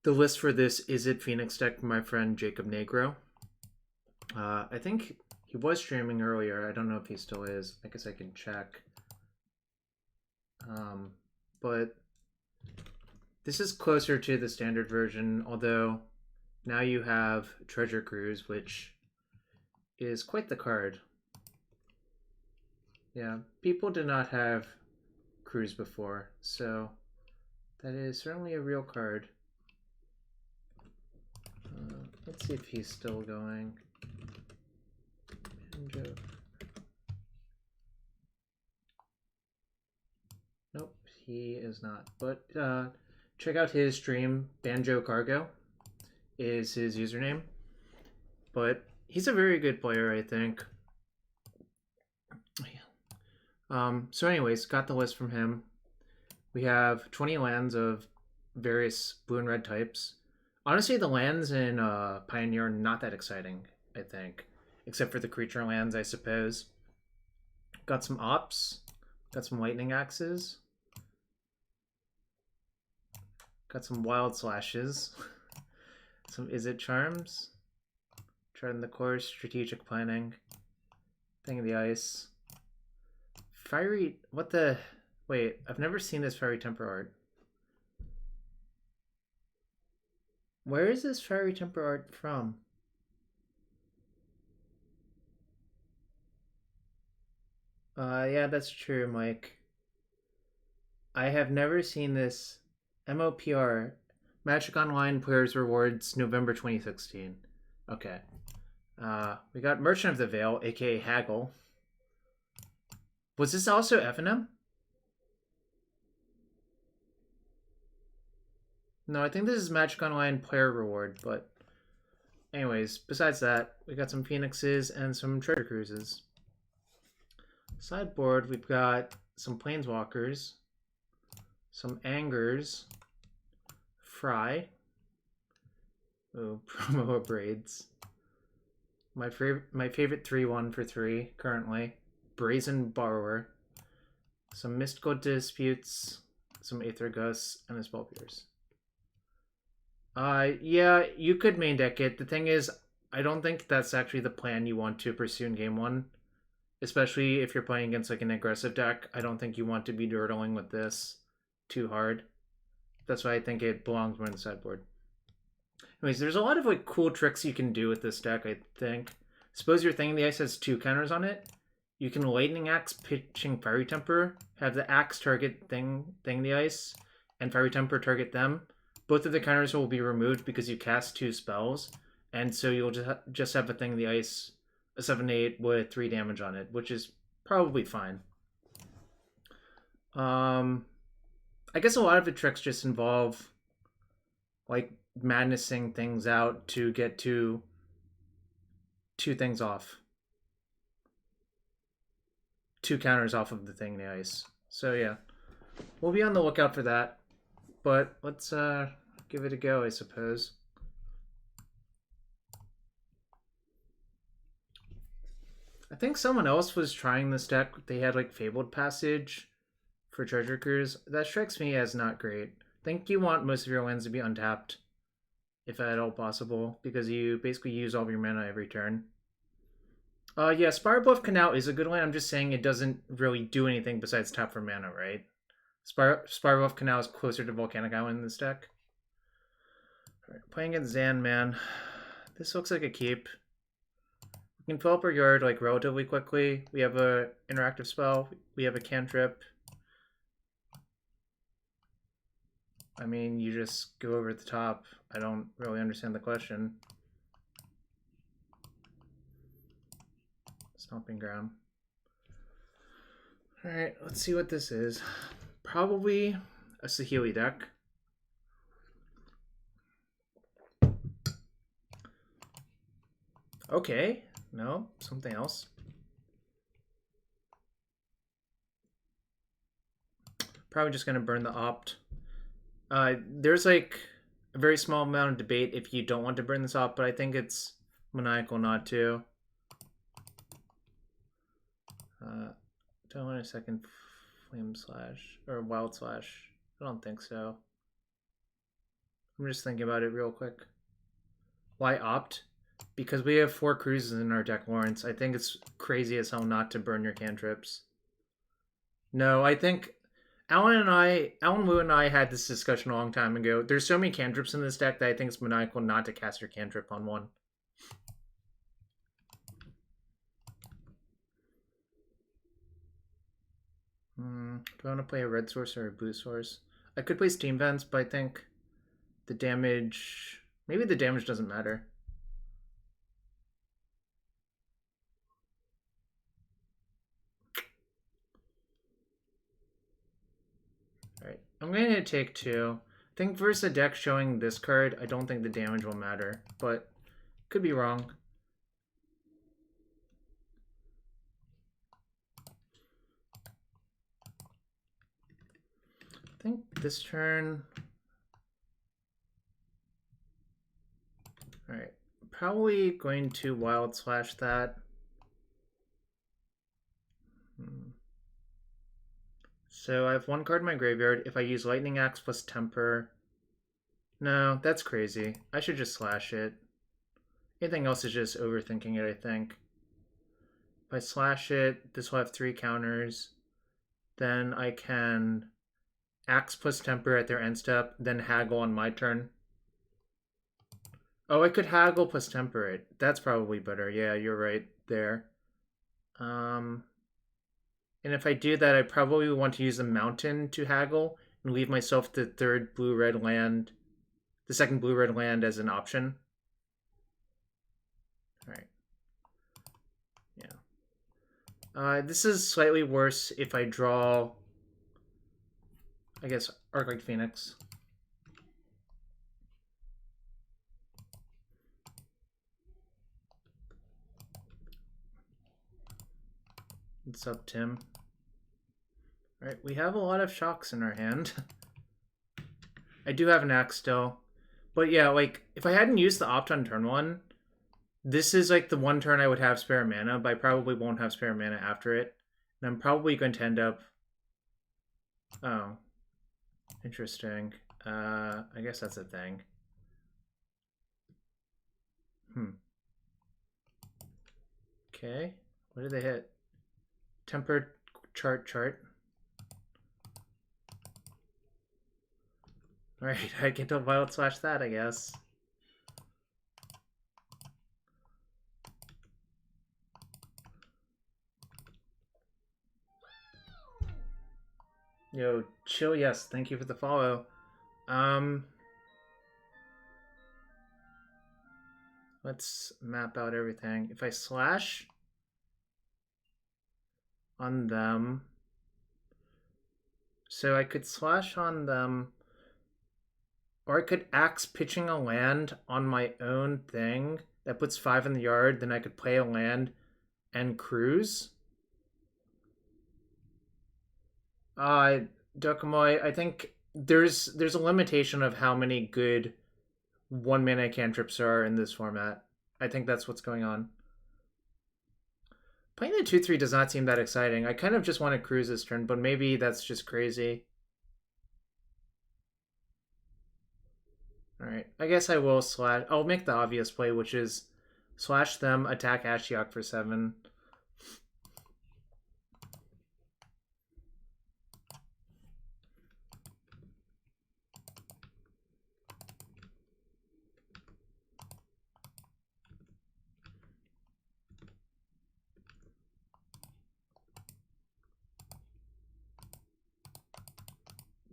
the list for this Izzet Phoenix deck from my friend Jacob Negro. I think he was streaming earlier. I don't know if he still is. I guess I can check. But this is closer to the standard version, although now you have Treasure Cruise, which is quite the card. Yeah, people did not have Cruise before, so that is certainly a real card. Let's see if he's still going. Banjo. Nope, he is not. But check out his stream. Banjo Cargo is his username. But he's a very good player, I think. So anyways, got the list from him. We have 20 lands of various blue and red types. Honestly, the lands in Pioneer are not that exciting, I think. Except for the creature lands, I suppose. Got some Ops. Got some Lightning Axes. Got some Wild Slashes. Some Izzet Charms. Charting the Course, Strategic Planning. Thing of the Ice. Fiery... What the... Wait, I've never seen this Fiery Temper art. Where is this Fiery Temper art from? Yeah, that's true, Mike. I have never seen this. MOPR. Magic Online Players Rewards, November 2016. Okay. We got Merchant of the Veil, aka Haggle. Was this also FNM? No, I think this is Magic Online Player Reward, but anyways, besides that, we got some Phoenixes and some Treasure Cruises. Sideboard, we've got some Planeswalkers, some Angers, Fry, promo Abrades. My favorite 3/1 for 3 currently, Brazen Borrower, some Mystical Disputes, some Aether Gust, and a Spell Pierce. Yeah, you could main deck it. The thing is, I don't think that's actually the plan you want to pursue in game 1. Especially if you're playing against like an aggressive deck. I don't think you want to be dirtling with this too hard. That's why I think it belongs more in the sideboard. Anyways, there's a lot of like cool tricks you can do with this deck, I think. Suppose your Thing in the Ice has 2 counters on it. You can Lightning Axe pitching Fiery Temper, have the Axe target Thing in the Ice, and Fiery Temper target them. Both of the counters will be removed because you cast 2 spells, and so you'll just have a Thing in the Ice, a 7/8 with 3 damage on it, which is probably fine. I guess a lot of the tricks just involve like madnessing things out to get 2 things off. 2 counters off of the Thing in the Ice. So yeah, we'll be on the lookout for that. But let's give it a go, I suppose. I think someone else was trying this deck. They had like Fabled Passage for Treasure Cruise. That strikes me as not great. I think you want most of your lands to be untapped, if at all possible, because you basically use all of your mana every turn. Yeah, Spirebluff Canal is a good land. I'm just saying it doesn't really do anything besides tap for mana, right? Spirebluff Canal is closer to Volcanic Island in this deck. Alright, playing against Zanman. This looks like a keep. We can fill up our yard like relatively quickly. We have a interactive spell. We have a cantrip. I mean, you just go over the top. I don't really understand the question. Stomping Ground. Alright, let's see what this is. Probably a Saheeli deck. Okay, no, something else. Probably just gonna burn the Opt. There's like a very small amount of debate if you don't want to burn this Opt, but I think it's maniacal not to. Don't want a second Flame Slash or Wild Slash. I don't think so. I'm just thinking about it real quick. Why opt? Because we have 4 cruises in our deck, Lawrence. I think it's crazy as hell not to burn your cantrips. No, I think Alan Wu and I had this discussion a long time ago. There's so many cantrips in this deck that I think it's maniacal not to cast your cantrip on one. Do I want to play a red source or a blue source? I could play Steam Vents, but I think the damage... Maybe the damage doesn't matter. Alright, I'm going to take 2. I think versus a deck showing this card, I don't think the damage will matter, but could be wrong. I think this turn... Alright, probably going to Wild Slash that. So I have 1 card in my graveyard. If I use Lightning Axe plus Temper... No, that's crazy. I should just slash it. Anything else is just overthinking it, I think. If I slash it, this will have 3 counters. Then I can Axe plus Temper at their end step, then haggle on my turn. Oh, I could haggle plus temper it. That's probably better. Yeah, you're right there. And if I do that, I probably want to use a mountain to haggle and leave myself the 3rd blue-red land, the 2nd blue-red land as an option. All right. Yeah. This is slightly worse if I draw, I guess, Arclight Phoenix. What's up, Tim? All right, we have a lot of shocks in our hand. I do have an axe still. But yeah, like, if I hadn't used the opt on turn 1, this is like the 1 turn I would have spare mana, but I probably won't have spare mana after it. And I'm probably going to end up... Oh. Interesting. I guess that's a thing. Okay. What did they hit? Tempered chart. Alright, I get to Wild Slash that, I guess. Yo, chill, yes, thank you for the follow. Let's map out everything. If I slash on them, so I could slash on them, or I could axe pitching a land on my own thing that puts 5 in the yard, then I could play a land and cruise. Dokumoy, I think there's a limitation of how many good 1-mana cantrips are in this format. I think that's what's going on. Playing the 2/3 does not seem that exciting. I kind of just want to cruise this turn, but maybe that's just crazy. Alright, I guess I will slash... I'll make the obvious play, which is slash them, attack Ashiok for 7.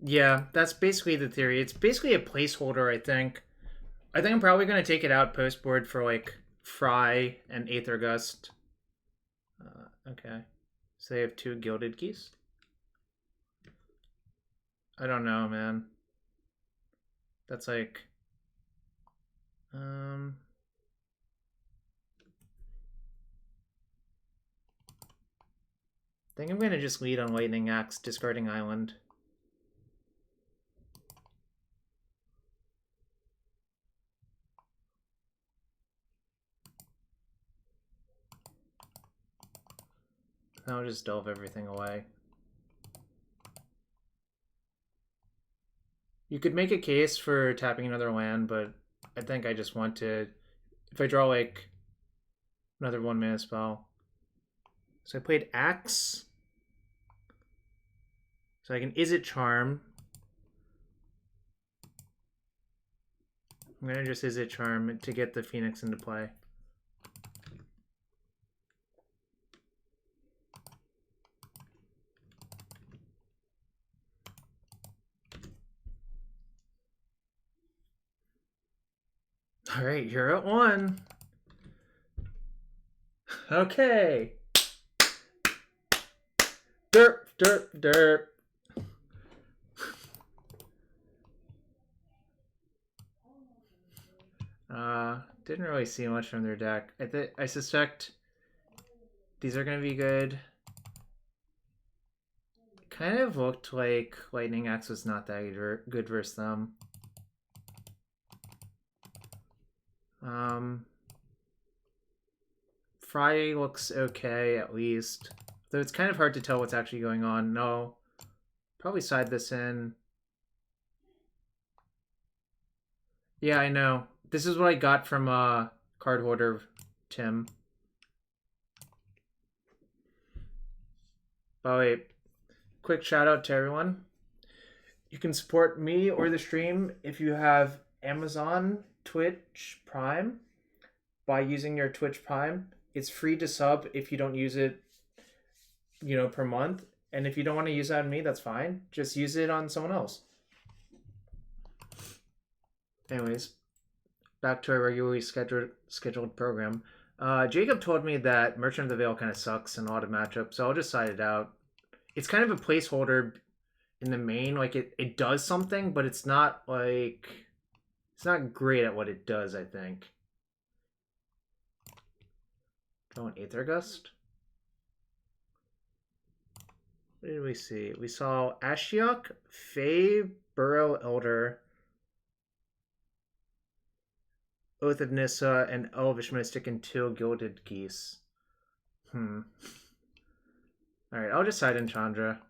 Yeah, that's basically the theory. It's basically a placeholder, I think. I think I'm probably going to take it out post board for, like, Fry and Aether Gust. Okay. So they have 2 Gilded Keys? I don't know, man. That's like... I think I'm going to just lead on Lightning Axe, discarding Island. I'll just delve everything away. You could make a case for tapping another land, but I think I just want to... If I draw, like, another 1-mana spell. So I played Axe. So I can Izzet Charm. I'm going to just Izzet Charm to get the Phoenix into play. All right, you're at 1. Okay. Derp, derp, derp. Didn't really see much from their deck. I suspect these are going to be good. Kind of looked like Lightning Axe was not that good versus them. Fry looks okay, at least. Though it's kind of hard to tell what's actually going on. No. Probably side this in. Yeah, I know. This is what I got from card holder Tim. By the way, quick shout out to everyone. You can support me or the stream if you have Amazon Twitch Prime by using your Twitch Prime. It's free to sub if you don't use it, you know, per month. And if you don't want to use that on me, that's fine. Just use it on someone else. Anyways, back to our regularly scheduled program. Jacob told me that Merchant of the Veil kind of sucks in a lot of matchups, so I'll just side it out. It's kind of a placeholder in the main. Like, it does something, but it's not, like... It's not great at what it does, I think. Draw an Aether Gust. What did we see? We saw Ashiok, Fae, Burrow Elder, Oath of Nissa, and Elvish Mystic, and 2 Gilded Geese. Alright, I'll just side in Chandra.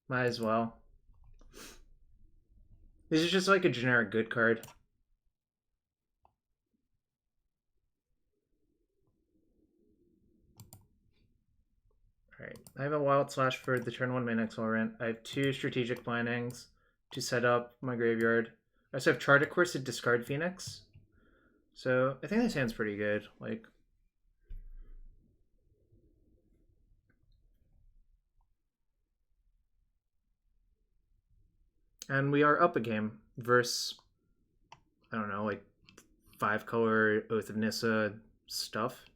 Might as well. This is just like a generic good card. Alright, I have a Wild Slash for the turn 1 mana Accelerant. I have 2 Strategic Plannings to set up my graveyard. I also have Charted Course to discard Phoenix. So I think this hand's pretty good. Like, and we are up a game versus, I don't know, like 5-color Oath of Nissa stuff.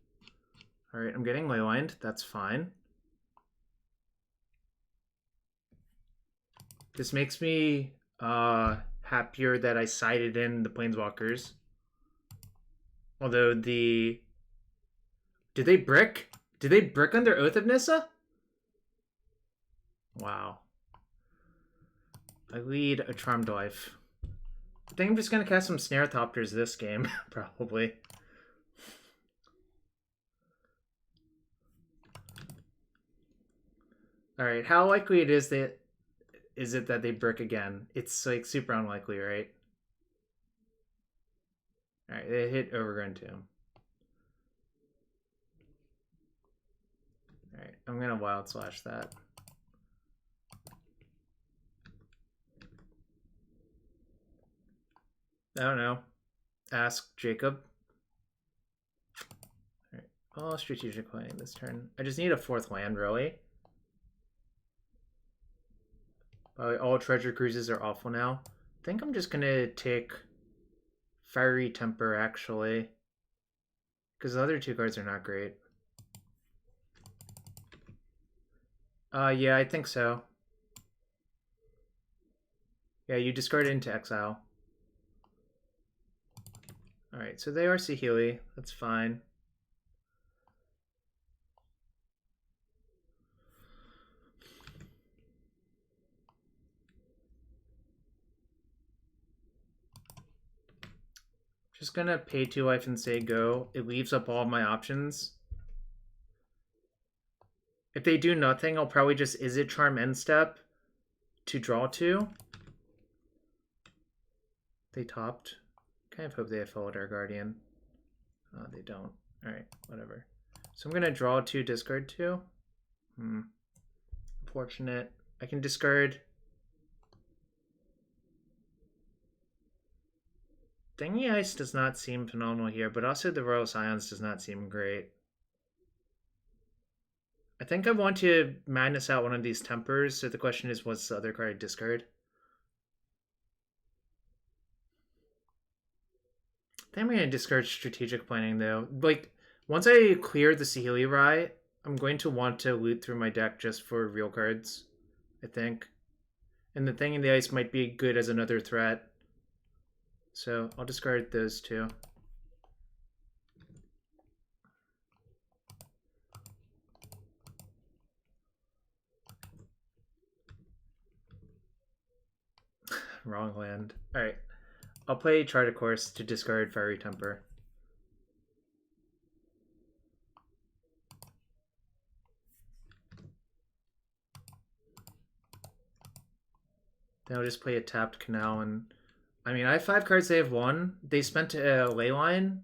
Alright, I'm getting leylined. That's fine. This makes me happier that I sided in the Planeswalkers. Although the... Did they brick? Did they brick under Oath of Nissa? Wow. I lead a Charmed Life. I think I'm just going to cast some Snare Thopters this game, probably. Alright, how likely is it that they brick again? It's like super unlikely, right? Alright, they hit Overgrown Tomb. Alright, I'm gonna Wild Slash that. I don't know. Ask Jacob. Alright, all strategic playing this turn. I just need a 4th land, really. All Treasure Cruises are awful now. I think I'm just gonna take Fiery Temper, actually. Because the other 2 cards are not great. Yeah, I think so. Yeah, you discard it into exile. Alright, so they are Saheeli. That's fine. Just gonna pay 2 life and say go. It leaves up all of my options. If they do nothing, I'll probably just Izzet Charm end step to draw 2. They topped. Kind of hope they have Felidar Guardian. They don't. Alright, whatever. So I'm gonna draw 2, discard 2. Unfortunate. I can discard. Dengi Ice does not seem phenomenal here, but also the Royal Scions does not seem great. I think I want to madness out one of these tempers, so the question is, what's the other card I discard? I think I'm going to discard Strategic Planning, though. Like, once I clear the Saheeli Rai, I'm going to want to loot through my deck just for real cards, I think. And the Thing in the Ice might be good as another threat. So I'll discard those 2. Wrong land. Alright. I'll play Chart of Course to discard Fiery Temper. Then I'll just play a tapped Canal, and I mean, I have 5 cards, they have 1. They spent a Leyline,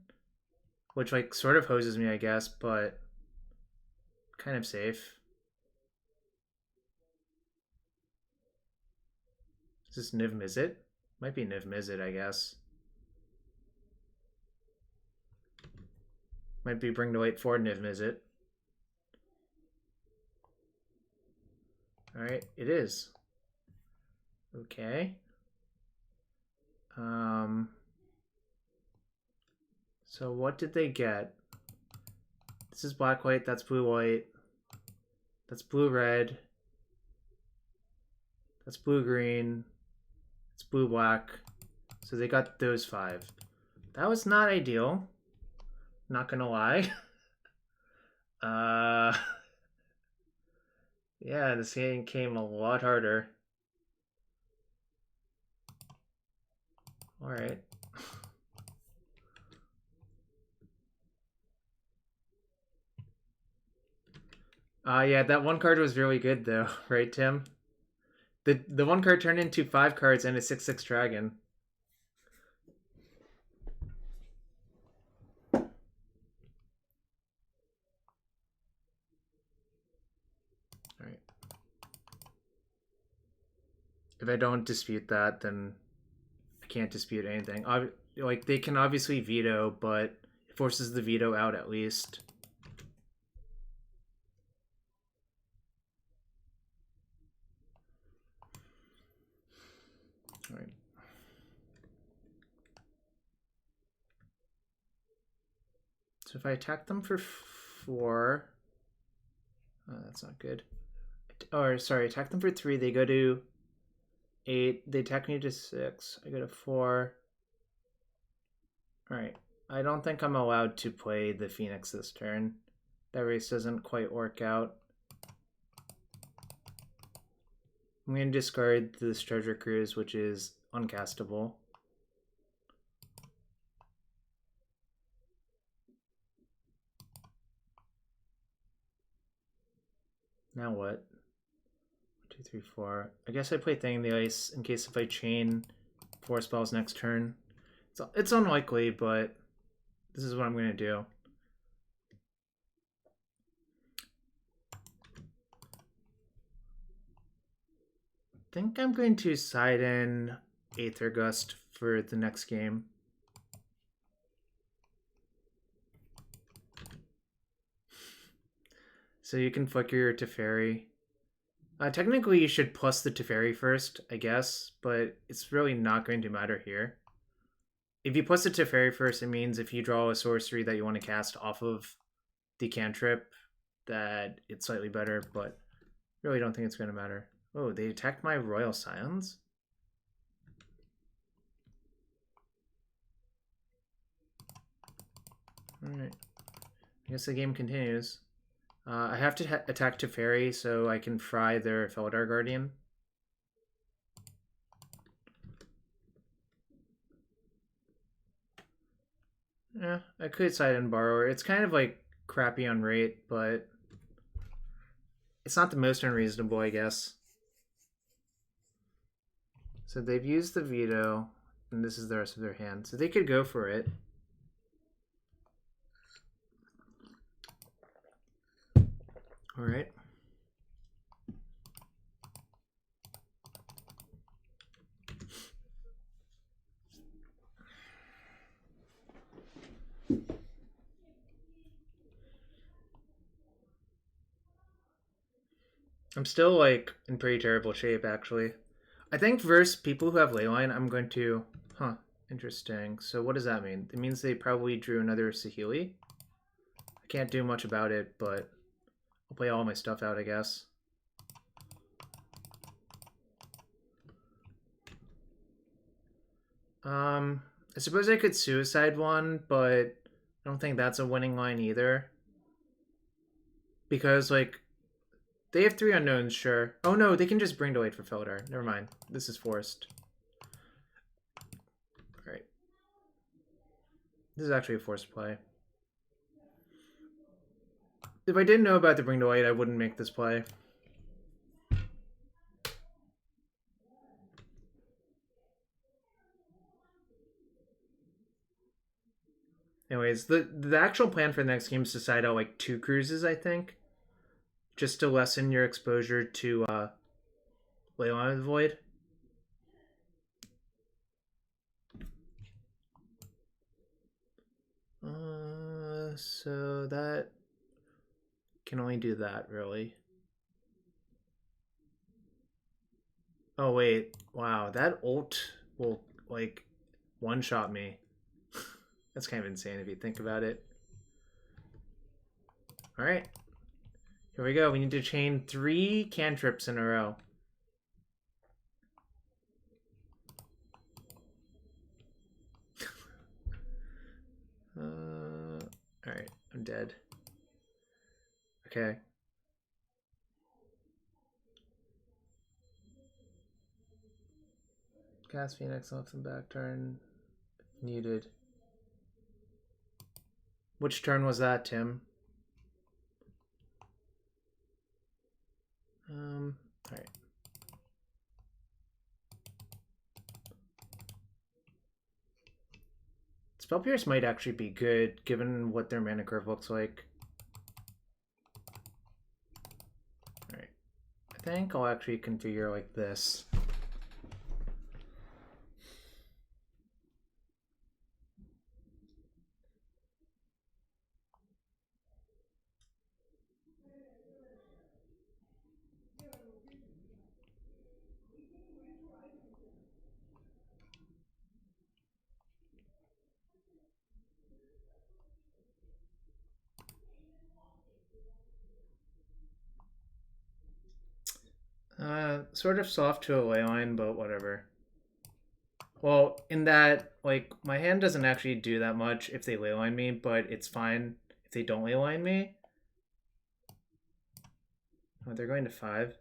which like sort of hoses me, I guess, but kind of safe. Is this Niv-Mizzet? Might be Niv-Mizzet, I guess. Might be Bring to Light for Niv-Mizzet. Alright, it is. Okay. So what did they get? This is black-white, that's blue-white. That's blue-red. That's blue-green. It's blue-black. So they got those 5. That was not ideal. Not gonna lie. Yeah, this game came a lot harder. Alright. Yeah, that one card was really good though, right, Tim? The one card turned into 5 cards and a 6/6 dragon. Alright. If I don't dispute that, then I can't dispute anything. Like, they can obviously veto, but it forces the veto out at least. Alright. So if I attack them for 4... Oh, that's not good. Or, sorry, attack them for 3, they go to 8. They attack me to 6. I go to 4. Alright. I don't think I'm allowed to play the Phoenix this turn. That race doesn't quite work out. I'm going to discard this Treasure Cruise, which is uncastable. Now what? 1, 2, 3, 4. I guess I play Thing in the Ice in case if I chain 4 spells next turn. It's unlikely, but this is what I'm going to do. I think I'm going to side in Aether Gust for the next game. So you can flicker your Teferi. Technically, you should plus the Teferi first, I guess, but it's really not going to matter here. If you plus the Teferi first, it means if you draw a sorcery that you want to cast off of the cantrip, that it's slightly better, but really don't think it's going to matter. Oh, they attacked my Royal Scions? Alright. I guess the game continues. I have to attack Teferi so I can fry their Felidar Guardian. Yeah, I could side in Borrower. It's kind of like crappy on rate, but it's not the most unreasonable, I guess. So they've used the veto. and this is the rest of their hand. So they could go for it. All right. I'm still like in pretty terrible shape actually. I think versus people who have leyline, I'm going to... Huh, interesting. So what does that mean? It means they probably drew another Saheeli. I can't do much about it, but I'll play all my stuff out, I guess. I suppose I could suicide one, but I don't think that's a winning line either. Because, like, they have 3 unknowns, sure. Oh no, they can just bring to wait for Felidar. Never mind. This is forced. Alright. This is actually a forced play. If I didn't know about the bring to wait, I wouldn't make this play. Anyways, the actual plan for the next game is to side out like 2 cruises, I think. Just to lessen your exposure to Leyline of the Void. So that can only do that, really. Oh, wait. Wow, that ult will, like, one-shot me. That's kind of insane if you think about it. Alright. Here we go. We need to chain 3 cantrips in a row. Alright, I'm dead. Okay. Cast Phoenix, left and back turn. Needed. Which turn was that, Tim? Alright. Spell Pierce might actually be good, given what their mana curve looks like. Alright. I think I'll actually configure like this. Sort of soft to a leyline, but whatever. Well, in that, like, my hand doesn't actually do that much if they leyline me, but it's fine if they don't leyline me. Oh, they're going to 5.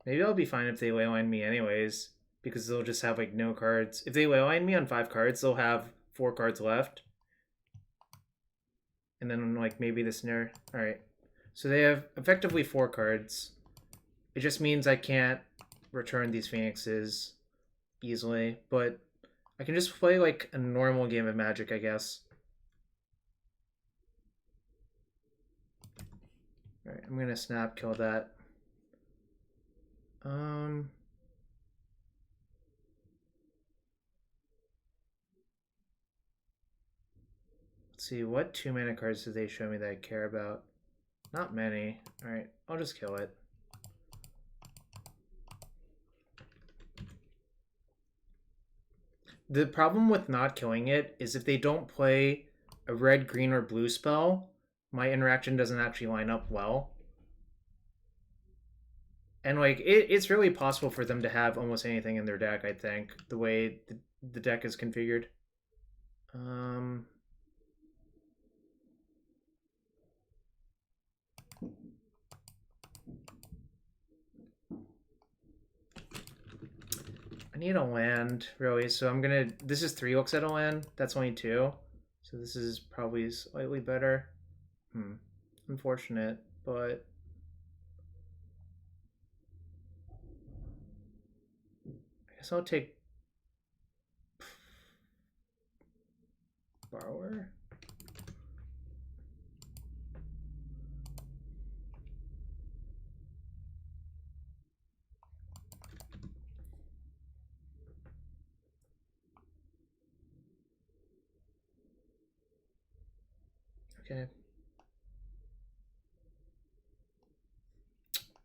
Maybe I'll be fine if they leyline me anyways, because they'll just have, like, no cards. If they leyline me on 5 cards, they'll have 4 cards left. And then, like, maybe the snare. Alright. So they have effectively 4 cards. It just means I can't return these Phoenixes easily, but I can just play like a normal game of Magic, I guess. Alright, I'm gonna snap kill that. Let's see, what 2 mana cards do they show me that I care about? Not many. Alright, I'll just kill it. The problem with not killing it is if they don't play a red, green, or blue spell, my interaction doesn't actually line up well. And like it's really possible for them to have almost anything in their deck, I think, the way the deck is configured. I need a land, really, so I'm gonna... This is 3 looks at a land. That's only 2. So this is probably slightly better. Unfortunate, but... I guess I'll take Borrower. Okay.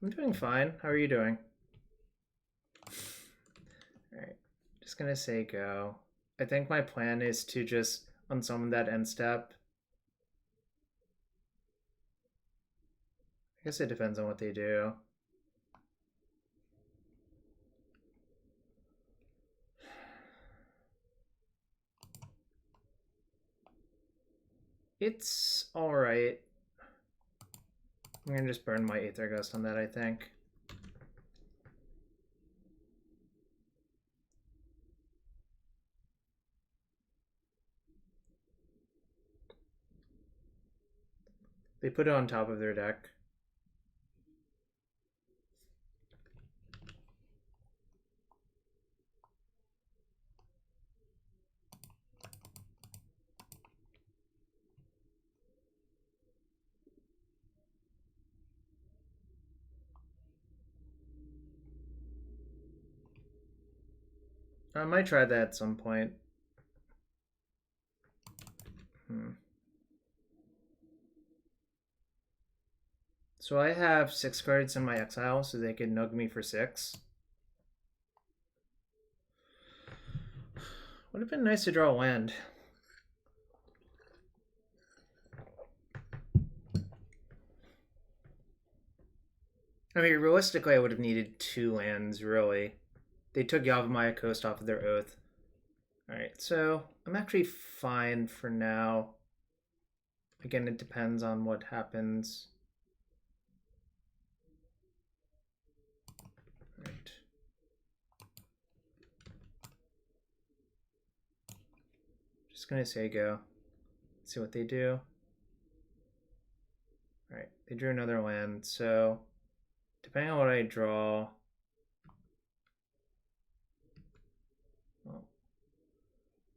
I'm doing fine. How are you doing? Alright. Just gonna say go. I think my plan is to just unsummon that end step. I guess it depends on what they do. It's alright. I'm gonna just burn my Aether Gust on that, I think. They put it on top of their deck. I might try that at some point. So I have 6 cards in my exile, so they can nug me for 6. Would have been nice to draw a land. I mean, realistically, I would have needed 2 lands, really. They took Yavimaya Coast off of their oath. Alright, so I'm actually fine for now. Again, it depends on what happens. Right. Just gonna say go. See what they do. Alright, they drew another land, so depending on what I draw. Well,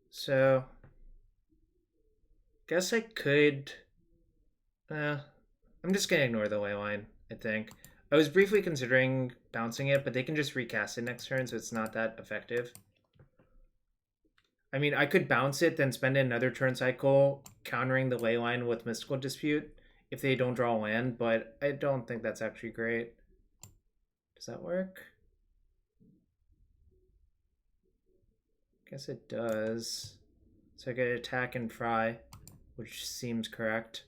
so guess I could. I'm just gonna ignore the leyline, I think. I was briefly considering bouncing it, but they can just recast it next turn, so it's not that effective. I mean, I could bounce it, then spend another turn cycle countering the leyline with Mystical Dispute if they don't draw land, but I don't think that's actually great. Does that work? Guess it does. So I get attack and pry, which seems correct.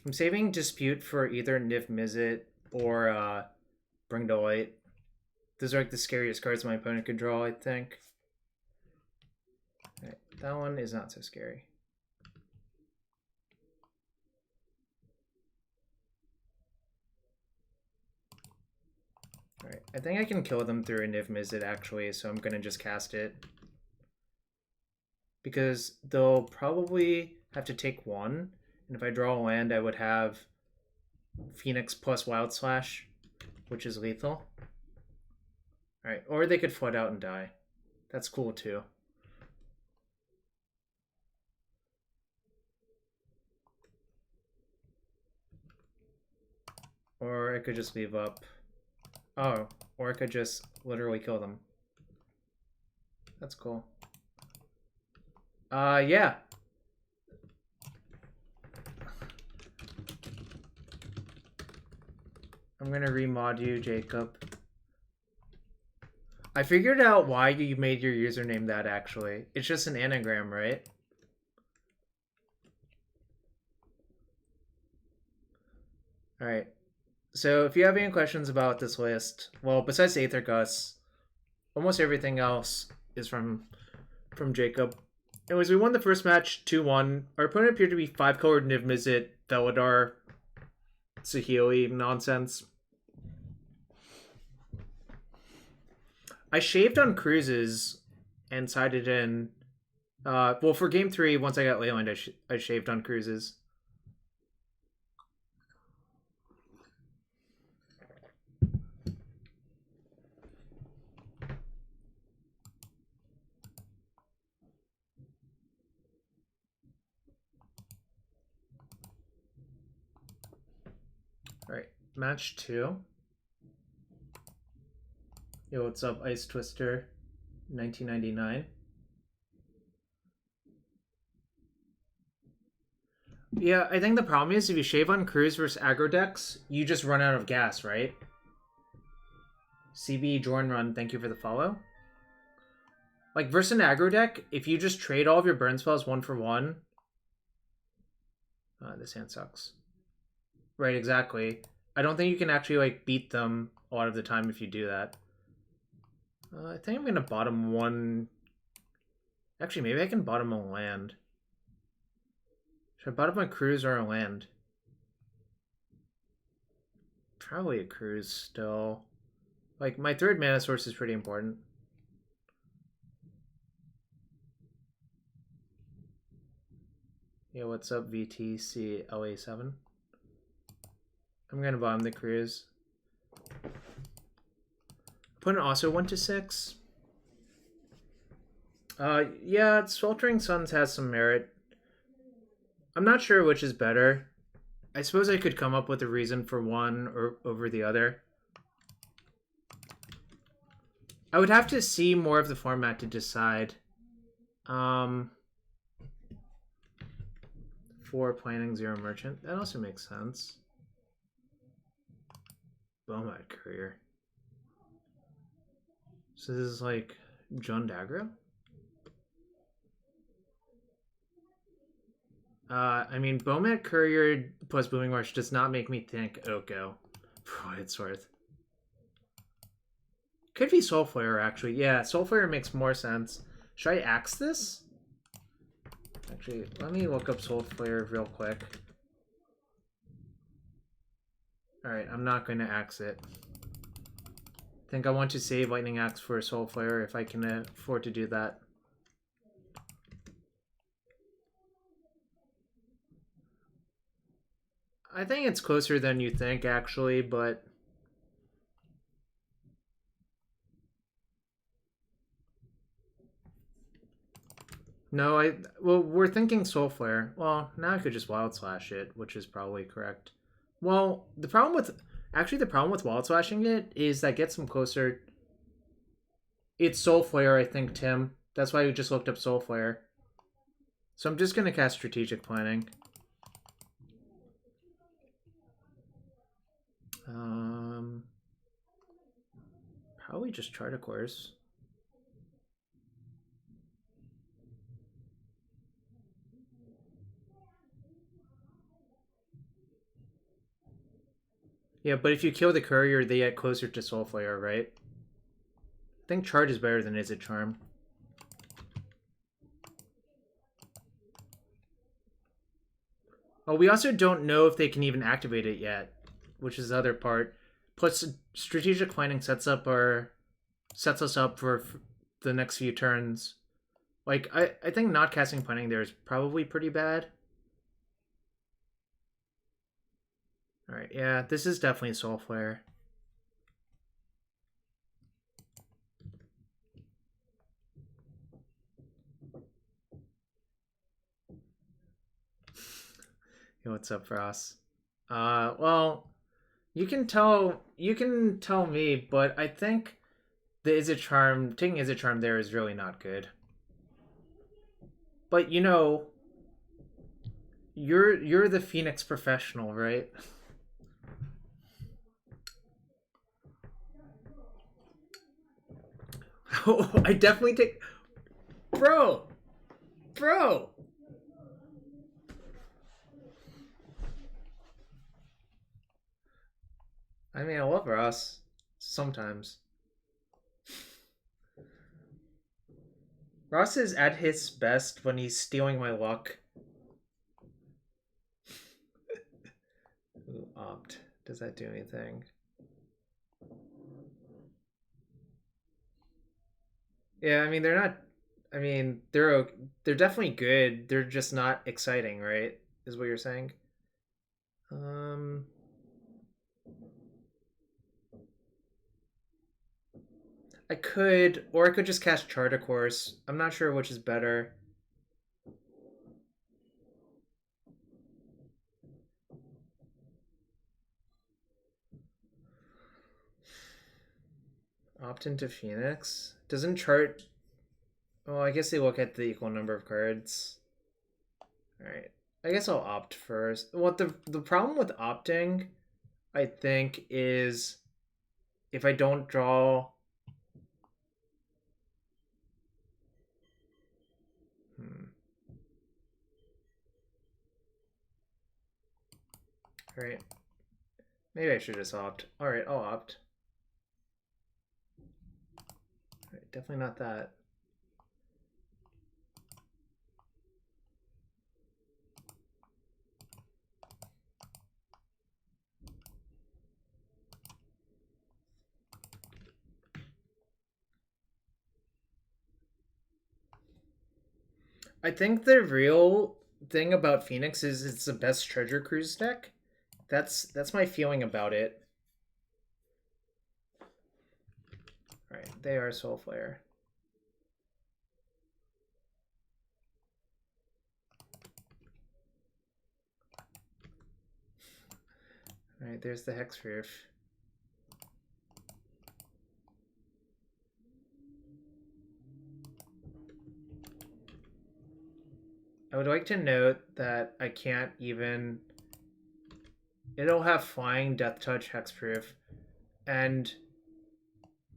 I'm saving Dispute for either Niv-Mizzet or Bring to Light. Those are like the scariest cards my opponent could draw, I think. Right, that one is not so scary. Alright, I think I can kill them through a Niv-Mizzet actually, so I'm gonna just cast it. Because they'll probably have to take 1. And if I draw a land, I would have Phoenix plus Wild Slash, which is lethal. Alright, or they could flood out and die. That's cool too. Or I could just leave up. Oh, or I could just literally kill them. That's cool. Yeah. I'm gonna remod you, Jacob. I figured out why you made your username that, actually. It's just an anagram, right? Alright. So if you have any questions about this list, well, besides Aether Gust, almost everything else is from Jacob. Anyways, we won the first match 2-1. Our opponent appeared to be 5-colored Niv-Mizzet, Felidar, Saheeli nonsense. I shaved on cruises and sided in. Well, for game 3, once I got Leyland, I shaved on cruises. Match 2. Yo, what's up, Ice Twister? 1999. Yeah, I think the problem is if you shave on Cruise versus aggro decks, you just run out of gas, right? CB Jorn Run, thank you for the follow. Like, versus an aggro deck, if you just trade all of your burn spells 1 for 1... this hand sucks. Right, exactly. I don't think you can actually, like, beat them a lot of the time if you do that. I think I'm going to bottom one... Actually, maybe I can bottom a land. Should I bottom a Cruise or a land? Probably a Cruise still. Like, my third mana source is pretty important. Yeah, what's up, VTC LA7? I'm gonna bottom the Cruise. Opponent also went to 6. Yeah, Sweltering Suns has some merit. I'm not sure which is better. I suppose I could come up with a reason for one or over the other. I would have to see more of the format to decide. 4 planning, 0 merchant. That also makes sense. Bowmat Courier. So this is like John Daggro? I mean, Bowmat Courier plus Booming Marsh does not make me think Oko for what it's worth. Could be Soulflayer, actually. Yeah, Soulflayer makes more sense. Should I axe this? Actually, let me look up Soulflayer real quick. Alright, I'm not going to axe it. I think I want to save Lightning Axe for Soulflayer if I can afford to do that. I think it's closer than you think, actually, but... No, well, we're thinking Soulflayer. Well, now I could just Wild Slash it, which is probably correct. Well, the problem with Wild Slashing it is that gets them closer. It's Soulflayer, I think, Tim. That's why we just looked up Soulflayer. So I'm just going to cast Strategic Planning. Probably just Chart a Course. Yeah, but if you kill the Courier, they get closer to Soulflayer, right? I think Charge is better than Izzet Charm. Well, we also don't know if they can even activate it yet, which is the other part. Plus, Strategic Planning sets us up for the next few turns. Like, I think not casting Planning there is probably pretty bad. Alright, yeah, this is definitely Soulflayer. Yo, what's up, Ross? Well, you can tell me, but I think the Izzet Charm, taking Izzet Charm there is really not good. But you know, you're the Phoenix professional, right? Oh, I definitely take... Bro! I mean, I love Ross. Sometimes. Ross is at his best when he's stealing my luck. Ooh, opt. Does that do anything? Yeah, I mean, they're not... I mean, they're definitely good. They're just not exciting, right? Is what you're saying? I could, or I could just cast Chart a Course. I'm not sure which is better. Opt into Phoenix. Doesn't chart... Well, I guess they look at the equal number of cards. Alright. I guess I'll opt first. What the problem with opting, I think, is if I don't draw... Alright. Maybe I should just opt. Alright, I'll opt. Alright, definitely not that. I think the real thing about Phoenix is it's the best treasure cruise deck. That's my feeling about it. Alright, they are Soulflayer. Alright, there's the Hex Roof. I would like to note that I can't even... It'll have Flying, Death Touch, Hexproof. And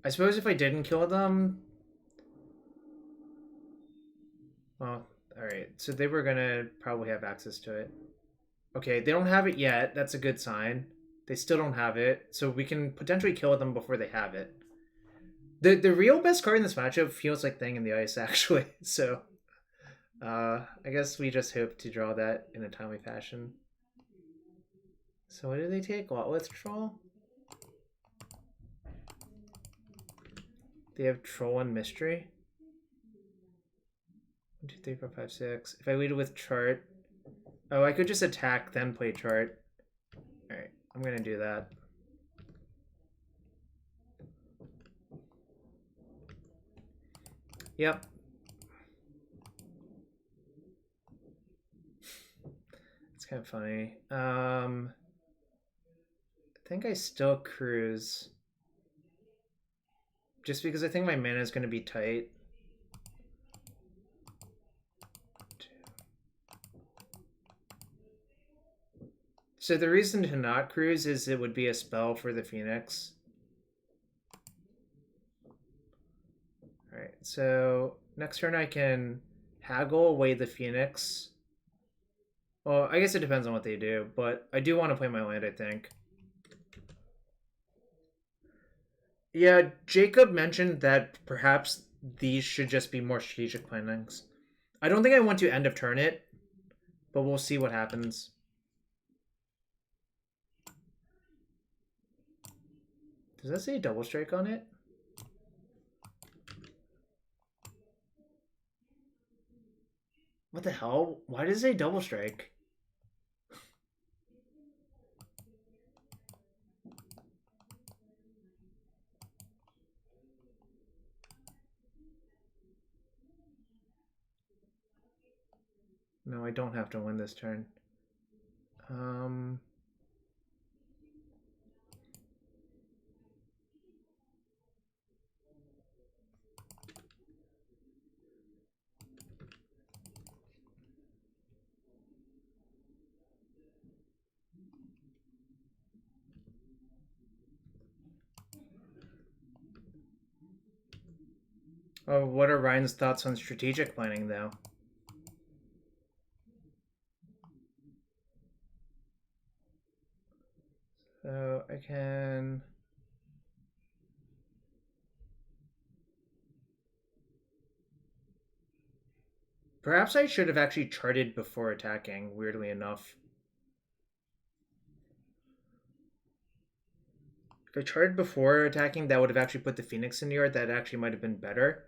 I suppose if I didn't kill them... Well, alright. So they were gonna probably have access to it. Okay, they don't have it yet. That's a good sign. They still don't have it. So we can potentially kill them before they have it. The real best card in this matchup feels like Thing in the Ice, actually. So... I guess we just hope to draw that in a timely fashion. So what do they take? Lot Withdrawal? They have Troll and Mystery. 1, 2, 3, 4, 5, 6. If I lead with Chart... Oh, I could just attack, then play Chart. Alright, I'm gonna do that. Yep. It's kind of funny. I think I still cruise. Just because I think my mana is going to be tight. So the reason to not cruise is it would be a spell for the Phoenix. Alright, so next turn I can haggle away the Phoenix. Well, I guess it depends on what they do, but I do want to play my land, I think. Yeah, Jacob mentioned that perhaps these should just be more strategic plannings. I don't think I want to end of turn it, but we'll see what happens. Does that say double strike on it? What the hell? Why does it say double strike? No, I don't have to win this turn. Oh, what are Ryan's thoughts on strategic planning, though? So I can... Perhaps I should have actually charted before attacking, weirdly enough. If I charted before attacking, that would have actually put the Phoenix in the yard. That actually might have been better.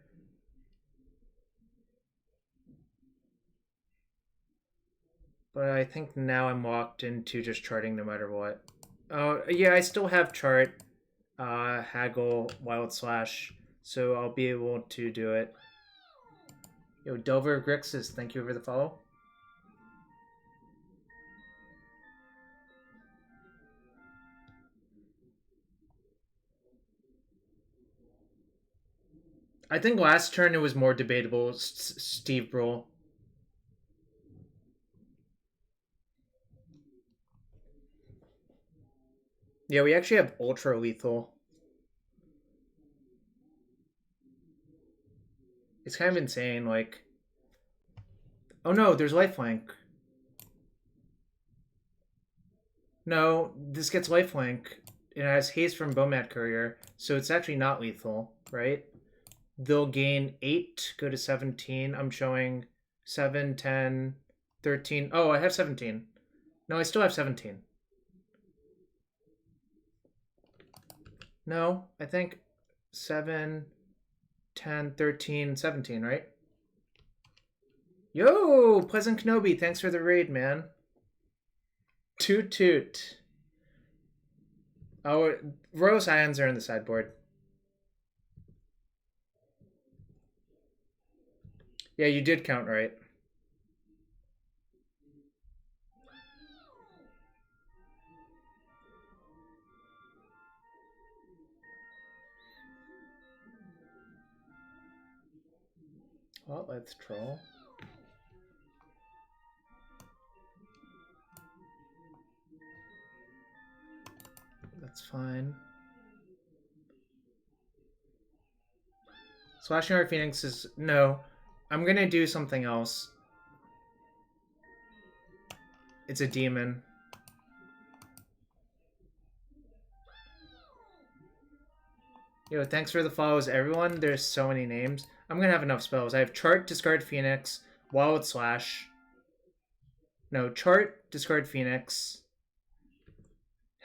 But I think now I'm locked into just charting no matter what. Oh, yeah, I still have chart, haggle, wild slash, so I'll be able to do it. Yo, Delver Grixis, thank you for the follow. I think last turn it was more debatable. Steve Brule. Yeah, we actually have ultra lethal. It's kind of insane, like... Oh no, there's lifelink. No, this gets lifelink. It has haste from Bomad Courier, so it's actually not lethal, right? They'll gain 8, go to 17. I'm showing 7, 10, 13. Oh, I have 17. No, I still have 17. No, I think 7, 10, 13, 17, right? Yo, Pleasant Kenobi, thanks for the raid, man. Toot toot. Oh, Royal Scions are in the sideboard. Yeah, you did count right. Well, let's troll. That's fine. Slashing Arc Phoenix is... No. I'm gonna do something else. It's a demon. Yo, thanks for the follows, everyone. There's so many names. I'm gonna have enough spells. I have Chart, Discard Phoenix, Wild Slash. No, Chart, Discard Phoenix.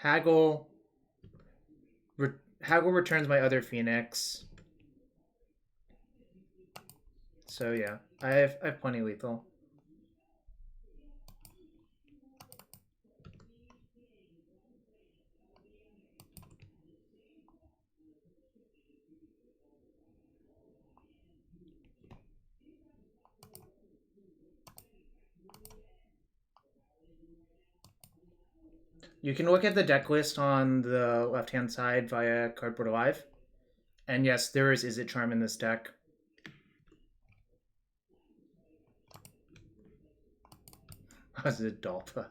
Haggle. Haggle returns my other Phoenix. So yeah, I have plenty lethal. You can look at the deck list on the left-hand side via Cardboard Alive. And yes, there is Izzet Charm in this deck. Was it Dalpa?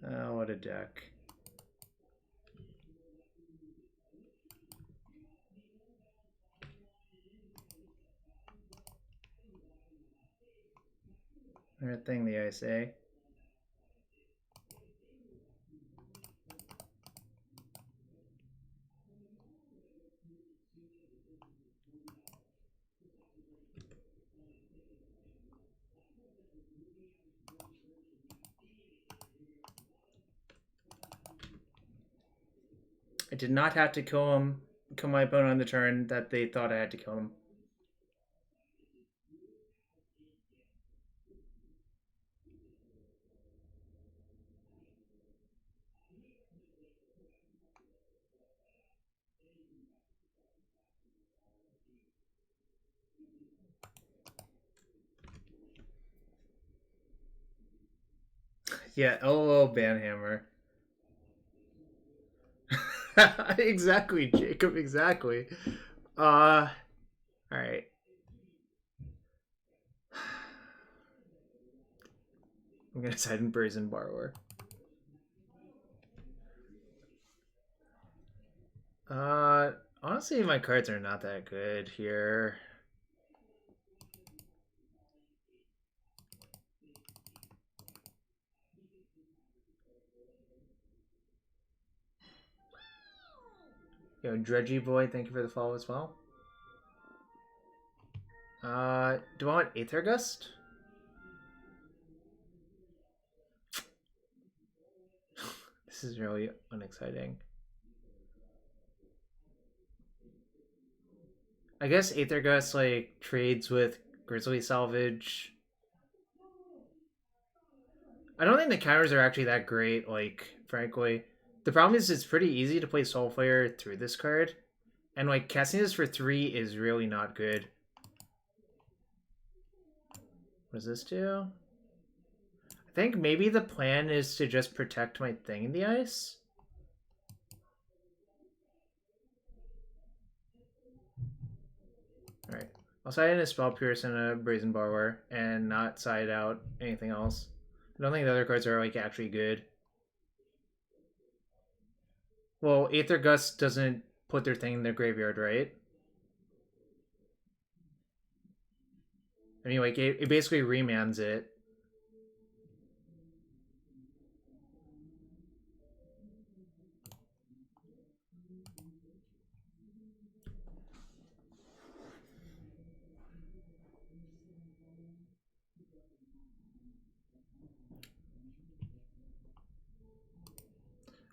Oh, what a deck. Alright thing, the ISA. I did not have to kill my opponent on the turn that they thought I had to kill him. Yeah, LOL Banhammer. Exactly, Jacob, exactly. Alright. I'm gonna side in Brazen Borrower. Honestly, my cards are not that good here. Yo, Dredgy Boy, thank you for the follow as well. Do I want Aether Gust? This is really unexciting. I guess Aether Gust like trades with Grizzly Salvage. I don't think the counters are actually that great, like, frankly. The problem is it's pretty easy to play Soulflayer through this card. And like casting this for 3 is really not good. What does this do? I think maybe the plan is to just protect my thing in the ice. I'll side in a Spell Pierce and a Brazen Borrower and not side out anything else. I don't think the other cards are like actually good. Well, Aether Gust doesn't put their thing in their graveyard, right? I mean, like, it basically remans it.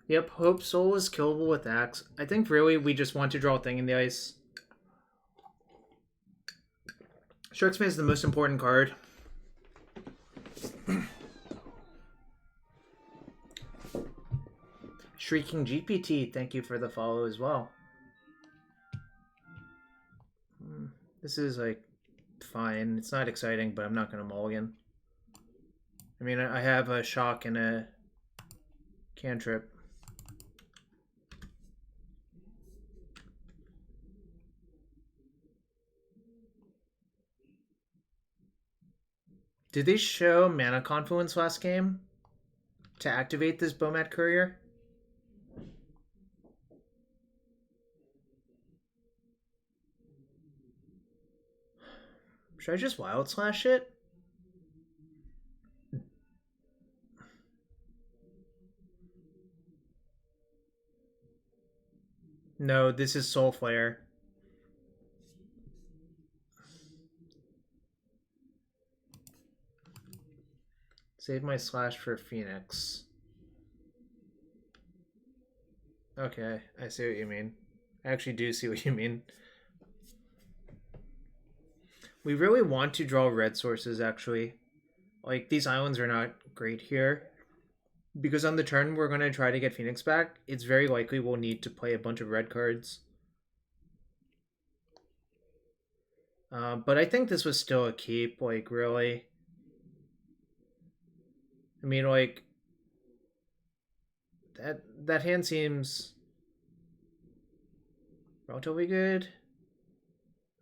Yep, Hope Soul is killable with Axe. I think really we just want to draw a thing in the ice. Sharksman is the most important card. Shrieking GPT, thank you for the follow as well. This is like fine. It's not exciting, but I'm not going to mulligan. I mean, I have a shock and a cantrip. Did they show Mana Confluence last game to activate this Bomat Courier? Should I just Wild Slash it? No, this is Soulflayer. Save my slash for Phoenix. Okay, I see what you mean. I actually do see what you mean. We really want to draw red sources, actually. Like, these islands are not great here. Because on the turn we're going to try to get Phoenix back, it's very likely we'll need to play a bunch of red cards. But I think this was still a keep, like, really. I mean, like, that hand seems relatively good.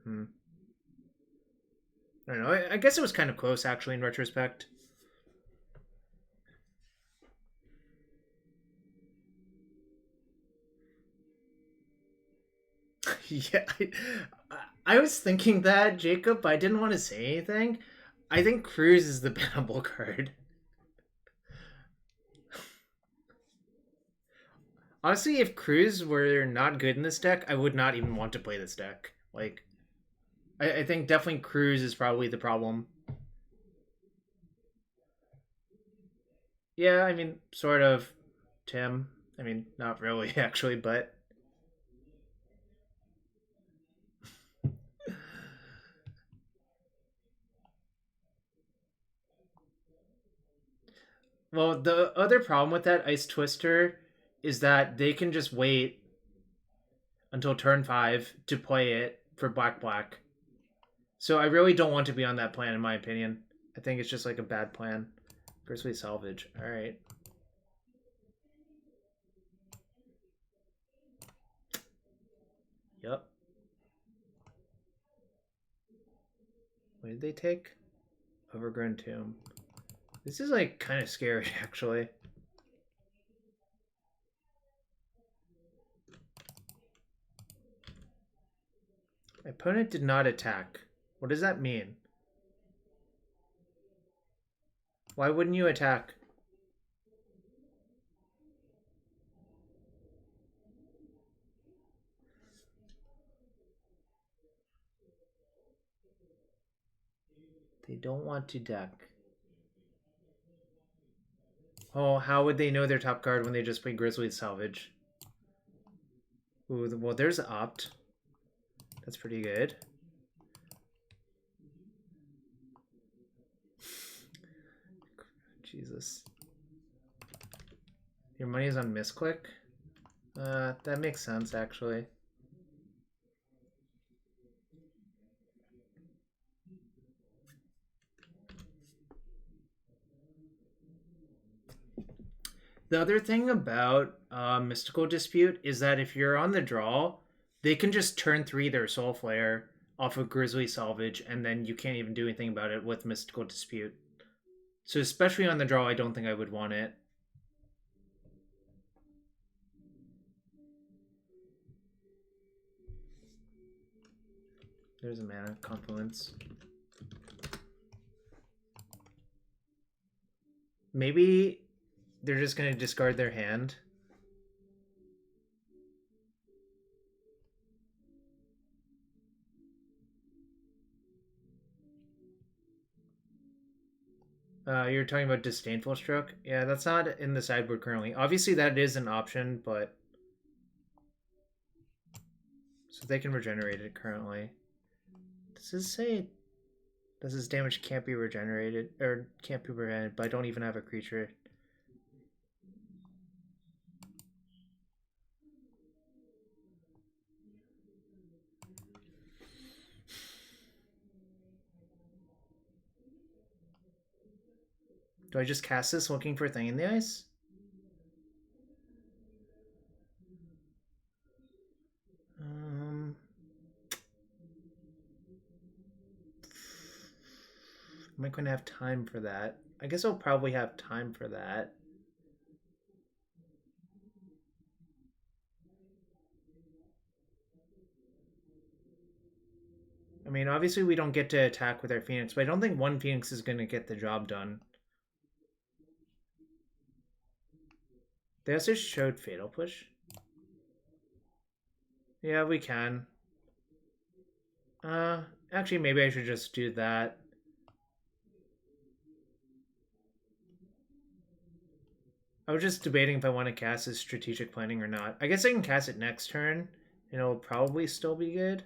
I don't know. I guess it was kind of close, actually, in retrospect. Yeah, I was thinking that, Jacob, but I didn't want to say anything. I think Cruise is the bannable card. Honestly, if Cruise were not good in this deck, I would not even want to play this deck. Like, I think definitely Cruise is probably the problem. Yeah, I mean, sort of, Tim. I mean, not really, actually, but... Well, the other problem with that Ice Twister is that they can just wait until turn 5 to play it for black. So I really don't want to be on that plan, in my opinion. I think it's just like a bad plan. Grisly Salvage. Alright. Yep. What did they take? Overgrown Tomb. This is like kind of scary, actually. My opponent did not attack. What does that mean? Why wouldn't you attack? They don't want to deck. Oh, how would they know their top card when they just play Grizzly Salvage? Ooh, well, there's Opt. That's pretty good. Jesus. Your money is on Misclick? That makes sense, actually. The other thing about Mystical Dispute is that if you're on the draw, they can just turn 3 their Soulflayer off of Grizzly Salvage, and then you can't even do anything about it with Mystical Dispute. So especially on the draw, I don't think I would want it. There's a mana confluence. Maybe they're just going to discard their hand. You're talking about Disdainful Stroke? Yeah, that's not in the sideboard currently. Obviously, that is an option, but... So they can regenerate it currently. Does this say... Does this damage can't be regenerated, or can't be prevented, but I don't even have a creature? Do I just cast this looking for a thing in the ice? Am I going to have time for that? I guess I'll probably have time for that. I mean, obviously we don't get to attack with our Phoenix, but I don't think one Phoenix is going to get the job done. They also showed Fatal Push. Yeah, we can. Actually, maybe I should just do that. I was just debating if I want to cast this Strategic Planning or not. I guess I can cast it next turn, and it'll probably still be good.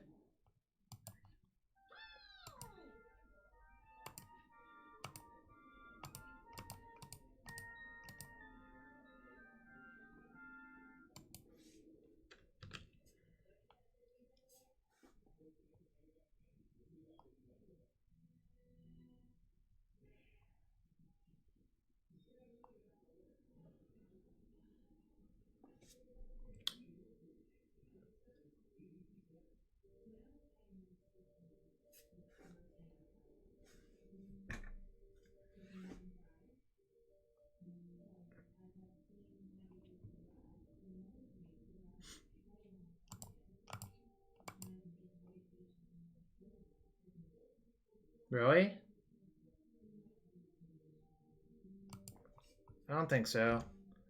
Really? I don't think so.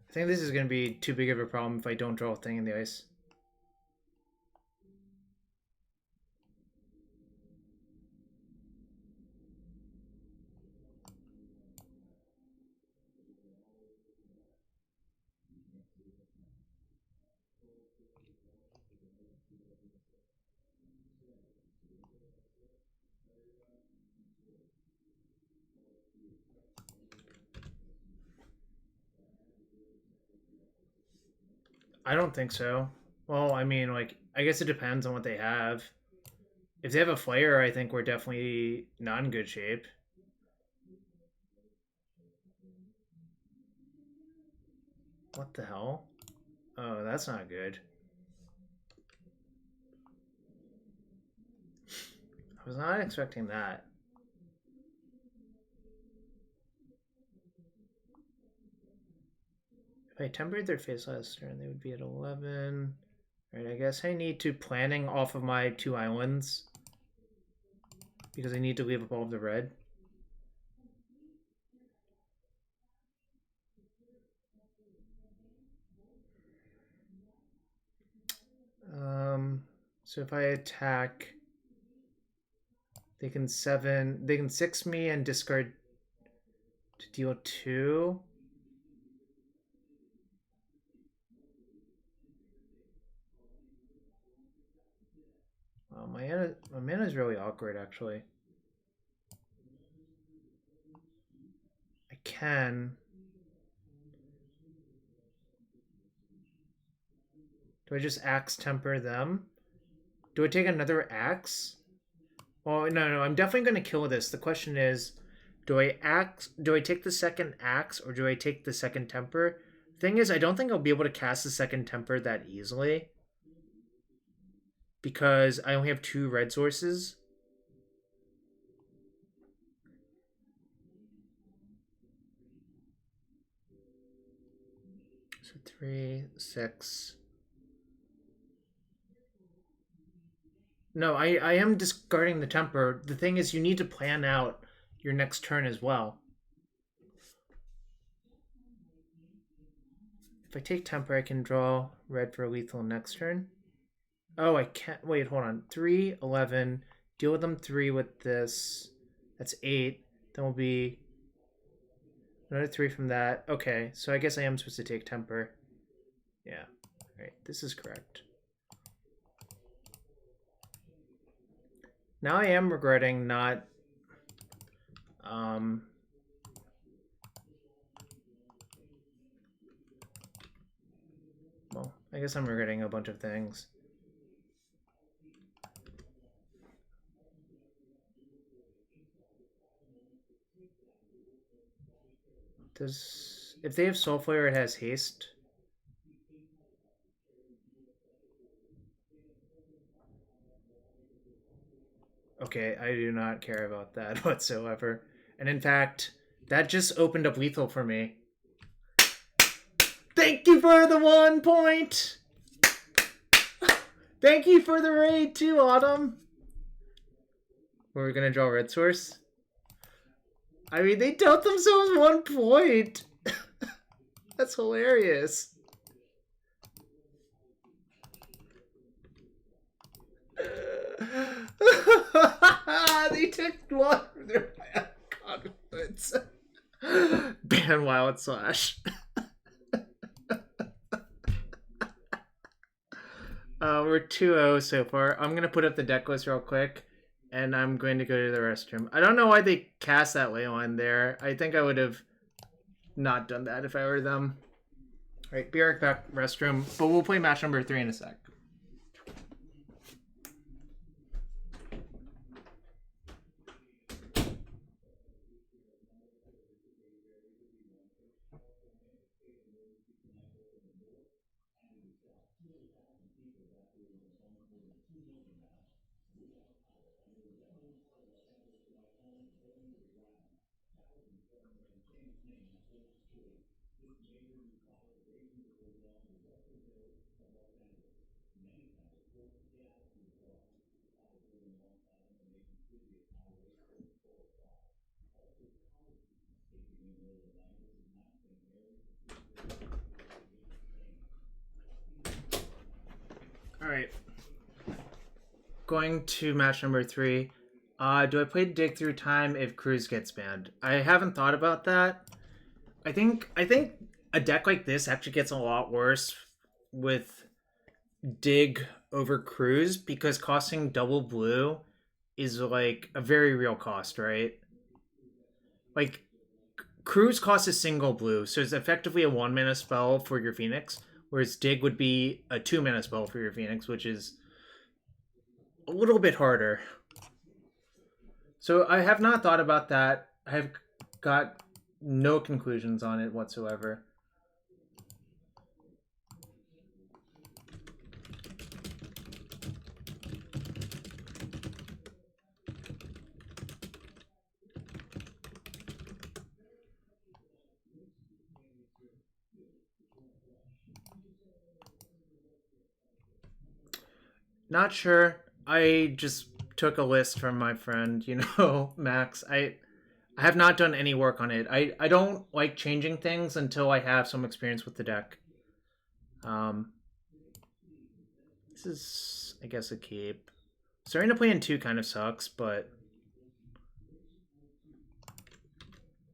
I think this is going to be too big of a problem if I don't draw a thing in the ice. I don't think so. Well, I mean, like, I guess it depends on what they have. If they have a Flayer, I think we're definitely not in good shape. What the hell? Oh, that's not good. I was not expecting that. If I tempered their face last turn, they would be at 11. Alright, I guess I need to planning off of my 2 islands. Because I need to leave up all of the red. So if I attack, they can 6 me and discard to deal 2. Wow, my mana is really awkward, actually. I can. Do I just axe temper them? Do I take another axe? Well, no, I'm definitely going to kill this. The question is, do I take the second axe or do I take the second temper? Thing is, I don't think I'll be able to cast the second temper that easily. because I only have 2 red sources. So 3, 6. No, I am discarding the temper. The thing is, you need to plan out your next turn as well. If I take temper, I can draw red for lethal next turn. Oh, I can't. Wait, hold on. 3, 11. Deal with them 3 with this. That's 8. Then will be another 3 from that. Okay, so I guess I am supposed to take temper. Yeah. All right, this is correct. Now I am regretting not well, I guess I'm regretting a bunch of things. If they have Soulflayer, it has haste. Okay, I do not care about that whatsoever. And in fact, that just opened up lethal for me. Thank you for the 1 point! Thank you for the raid too, Autumn! We're gonna draw red source? I mean, they dealt themselves 1 point! That's hilarious. They took 1 from their confidence. Ban Wild Slash. We're 2-0 so far. I'm going to put up the deck list real quick, and I'm going to go to the restroom. I don't know why they cast that Leyline there. I think I would have not done that if I were them. All right, be right back, restroom. But we'll play match number 3 in a sec. All right. Going to match number 3. Do I play Dig Through Time if Cruise gets banned? I haven't thought about that. I think a deck like this actually gets a lot worse with Dig over Cruise because costing double blue is like a very real cost, right? Like Cruise costs a single blue, so it's effectively a 1 mana spell for your Phoenix, whereas Dig would be a 2 mana spell for your Phoenix, which is a little bit harder. So I have not thought about that. I have got no conclusions on it whatsoever. Not sure. I just took a list from my friend, Max. I have not done any work on it. I don't like changing things until I have some experience with the deck. This is, I guess, a keep. Starting to play in 2 kind of sucks, but...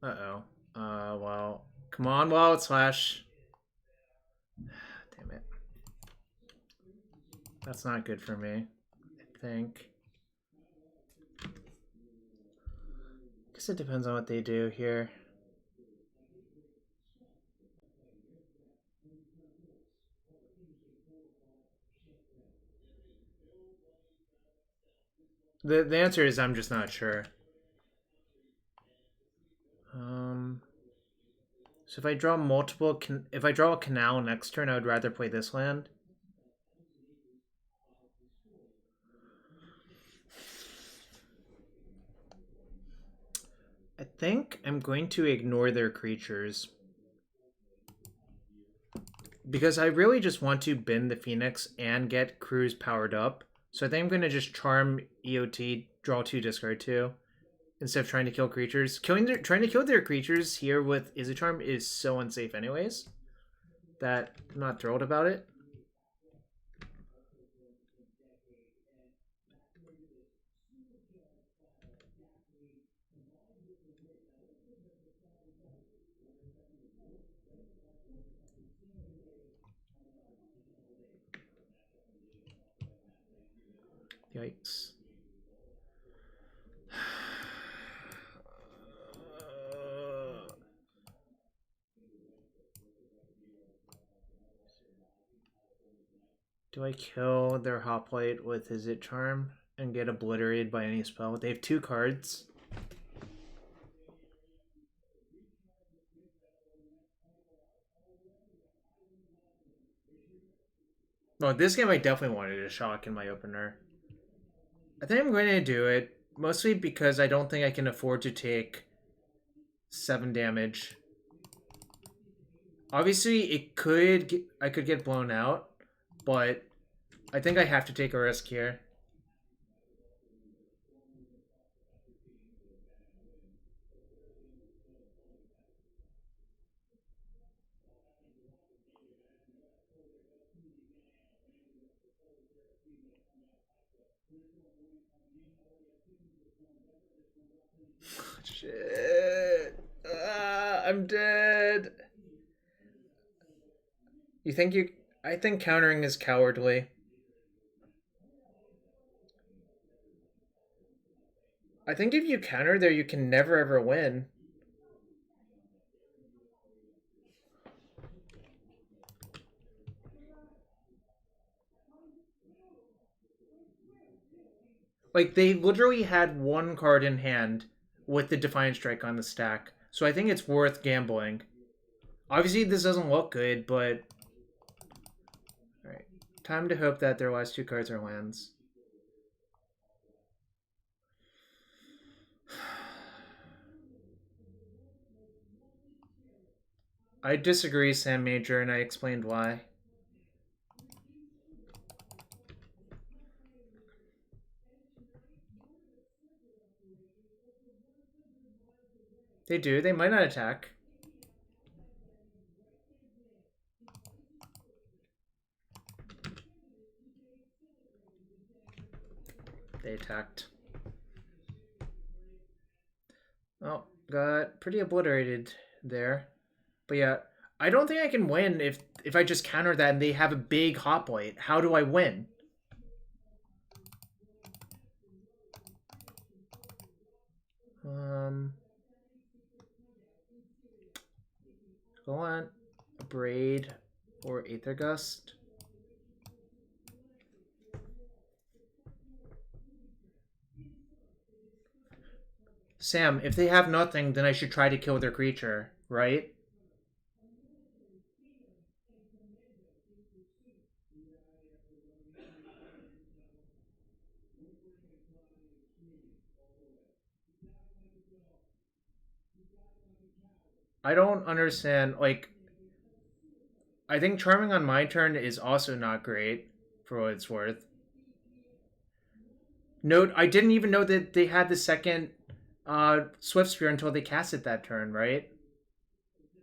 Uh-oh. Well, come on, Wild Slash. Damn it. That's not good for me, I think. I guess it depends on what they do here. The answer is I'm just not sure. So if I draw if I draw a canal next turn, I would rather play this land. think I'm going to ignore their creatures. Because I really just want to bin the Phoenix and get crews powered up. So I think I'm going to just Charm EOT, draw 2, discard 2. Instead of trying to kill creatures. Trying to kill their creatures here with Izzet Charm is so unsafe anyways. That I'm not thrilled about it. Yikes. Do I kill their Hoplite with Izzet Charm and get obliterated by any spell? They have 2 cards. Oh, this game I definitely wanted a shock in my opener. I think I'm going to do it, mostly because I don't think I can afford to take 7 damage. Obviously, I could get blown out, but I think I have to take a risk here. Shit. I'm dead. You think you... I think countering is cowardly. I think if you counter there, you can never ever win. Like, they literally had 1 card in hand with the Defiance Strike on the stack. So I think it's worth gambling. Obviously, this doesn't look good, but... Alright. Time to hope that their last 2 cards are lands. I disagree, Sam Major, and I explained why. They do. They might not attack. They attacked. Oh, got pretty obliterated there. But yeah, I don't think I can win if I just counter that and they have a big Hoplite. How do I win? Go on. Abrade or Aether Gust. Sam, if they have nothing, then I should try to kill their creature, right? I don't understand, like... I think Charming on my turn is also not great, for what it's worth. Note, I didn't even know that they had the second Swift Spear until they cast it that turn, right?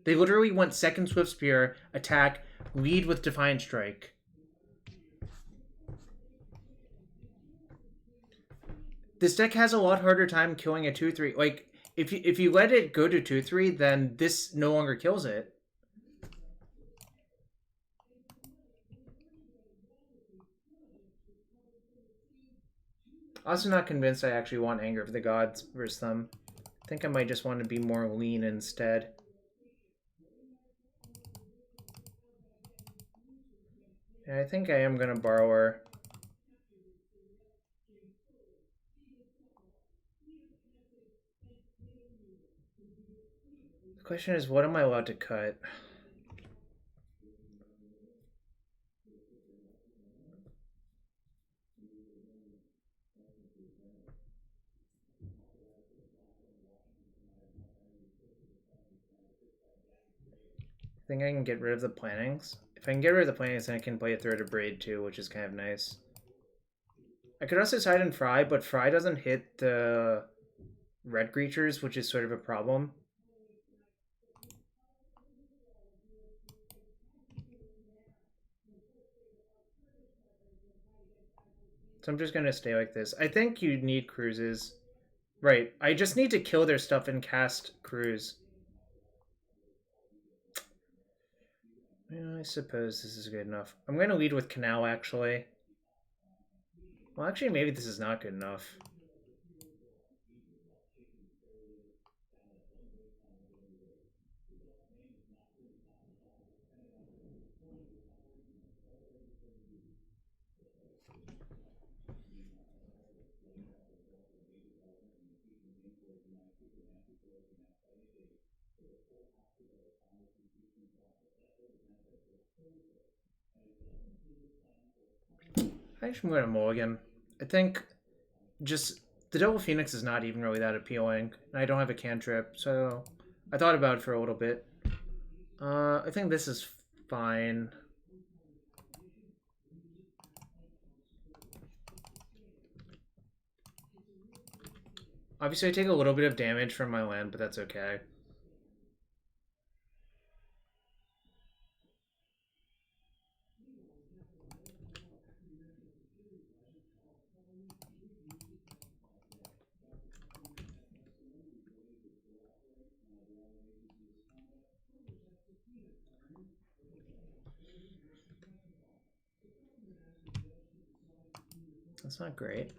They literally went second Swift Spear, attack, lead with Defiant Strike. This deck has a lot harder time killing a 2-3. Like, if you let it go to 2-3, then this no longer kills it. Also not convinced I actually want Anger of the Gods versus them. I think I might just want to be more lean instead. Yeah, I think I am going to Borrower. The question is, what am I allowed to cut? think I can get rid of the plantings. If I can get rid of the plantings, then I can play a third Abrade too, which is kind of nice. I could also side and Fry, but Fry doesn't hit the red creatures, which is sort of a problem. So I'm just going to stay like this. I think you need cruises. Right. I just need to kill their stuff and cast cruise. Yeah, I suppose this is good enough. I'm going to lead with Canal, actually. Well, actually, maybe this is not good enough. Actually, I'm going to mulligan. I think just the Double Phoenix is not even really that appealing. And I don't have a cantrip, so I thought about it for a little bit. I think this is fine. Obviously, I take a little bit of damage from my land, but that's okay. That's not great.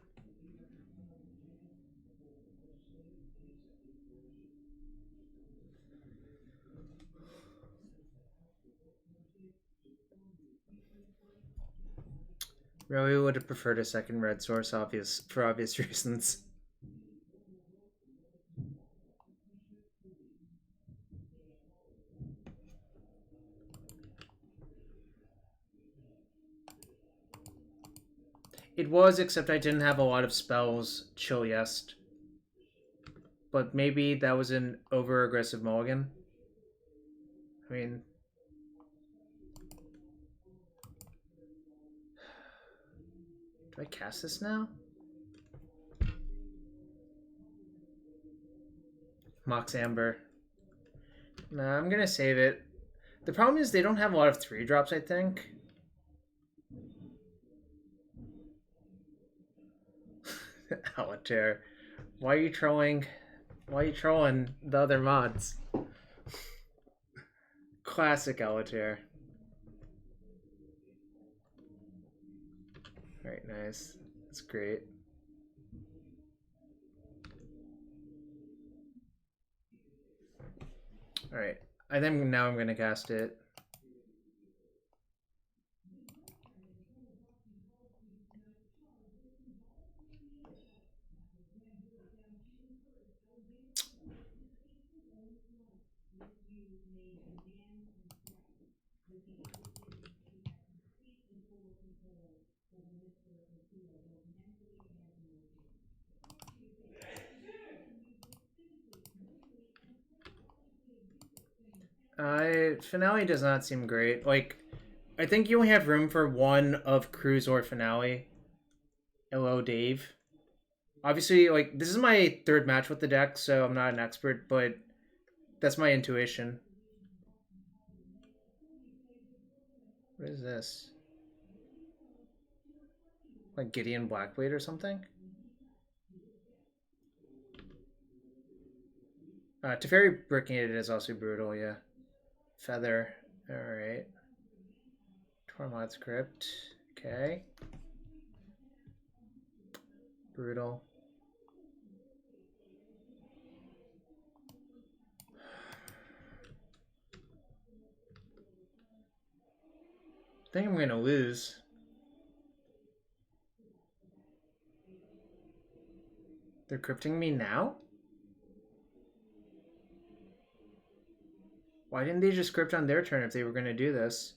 Really would have preferred a second red source, for obvious reasons. It was, except I didn't have a lot of spells Chiliest. But maybe that was an over-aggressive mulligan. I mean... Do I cast this now? Mox Amber. Nah, I'm gonna save it. The problem is they don't have a lot of 3-drops, I think. Altair. Why are you trolling? Why are you trolling the other mods? Classic Altair. Alright, nice. That's great. Alright. I think now I'm gonna cast it. Finale does not seem great. Like, I think you only have room for one of Cruise or Finale. Hello, Dave. Obviously, like, this is my third match with the deck, so I'm not an expert, but that's my intuition. What is this? Like Gideon Blackblade or something? Teferi Bricking is also brutal, yeah. Feather. Alright. Tormod's Crypt. Okay. Brutal. I think I'm gonna lose. They're crypting me now? Why didn't they just crypt on their turn if they were gonna do this?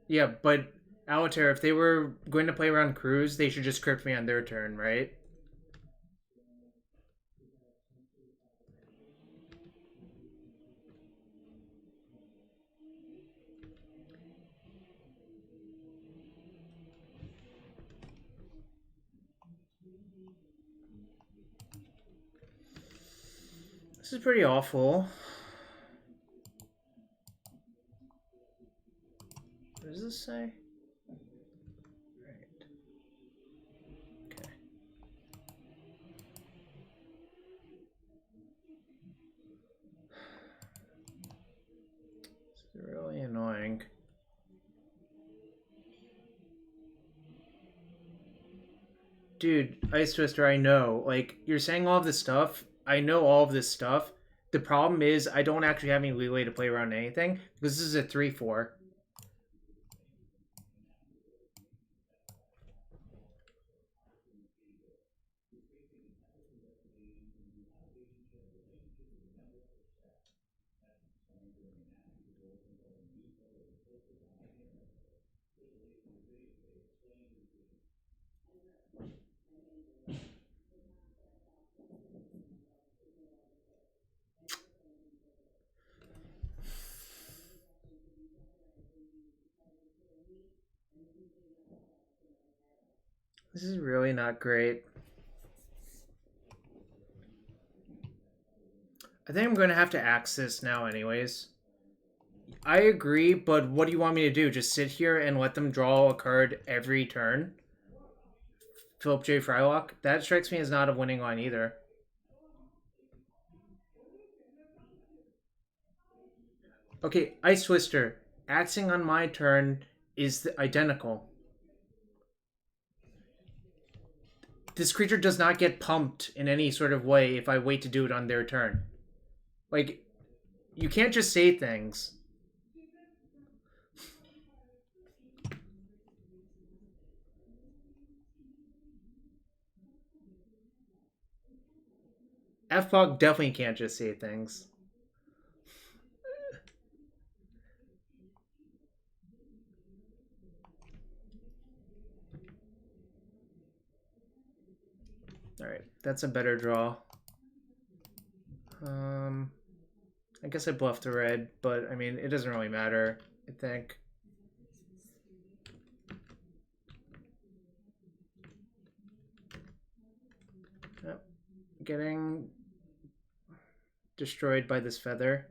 Yeah, but Altair, if they were going to play around Cruise, they should just crypt me on their turn, right? This is pretty awful. What does this say? Right. Okay. This is really annoying. Dude, Ice Twister, I know. Like, you're saying all of this stuff. I know all of this stuff. The problem is I don't actually have any leeway to play around anything because this is a 3-4. This is really not great. I think I'm going to have to axe this now anyways. I agree, but what do you want me to do? Just sit here and let them draw a card every turn? Philip J. Frylock? That strikes me as not a winning line either. Okay, Ice Twister. Axing on my turn is identical. This creature does not get pumped in any sort of way if I wait to do it on their turn. Like, you can't just say things. F-Pog definitely can't just say things. Alright, that's a better draw. I guess I bluffed a red, but I mean, it doesn't really matter, I think. Yep. Getting destroyed by this feather.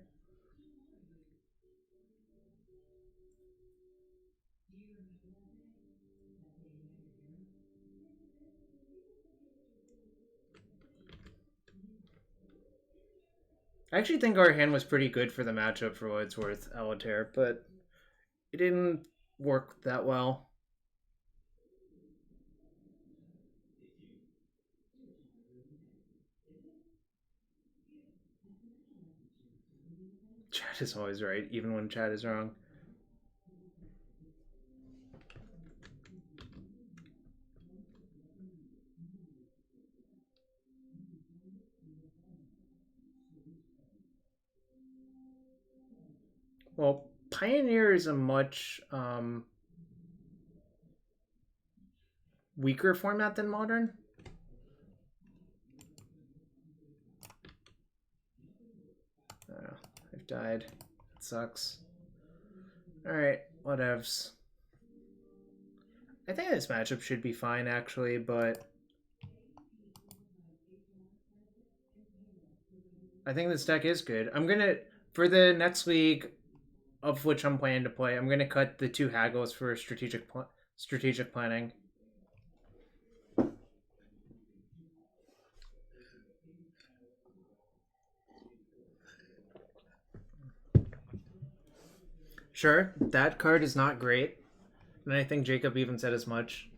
I actually think our hand was pretty good for the matchup for what it's worth, Alatar, but it didn't work that well. Chat is always right, even when chat is wrong. Well, Pioneer is a much weaker format than Modern. I've died. It sucks. Alright, whatevs. I think this matchup should be fine, actually, but I think this deck is good. I'm gonna, for the next league, of which I'm planning to play, I'm gonna cut the 2 haggles for strategic planning. Sure, that card is not great, and I think Jacob even said as much.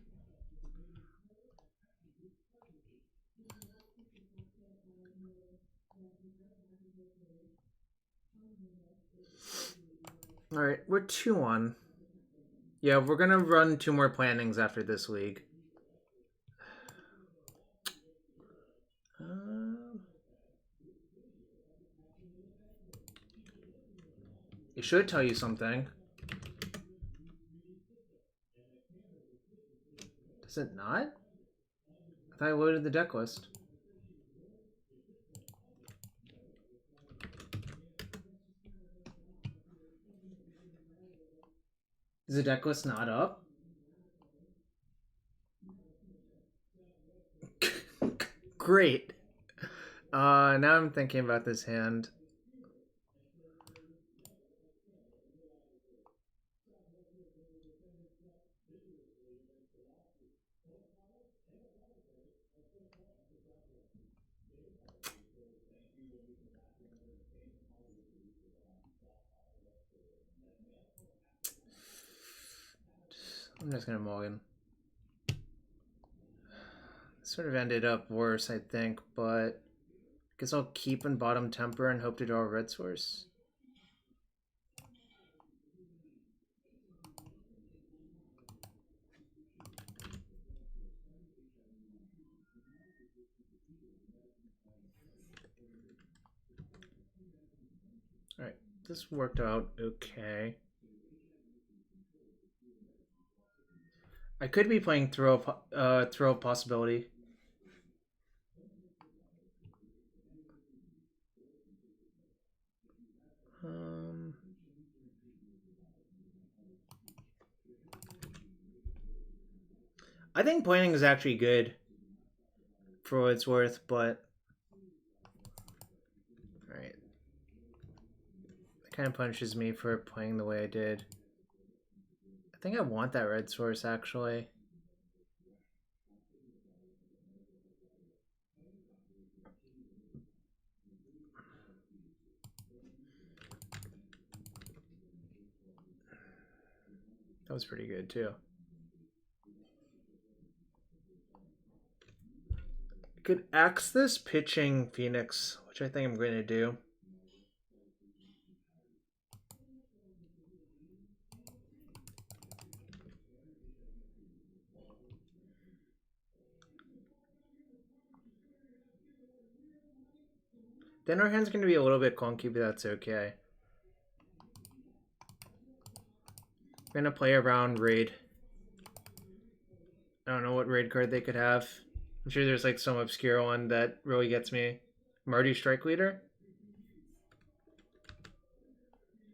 Alright, we're 2-1. Yeah, we're gonna run 2 more plannings after this league. It should tell you something. Does it not? I thought I loaded the deck list. Is the deck list not up? Great. Now I'm thinking about this hand. I'm just gonna mulligan. Sort of ended up worse, I think, but I guess I'll keep in bottom temper and hope to draw a red source. Alright, this worked out okay. I could be playing throw possibility. I think pointing is actually good for what it's worth, but alright. It kind of punishes me for playing the way I did. I think I want that red source actually. That was pretty good too. I could axe this pitching Phoenix, which I think I'm going to do. Then our hand's going to be a little bit clunky, but that's okay. I'm going to play around raid. I don't know what raid card they could have. I'm sure there's like some obscure one that really gets me. Marty Strike Leader.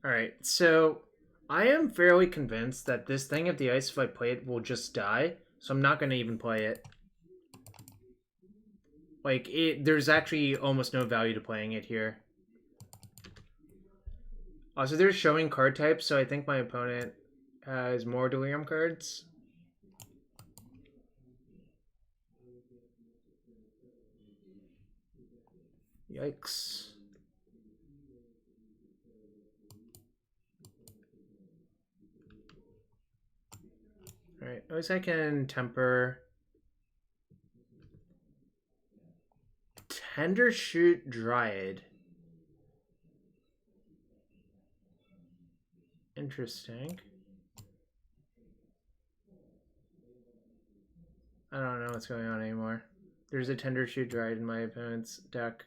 Alright, so I am fairly convinced that this Thing of the Ice, if I play it, will just die. So I'm not going to even play it. Like, there's actually almost no value to playing it here. Also, they're showing card types, so I think my opponent has more Delirium cards. Yikes. Alright, at least I can temper. Tender Shoot Dryad. Interesting. I don't know what's going on anymore. There's a Tender Shoot Dryad in my opponent's deck.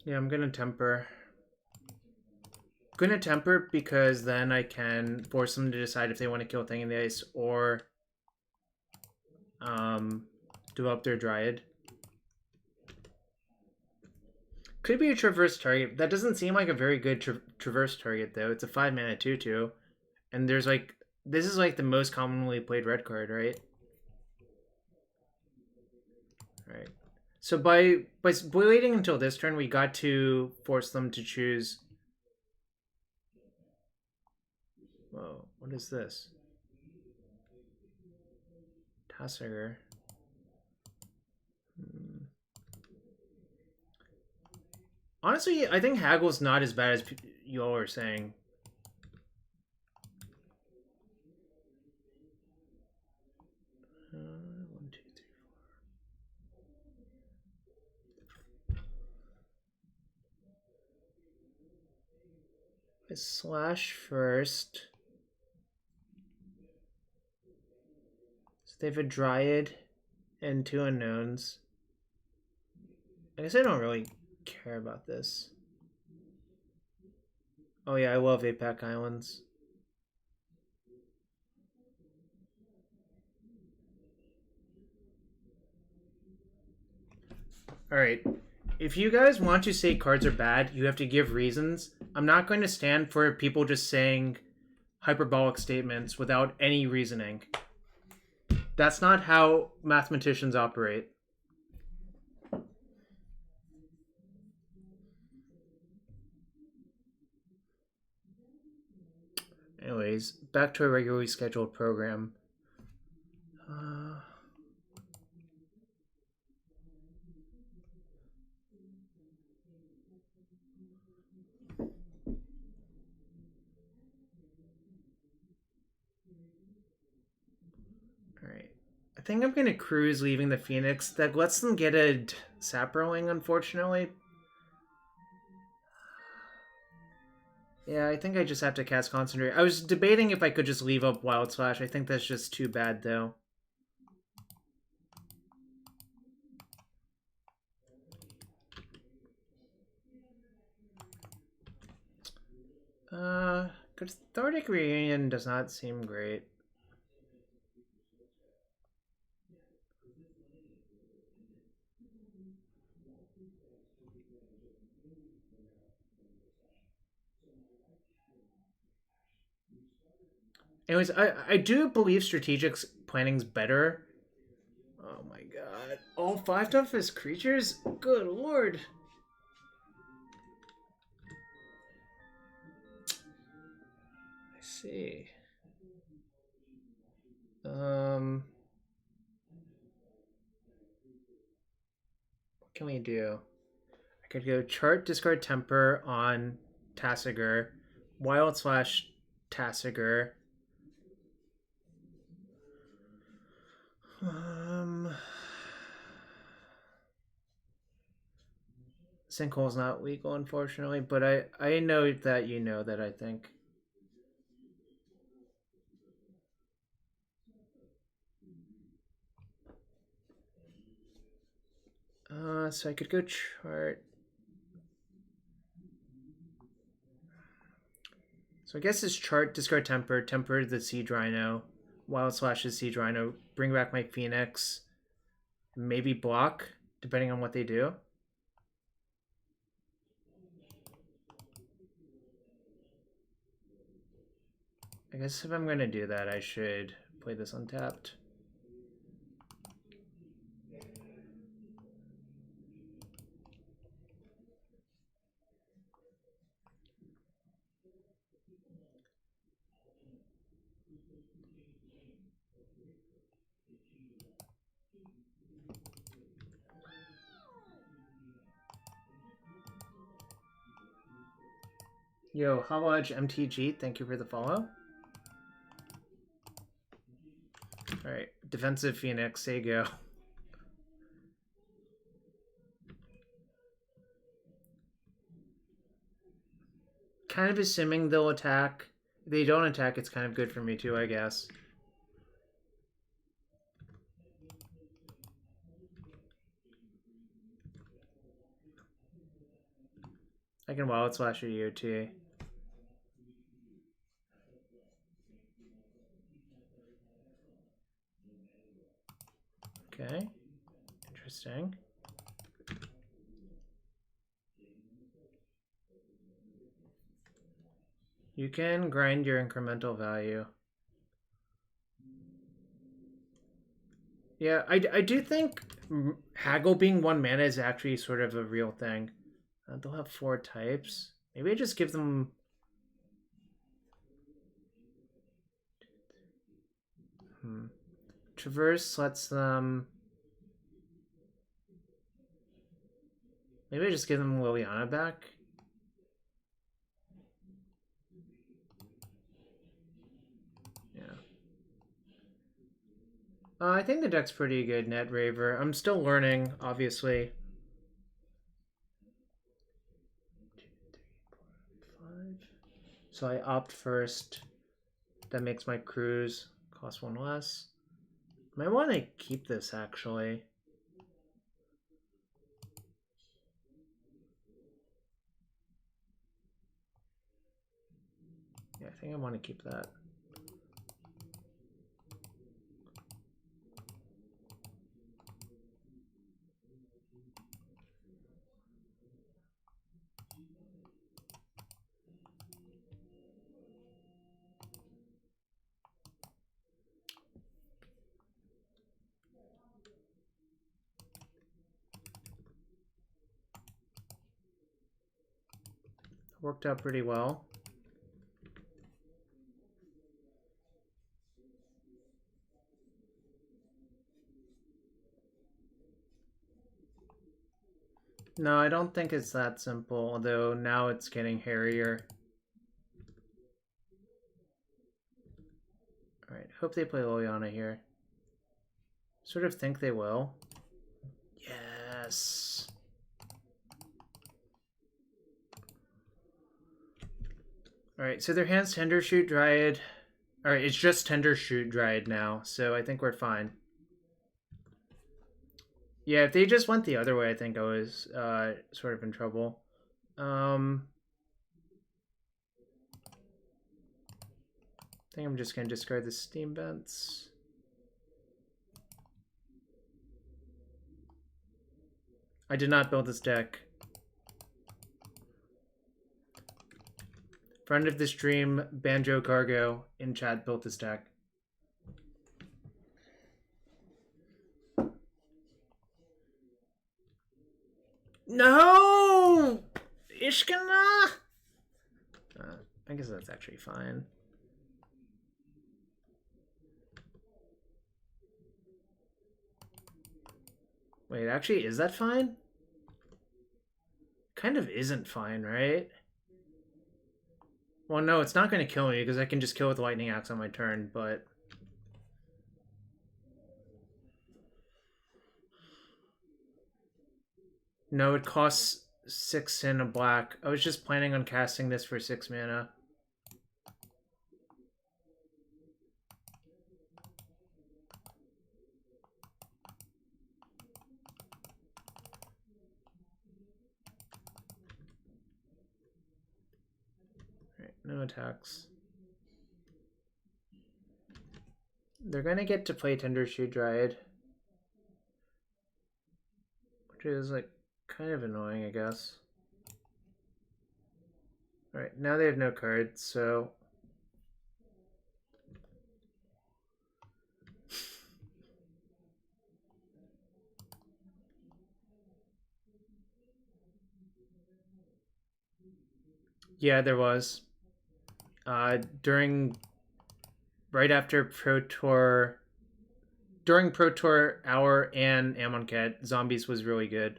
Yeah, I'm gonna temper. I'm gonna temper because then I can force them to decide if they want to kill Thing in the Ice or develop their Dryad. Could be a traverse target. That doesn't seem like a very good traverse target though. It's a 5-mana 2/2, and there's like this is like the most commonly played red card, right? Right. So by waiting until this turn, we got to force them to choose. Whoa, what is this? Tassiger. Honestly, I think Haggle's not as bad as you all are saying. I slash first. So they have a Dryad and 2 unknowns. I guess I don't really care about this. Oh yeah, I love APAC Islands. Alright. If you guys want to say cards are bad, you have to give reasons. I'm not going to stand for people just saying hyperbolic statements without any reasoning. That's not how mathematicians operate. Anyways, back to a regularly scheduled program. Alright. I think I'm going to cruise leaving the Phoenix. That lets them get a sap rolling, unfortunately. Yeah, I think I just have to cast Concentrate. I was debating if I could just leave up Wild Slash. I think that's just too bad, though. Cathartic Reunion does not seem great. Anyways, I do believe strategic planning's better. Oh my god. All 5 toughest creatures? Good lord. I see. What can we do? I could go chart, discard temper on Tasigur, Wild Slash Tasigur. Sinkhole's not legal, unfortunately, but I know that you know that, I think. So I could go chart. So I guess it's chart, discard temper, temper the Siege Rhino, Wild Slash the Siege Rhino, bring back my Phoenix, maybe block, depending on what they do. I guess if I'm going to do that, I should play this untapped. Yo, Hawaj MTG, thank you for the follow. Alright, defensive Phoenix, there you go. Kind of assuming they'll attack. If they don't attack, it's kind of good for me too, I guess. I can Wild Slash a UT. Okay, interesting. You can grind your incremental value. Yeah, I do think Haggle being 1 mana is actually sort of a real thing. They'll have 4 types. Maybe I just give them... Traverse lets them... Maybe I just give them Liliana back. Yeah. I think the deck's pretty good, Net Raver. I'm still learning, obviously. 2, 3, 4, 5. So I opt first. That makes my cruise cost 1 less. Might want to keep this, actually. Yeah, I think I want to keep that. Worked out pretty well. No, I don't think it's that simple, although now it's getting hairier. Alright, hope they play Liliana here. Sort of think they will. Yes! Alright, so their hand's Tender Shoot Dryad. Alright, it's just Tender Shoot Dryad now, so I think we're fine. Yeah, if they just went the other way, I think I was sort of in trouble. I think I'm just going to discard the Steam Vents. I did not build this deck. Friend of the stream, Banjo Cargo, in chat built this deck. No! Ishkana! I guess that's actually fine. Wait, actually, is that fine? Kind of isn't fine, right? Well, no, it's not going to kill me because I can just kill with Lightning Axe on my turn, but... No, it costs 6 and a black. I was just planning on casting this for 6 mana. Alright, no attacks. They're gonna get to play Tender Shoot Dryad. Which is like kind of annoying, I guess. Alright, now they have no cards, so... Yeah, there was. Right after Pro Tour... During Pro Tour Hour and Amonkhet, Zombies was really good.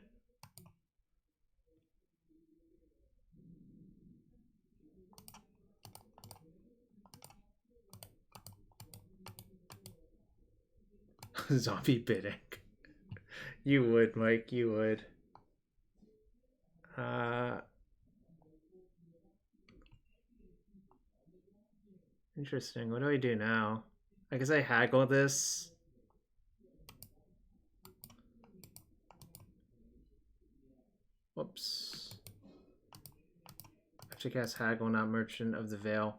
Zombie bidding. You would, Mike, you would. Interesting. What do I do now? I guess I haggle this. Whoops. I have to cast Haggle, not Merchant of the Veil.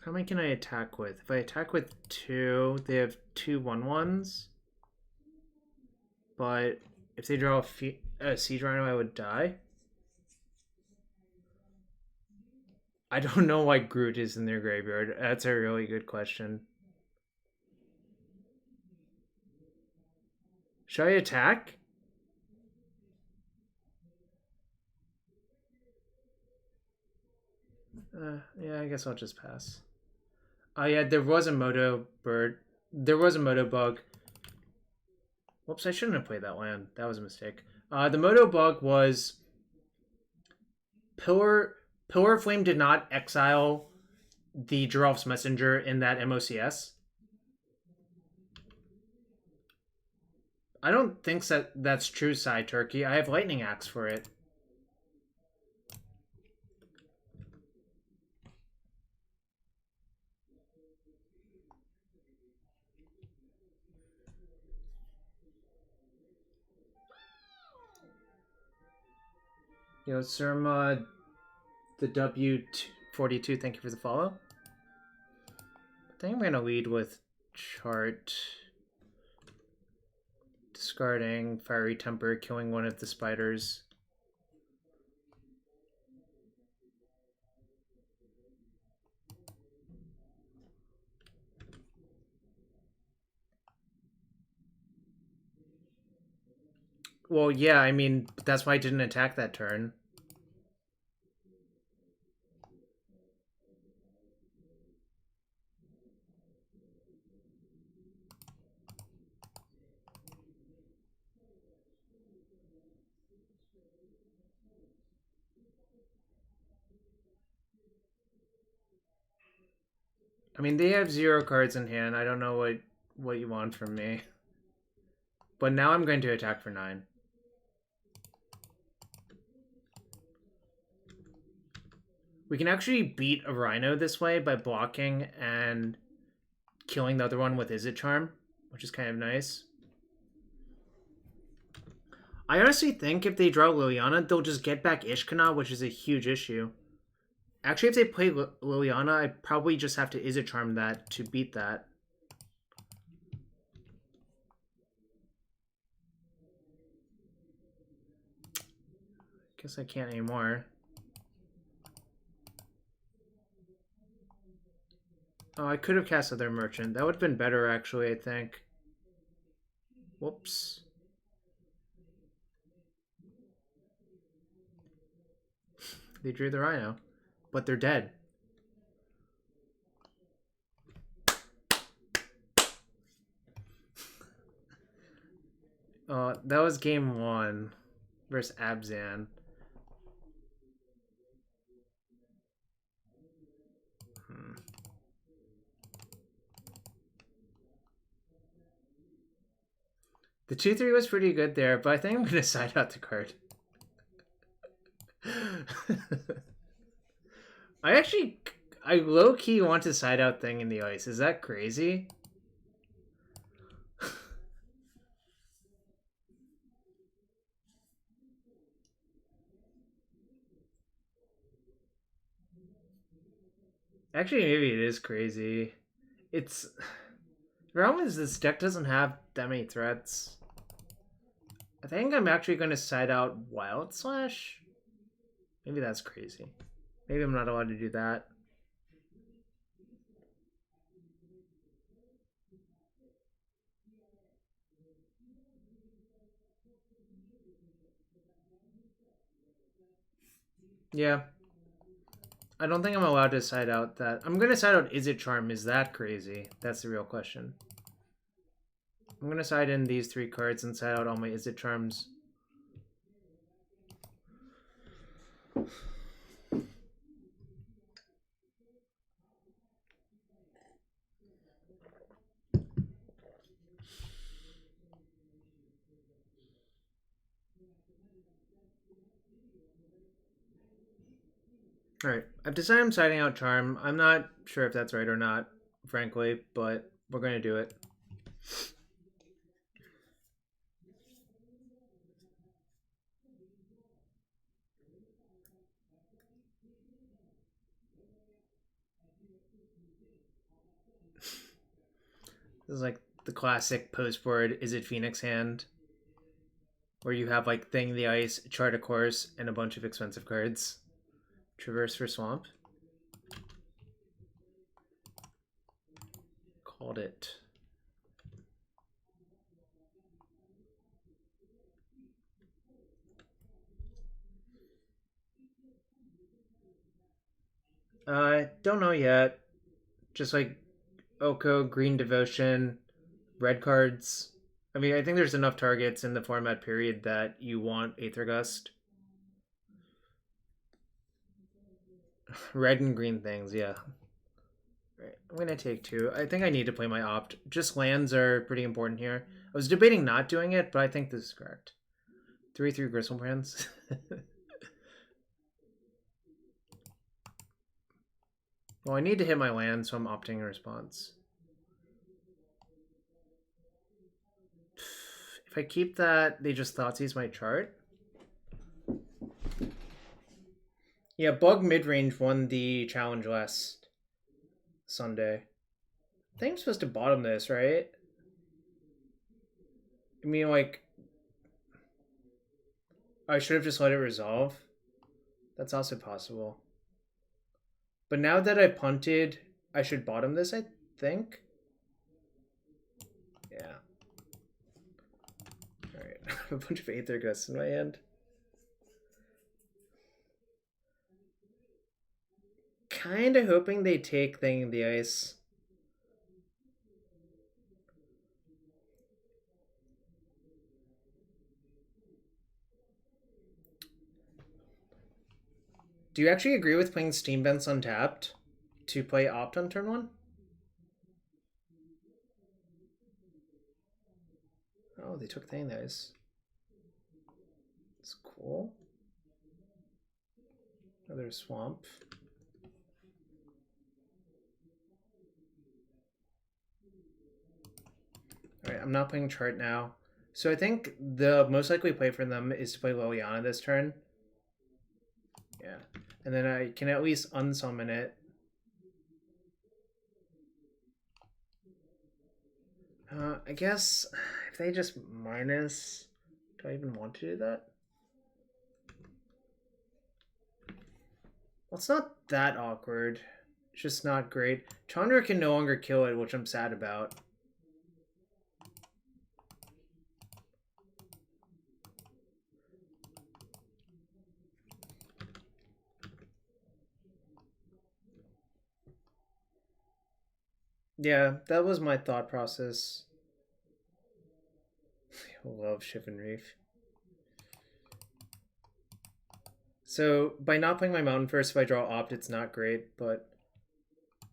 How many can I attack with? If I attack with 2, they have 2 1/1s. But if they draw a Siege Rhino, I would die. I don't know why Groot is in their graveyard. That's a really good question. Should I attack? Yeah, I guess I'll just pass. Oh yeah, there was a Moto bird. There was a Moto bug. Whoops, I shouldn't have played that land. That was a mistake. The Moto bug was... Pillar of Flame did not exile the Geralf's Messenger in that MOCS. I don't think that's true, Psy Turkey. I have Lightning Axe for it. Yo, Surma, the W42, thank you for the follow. I think I'm going to lead with Chart. Discarding Fiery Temper, killing one of the spiders. Well, yeah, I mean, that's why I didn't attack that turn. I mean, they have 0 cards in hand. I don't know what you want from me. But now I'm going to attack for 9. We can actually beat a Rhino this way by blocking and killing the other one with Izzet Charm, which is kind of nice. I honestly think if they draw Liliana, they'll just get back Ishkana, which is a huge issue. Actually, if they play Liliana, I probably just have to Izzet Charm that to beat that. Guess I can't anymore. Oh, I could have cast Other Merchant. That would have been better, actually, I think. Whoops. They drew the Rhino. But they're dead. That was game 1 versus Abzan. The 2-3 was pretty good there, but I think I'm going to side out the card. I low-key want to side out Thing in the ice. Is that crazy? Actually, maybe it is crazy. The problem is this deck doesn't have that many threats. I think I'm actually going to side out Wild Slash. Maybe that's crazy. Maybe I'm not allowed to do that. Yeah. I don't think I'm allowed to side out that. I'm going to side out Izzet Charm. Is that crazy? That's the real question. I'm going to side in these 3 cards and side out all my Izzet Charms. Alright, I've decided I'm siding out Charm. I'm not sure if that's right or not, frankly, but we're going to do it. This is like the classic post-board Izzet Phoenix hand, where you have like Thing in the Ice, Chart a Course, and a bunch of expensive cards. Traverse for Swamp. Called it. Don't know yet. Just like Oko, Green Devotion, red cards. I mean, I think there's enough targets in the format period that you want Aether Gust. Red and green things, yeah. Right, I'm gonna take 2. I think I need to play my opt. Just lands are pretty important here. I was debating not doing it, but I think this is correct. 3/3 Gristlebrand's. Well, I need to hit my land, so I'm opting in response. If I keep that, they just Thoughtseize my chart. Yeah, Bug Midrange won the challenge last Sunday. I think I'm supposed to bottom this, right? I mean, like, I should have just let it resolve. That's also possible. But now that I punted, I should bottom this, I think. Yeah. Alright. I have a bunch of Aether Gusts in my hand. Kind of hoping they take Thing in the Ice. Do you actually agree with playing Steam Vents untapped to play Opt on turn 1? Oh, they took Thing in the Ice. It's cool. Another Swamp. Alright, I'm not playing Chart now. So I think the most likely play for them is to play Liliana this turn. Yeah. And then I can at least unsummon it. I guess if they just minus... Do I even want to do that? Well, it's not that awkward. It's just not great. Chandra can no longer kill it, which I'm sad about. Yeah, that was my thought process. I love Shivan Reef. So, by not playing my mountain first, if I draw Opt, it's not great, but...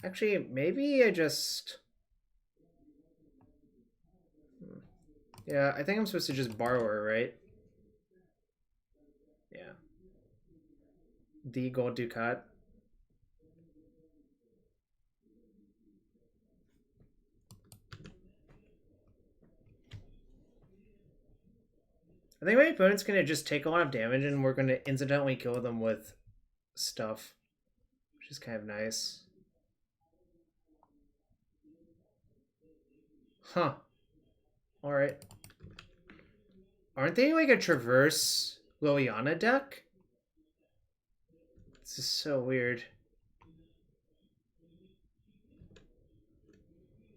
Actually, maybe I just... Yeah, I think I'm supposed to just Borrower, right? Yeah. The Gold Ducat. I think my opponent's going to just take a lot of damage and we're going to incidentally kill them with stuff, which is kind of nice. Huh. Alright. Aren't they like a Traverse Liliana deck? This is so weird.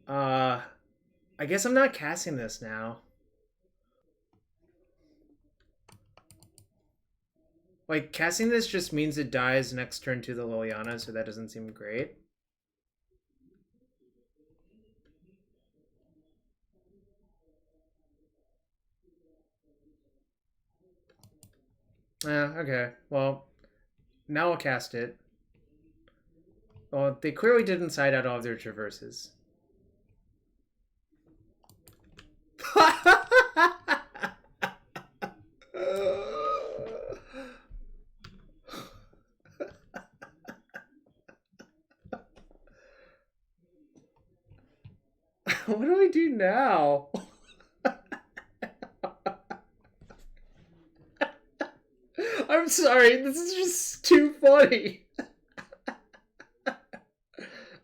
I guess I'm not casting this now. Like, casting this just means it dies next turn to the Liliana, so that doesn't seem great. Okay. Well, now I'll cast it. Well, they clearly didn't side out all of their traverses. What do I do now? I'm sorry, this is just too funny.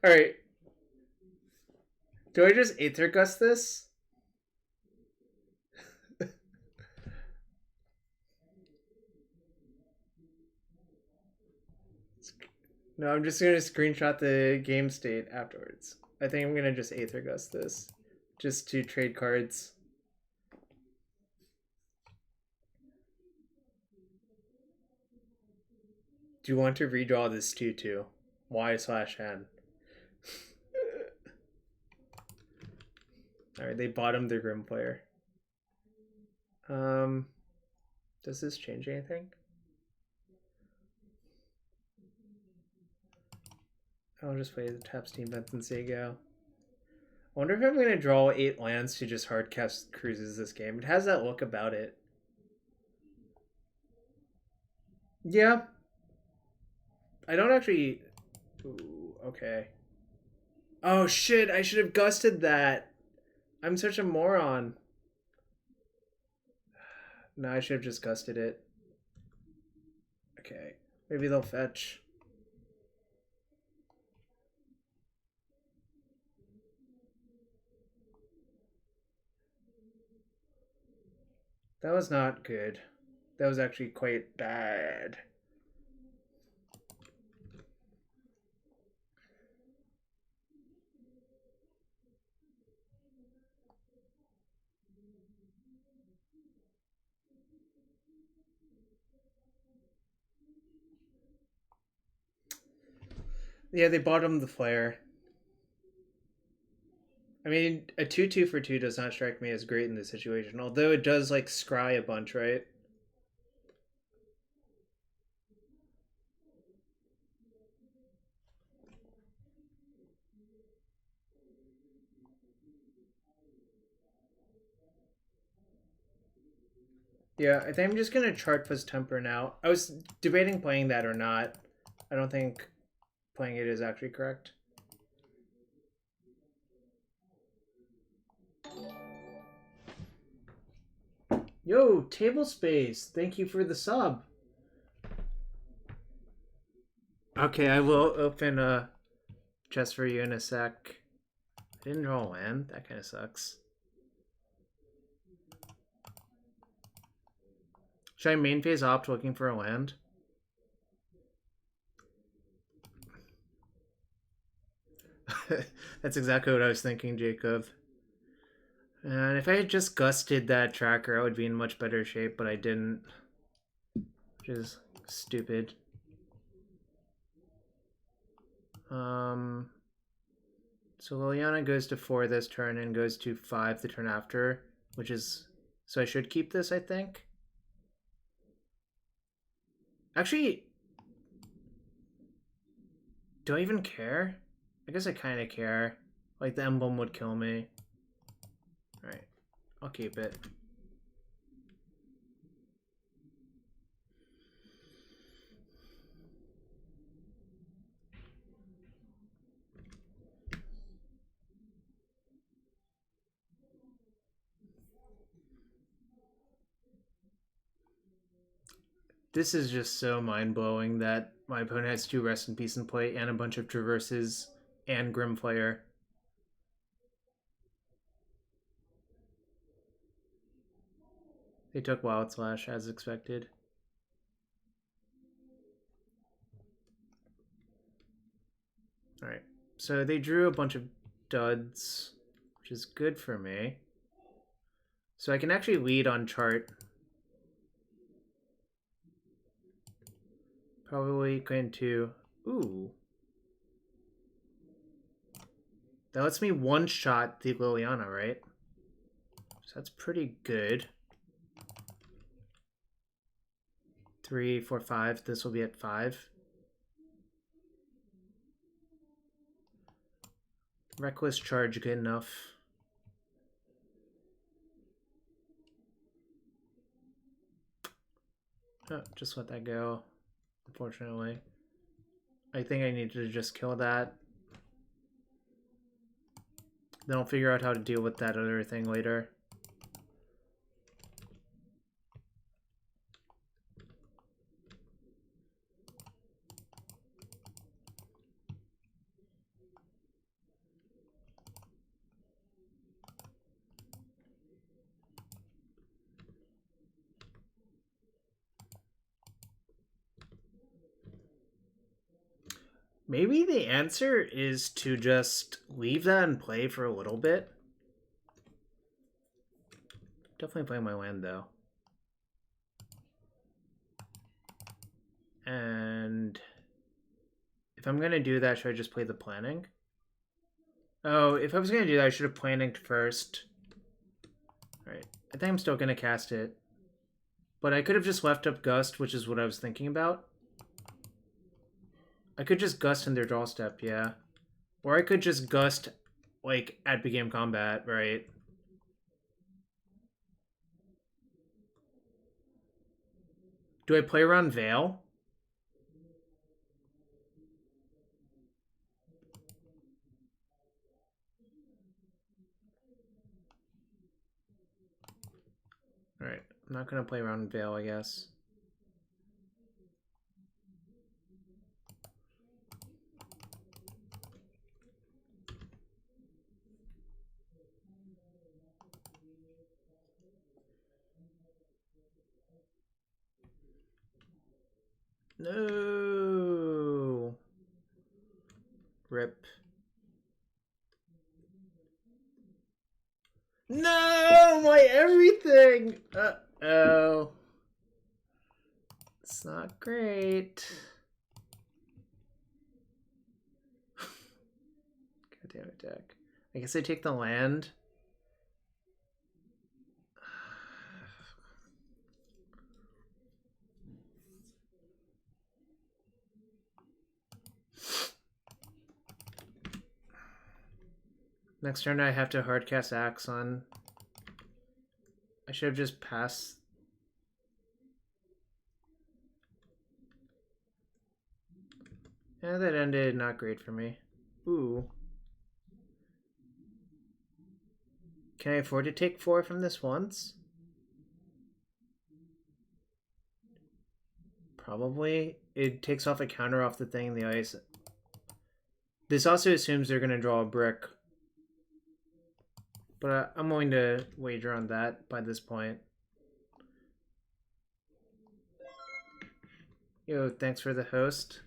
Alright. Do I just Aether Gust this? No, I'm just going to screenshot the game state afterwards. I think I'm going to just Aether Gust this. Just to trade cards. Do you want to redraw this 2/2? Y/N. Alright, they bottomed their Grim player. Does this change anything? I'll just play the tap Steam Vents and say go. I wonder if I'm going to draw 8 lands to just hardcast cruises this game. It has that look about it. Yeah. I don't actually... Ooh, okay. Oh shit, I should have gusted that. I'm such a moron. No, I should have just gusted it. Okay. Maybe they'll fetch. That was not good. That was actually quite bad. Yeah, they bottomed the flare. I mean, a 2/2 for 2 does not strike me as great in this situation, although it does, like, scry a bunch, right? Yeah, I think I'm just gonna chart Fuzz Temper now. I was debating playing that or not. I don't think playing it is actually correct. Yo, Table Space, thank you for the sub. Okay, I will open a chest for you in a sec. I didn't draw a land. That kind of sucks. Should I main phase opt looking for a land? That's exactly what I was thinking, Jacob. And if I had just gusted that tracker, I would be in much better shape, but I didn't. Which is stupid. So Liliana goes to 4 this turn and goes to 5 the turn after, which is... So I should keep this, I think. Actually, do I even care? I guess I kind of care. Like, the emblem would kill me. Alright, I'll keep it. This is just so mind-blowing that my opponent has 2 Rest in Peace in play and a bunch of Traverses and Grimflayer. They took Wild Slash as expected. Alright, so they drew a bunch of duds, which is good for me. So I can actually lead on chart. Probably going to... Ooh. That lets me one-shot the Liliana, right? So that's pretty good. 3, 4, 5. This will be at 5. Reckless Charge, good enough. Oh, just let that go, unfortunately. I think I need to just kill that. Then I'll figure out how to deal with that other thing later. Maybe the answer is to just leave that in play for a little bit. Definitely play my land, though. And if I'm going to do that, should I just play the planning? Oh, if I was going to do that, I should have planned first. Alright, I think I'm still going to cast it. But I could have just left up Gust, which is what I was thinking about. I could just Gust in their draw step, yeah. Or I could just Gust, like, at begame combat, right? Do I play around Veil? Alright, I'm not going to play around Veil, I guess. No. Rip. No, my everything. Uh-oh. It's not great. damn it, deck. I guess I take the land. Next turn I have to hardcast Abzan. I should have just passed. Yeah, that ended not great for me. Ooh. Can I afford to take 4 from this once? Probably. It takes off a counter off the thing in the ice. This also assumes they're going to draw a brick. But I'm willing to wager on that by this point. Yo, thanks for the host.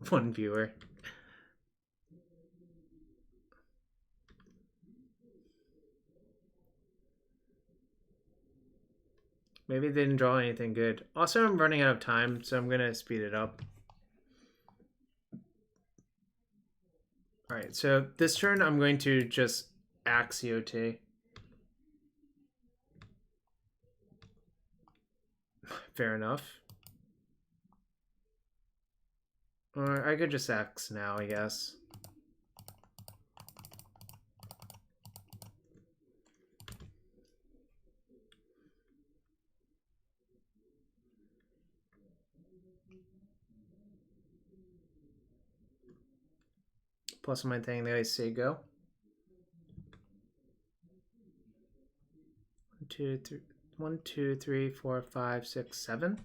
1 viewer. Maybe they didn't draw anything good. Also, I'm running out of time, so I'm going to speed it up. Alright, so this turn I'm going to just axe EOT. Fair enough. Or I could just axe now, I guess. Plus my thing, the ice say go. 1, 2, 3, 4, 5, 6, 7.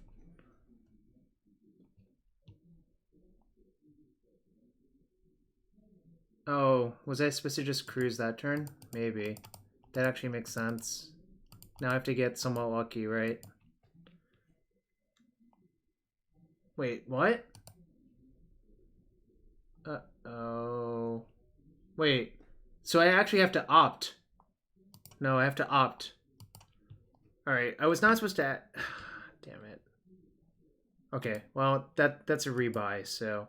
Oh, was I supposed to just cruise that turn? Maybe. That actually makes sense. Now I have to get somewhat lucky, right? Wait, what? Uh-oh. Wait, so I actually have to opt. No, I have to opt. Alright, I was not supposed to... Damn it. Okay, well, that's a rebuy, so...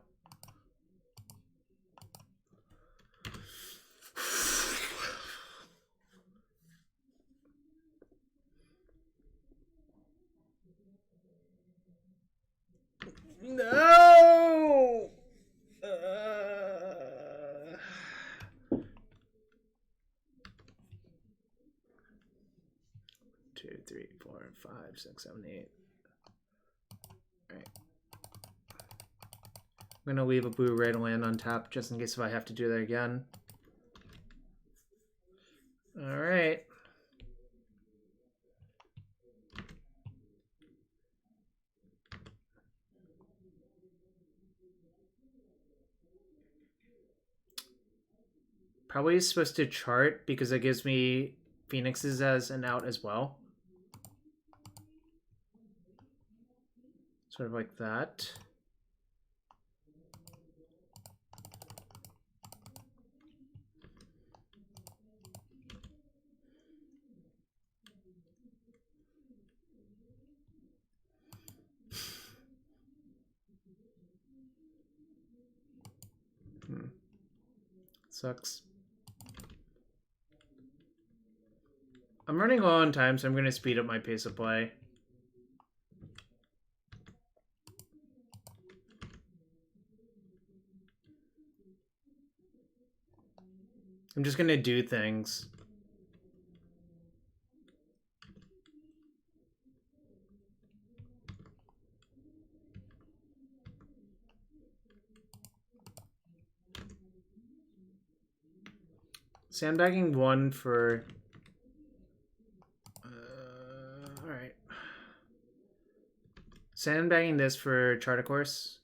No! 2, 3, 4, 5, 6, 7, 8. Alright. I'm gonna leave a blue-red land on top just in case if I have to do that again. Alright. Probably supposed to chart because it gives me Phoenixes as an out as well. Sort of like that. Sucks. I'm running low on time, so I'm going to speed up my pace of play. I'm just going to do things. Sandbagging 1 for... Alright. Sandbagging this for Chart a Course.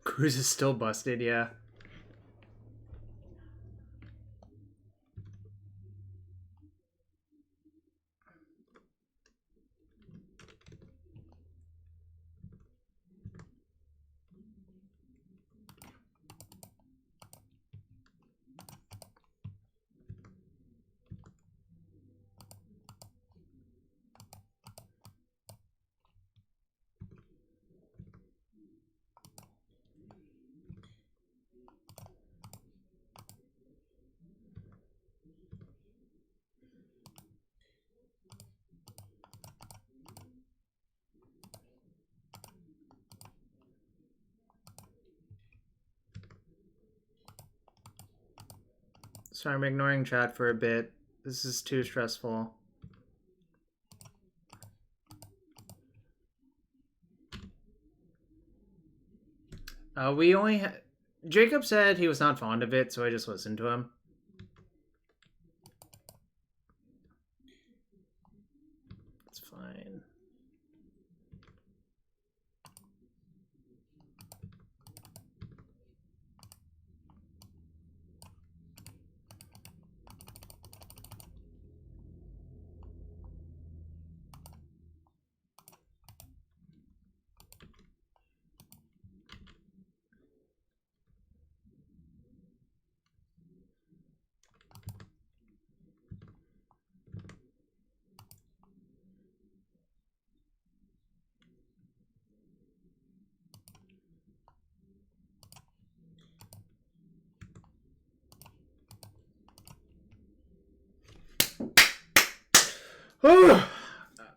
Cruise is still busted, yeah. Sorry, I'm ignoring chat for a bit. This is too stressful. We only Jacob said he was not fond of it, so I just listened to him. It's fine.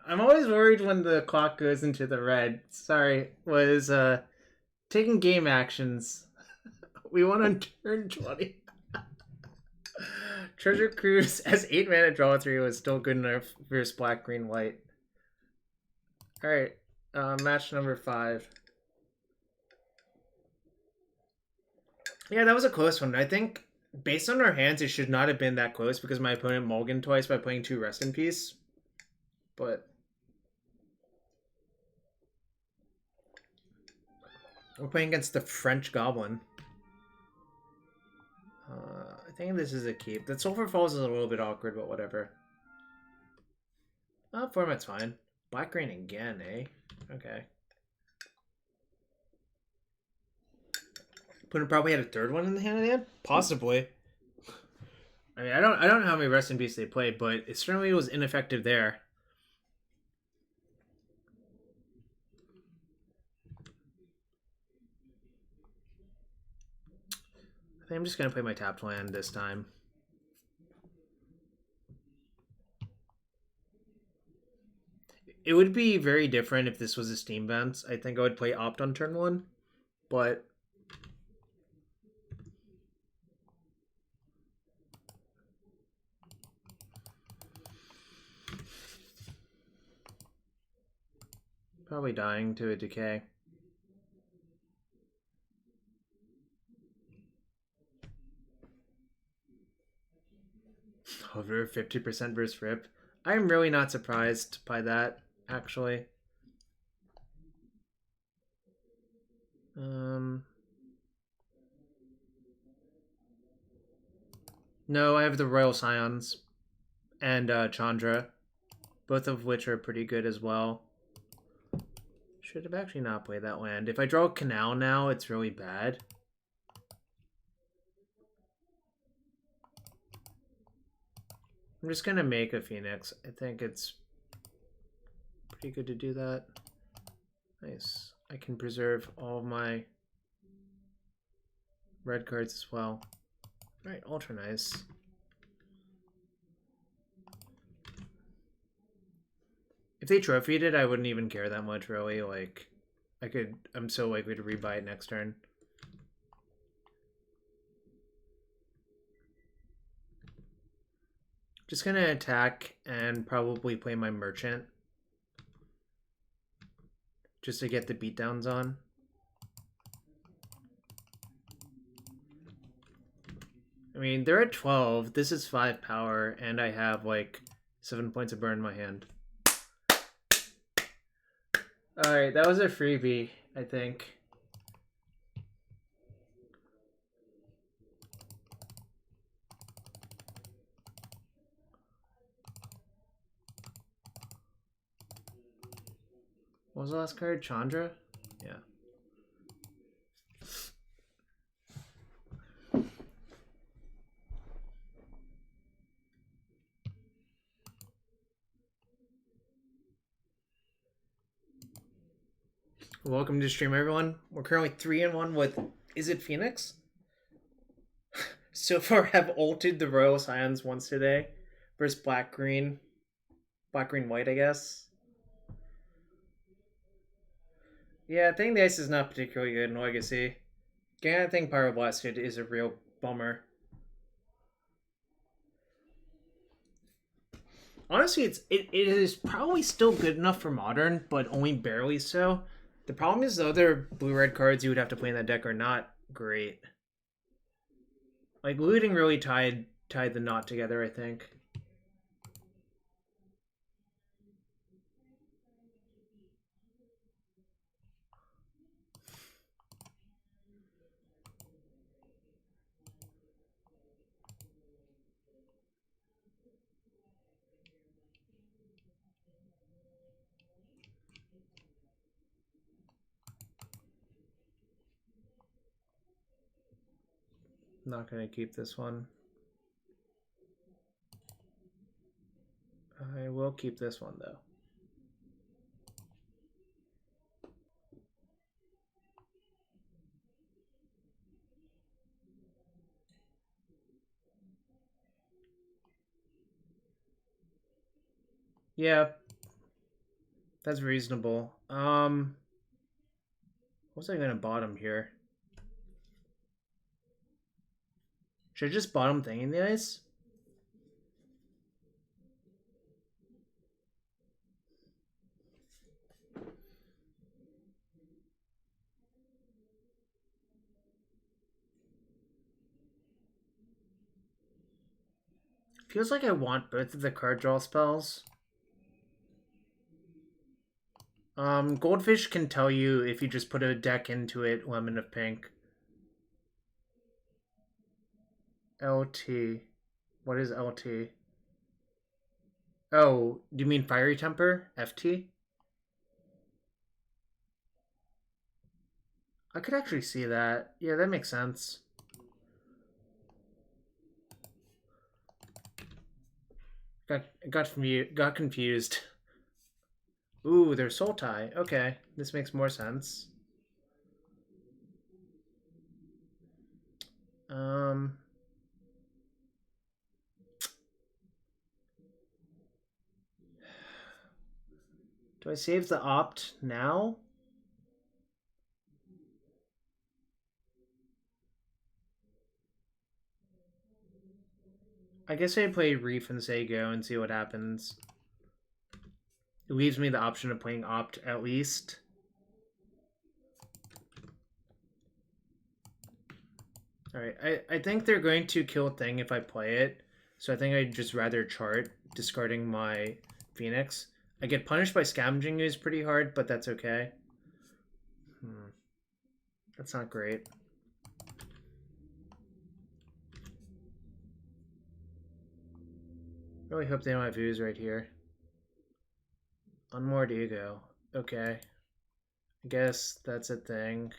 I'm always worried when the clock goes into the red. Sorry, was taking game actions. We won on turn 20. Treasure Cruise as 8 mana draw 3 was still good enough versus black, green, white. Alright, match number 5. Yeah, that was a close one. I think based on our hands, it should not have been that close because my opponent mulliganed twice by playing 2 Rest in Peace. But we're playing against the French Goblin. I think this is a keep. The Sulfur Falls is a little bit awkward, but whatever. Format's fine. Black green again, eh? Okay. Opponent probably had a third one in the hand. Possibly. I mean, I don't know how many Rest in Peace they played, but it certainly was ineffective there. I think I'm just gonna play my tapped land this time. It would be very different if this was a Steam bounce. I think I would play Opt on turn 1, but probably dying to a decay. Over 50% versus Rip. I'm really not surprised by that, actually. No, I have the Royal Scions and Chandra, both of which are pretty good as well. Should have actually not played that land. If I draw a Canal now, it's really bad. I'm just gonna make a Phoenix. I think it's pretty good to do that. Nice. I can preserve all of my red cards as well. Alright, ultra nice. If they trophied it, I wouldn't even care that much, really. Like, I'm so likely to rebuy it next turn. Just gonna attack and probably play my Merchant. Just to get the beatdowns on. I mean, they're at 12. This is 5 power, and I have, like, 7 points of burn in my hand. Alright, that was a freebie, I think. What was the last card? Chandra? Yeah. Welcome to the stream, everyone. We're currently 3-1 with Izzet Phoenix. So far, have ulted the Royal Scions once today versus black green white, I guess. Yeah, I think the ice is not particularly good in Legacy. Yeah, I think Pyroblasted is a real bummer. Honestly, it is probably still good enough for Modern, but only barely so. The problem is the other blue-red cards you would have to play in that deck are not great. Like, looting really tied the knot together, I think. Not gonna keep this one. I will keep this one though. Yeah, that's reasonable. What was I gonna bottom here? Should I just bottom thing in the ice? Feels like I want both of the card draw spells. Goldfish can tell you if you just put a deck into it, Lemon of Pink. LT. What is LT? Oh, do you mean Fiery Temper? FT? I could actually see that. Yeah, that makes sense. Got confused. Ooh, there's Soul Tie. Okay, this makes more sense. Do I save the opt now? I guess I play Reef and say go and see what happens. It leaves me the option of playing opt at least. Alright, I think they're going to kill Thing if I play it. So I think I'd just rather chart, discarding my Phoenix. I get punished by Scavenging Ooze pretty hard, but that's okay. That's not great. Really hope they don't have Ooze right here. On more do you go? Okay. I guess that's a thing.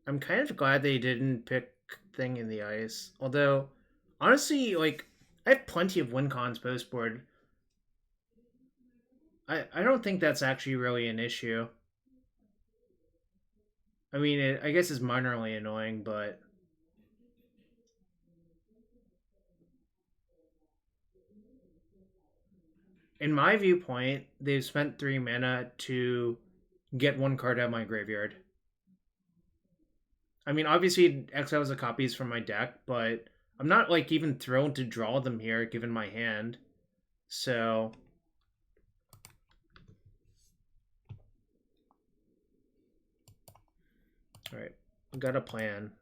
I'm kind of glad they didn't pick Thing in the ice. Although, honestly, like, I have plenty of win cons post board. I don't think that's actually really an issue. I mean, I guess it's minorly annoying, but in my viewpoint, they've spent 3 mana to get 1 card out of my graveyard. I mean, obviously, exiles the copies from my deck, but I'm not, like, even thrilled to draw them here, given my hand. So... Alright, got a plan.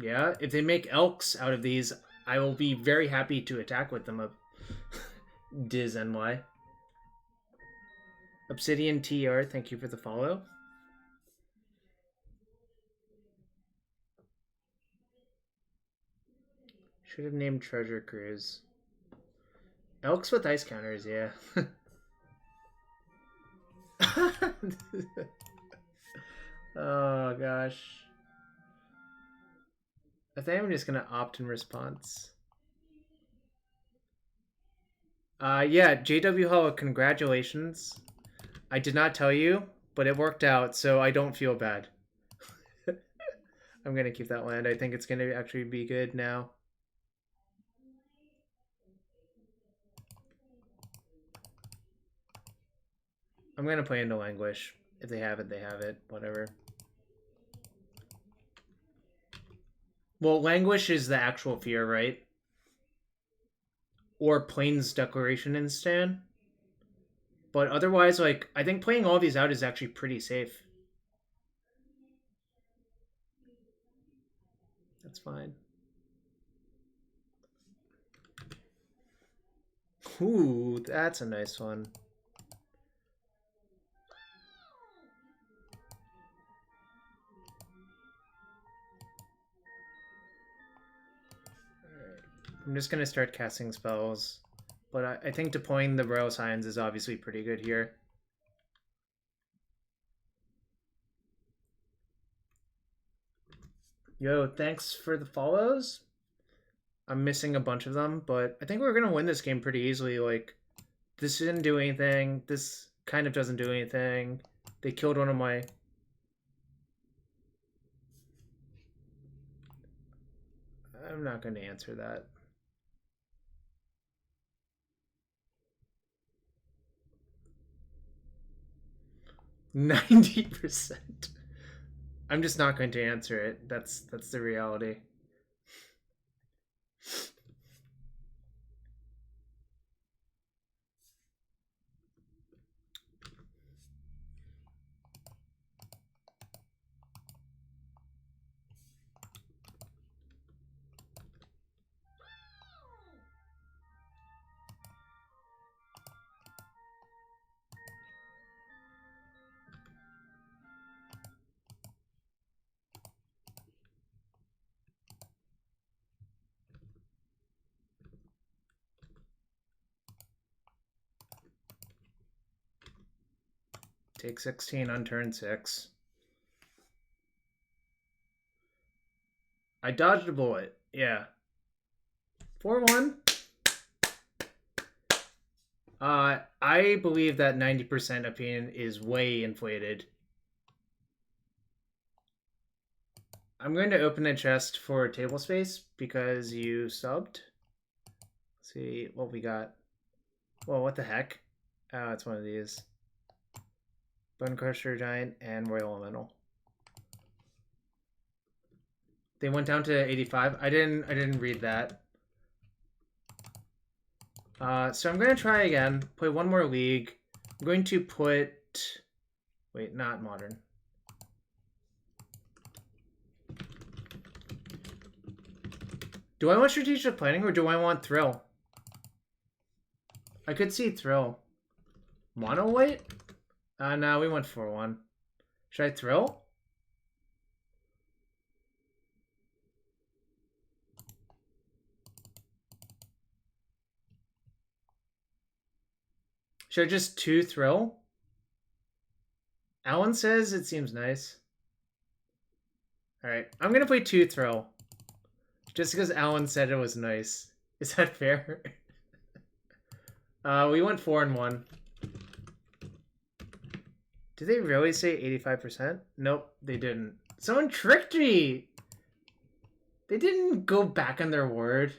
Yeah, if they make Elks out of these, I will be very happy to attack with them. Diz NY. Obsidian TR, thank you for the follow. Should have named Treasure Cruise. Elks with ice counters, yeah. Oh gosh. I think I'm just gonna opt in response. Yeah, JW Hollow, congratulations. I did not tell you, but it worked out, so I don't feel bad. I'm gonna keep that land. I think it's gonna actually be good now. I'm gonna play into Languish. If they have it, they have it. Whatever. Well, Languish is the actual fear, right? Or Plains Declaration instant. But otherwise, like, I think playing all these out is actually pretty safe. That's fine. Ooh, that's a nice one. Alright. I'm just going to start casting spells. But I think deploying the Royal Scions is obviously pretty good here. Yo, thanks for the follows. I'm missing a bunch of them, but I think we're going to win this game pretty easily. Like, this didn't do anything. This kind of doesn't do anything. They killed one of my... I'm not going to answer that. %90%. I'm just not going to answer it. That's the reality. Take 16 on turn 6. I dodged a bullet. Yeah. 4-1. I believe that 90% opinion is way inflated. I'm going to open a chest for table space because you subbed. Let's see what we got. Well, what the heck? Oh, it's one of these. Bone Crusher Giant and Royal Elemental. They went down to 85. I didn't read that. So I'm going to try again. Play one more league. I'm going to put... Wait, not modern. Do I want strategic planning or do I want thrill? I could see thrill. Mono white? No, we went 4-1. Should I thrill? Should I just 2 thrill? Alan says it seems nice. Alright, I'm gonna play 2 thrill. Just because Alan said it was nice. Is that fair? We went 4-1. Did they really say 85%? Nope, they didn't. Someone tricked me! They didn't go back on their word.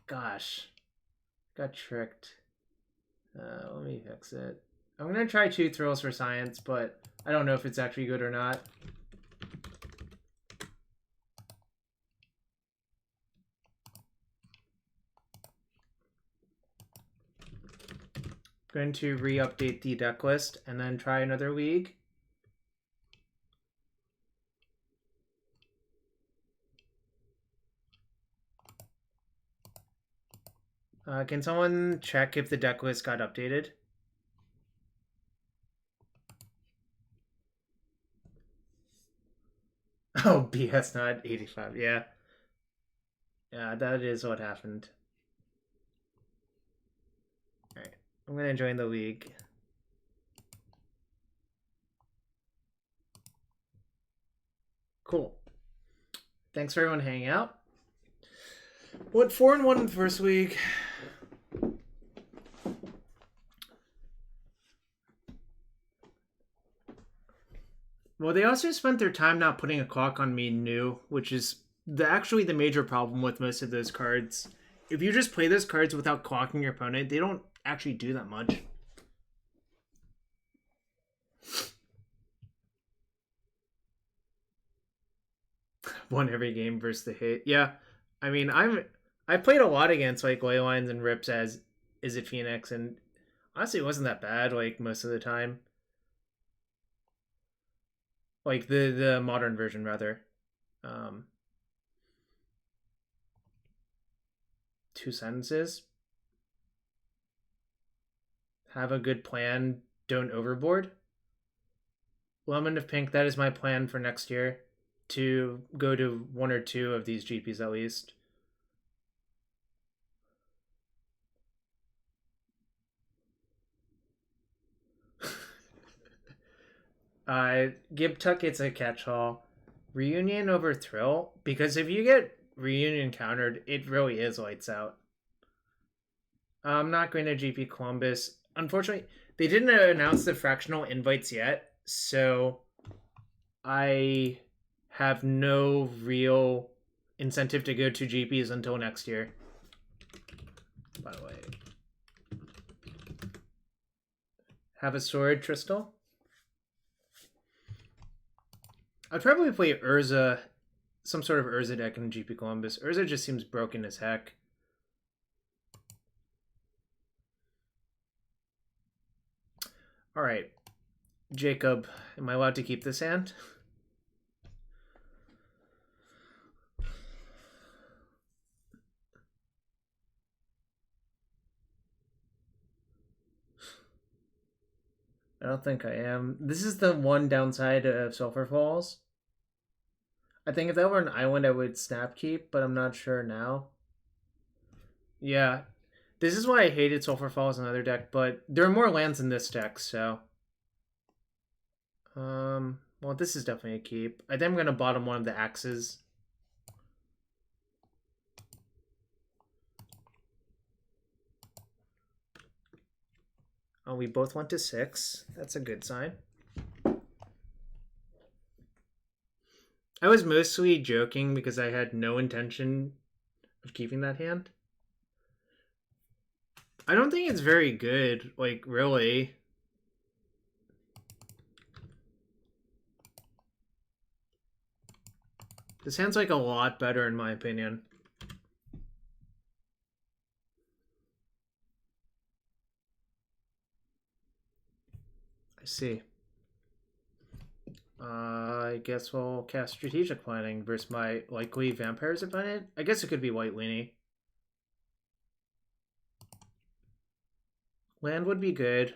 Gosh. Got tricked. Let me fix it. I'm going to try 2 thrills for science, but I don't know if it's actually good or not. Going to re-update the deck list and then try another league. Can someone check if the deck list got updated? Oh, BS, not 85. Yeah. Yeah, that is what happened. Alright, I'm going to join the league. Cool. Thanks for everyone hanging out. Went 4-1 in the first week. Well, they also spent their time not putting a clock on me new, which is actually the major problem with most of those cards. If you just play those cards without clocking your opponent, they don't actually do that much. won every game versus the hit. Yeah, I mean, I've played a lot against like Leylines and Rips as Izzet Phoenix, and honestly, it wasn't that bad. Like most of the time, like the modern version rather. Um, 2 sentences. Have a good plan. Don't overboard. Lemon of Pink. That is my plan for next year, to go to 1 or 2 of these GPs at least. Gib Tuck, it's a catch-all. Reunion over Thrill, because if you get Reunion countered, it really is lights out. I'm not going to GP Columbus. Unfortunately, they didn't announce the fractional invites yet, so I have no real incentive to go to GPs until next year. By the way, have a sword, Tristal. I'd probably play Urza, some sort of Urza deck in GP Columbus. Urza just seems broken as heck. All right, Jacob, am I allowed to keep this hand? I don't think I am. This is the one downside of Sulfur Falls. I think if that were an island, I would snap keep, but I'm not sure now. Yeah, this is why I hated Sulfur Falls in another deck, but there are more lands in this deck, so... well, this is definitely a keep. I think I'm going to bottom one of the axes. Oh, we both went to 6. That's a good sign. I was mostly joking because I had no intention of keeping that hand. I don't think it's very good, like, really. This hand's, like, a lot better in my opinion. I see. I guess we'll cast Strategic Planning versus my likely Vampire's opponent. I guess it could be White Weenie. Land would be good.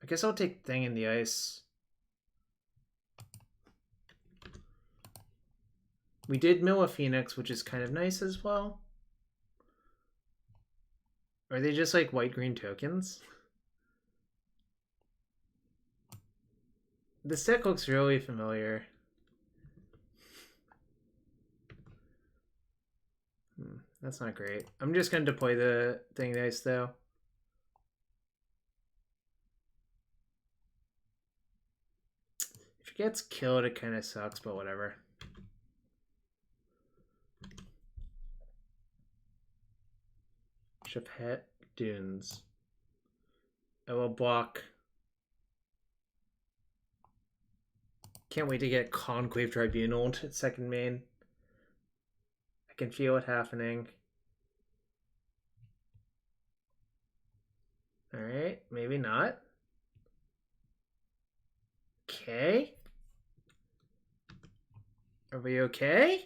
I guess I'll take Thing in the Ice. We did mill a Phoenix, which is kind of nice as well. Are they just like white-green tokens? This deck looks really familiar. That's not great. I'm just going to deploy the Thing Dice, though. If it gets killed, it kind of sucks, but whatever. Chapet Dunes. I will block. Can't wait to get Conclave Tribunal to second main. I can feel it happening. Alright, maybe not. Okay. Are we okay?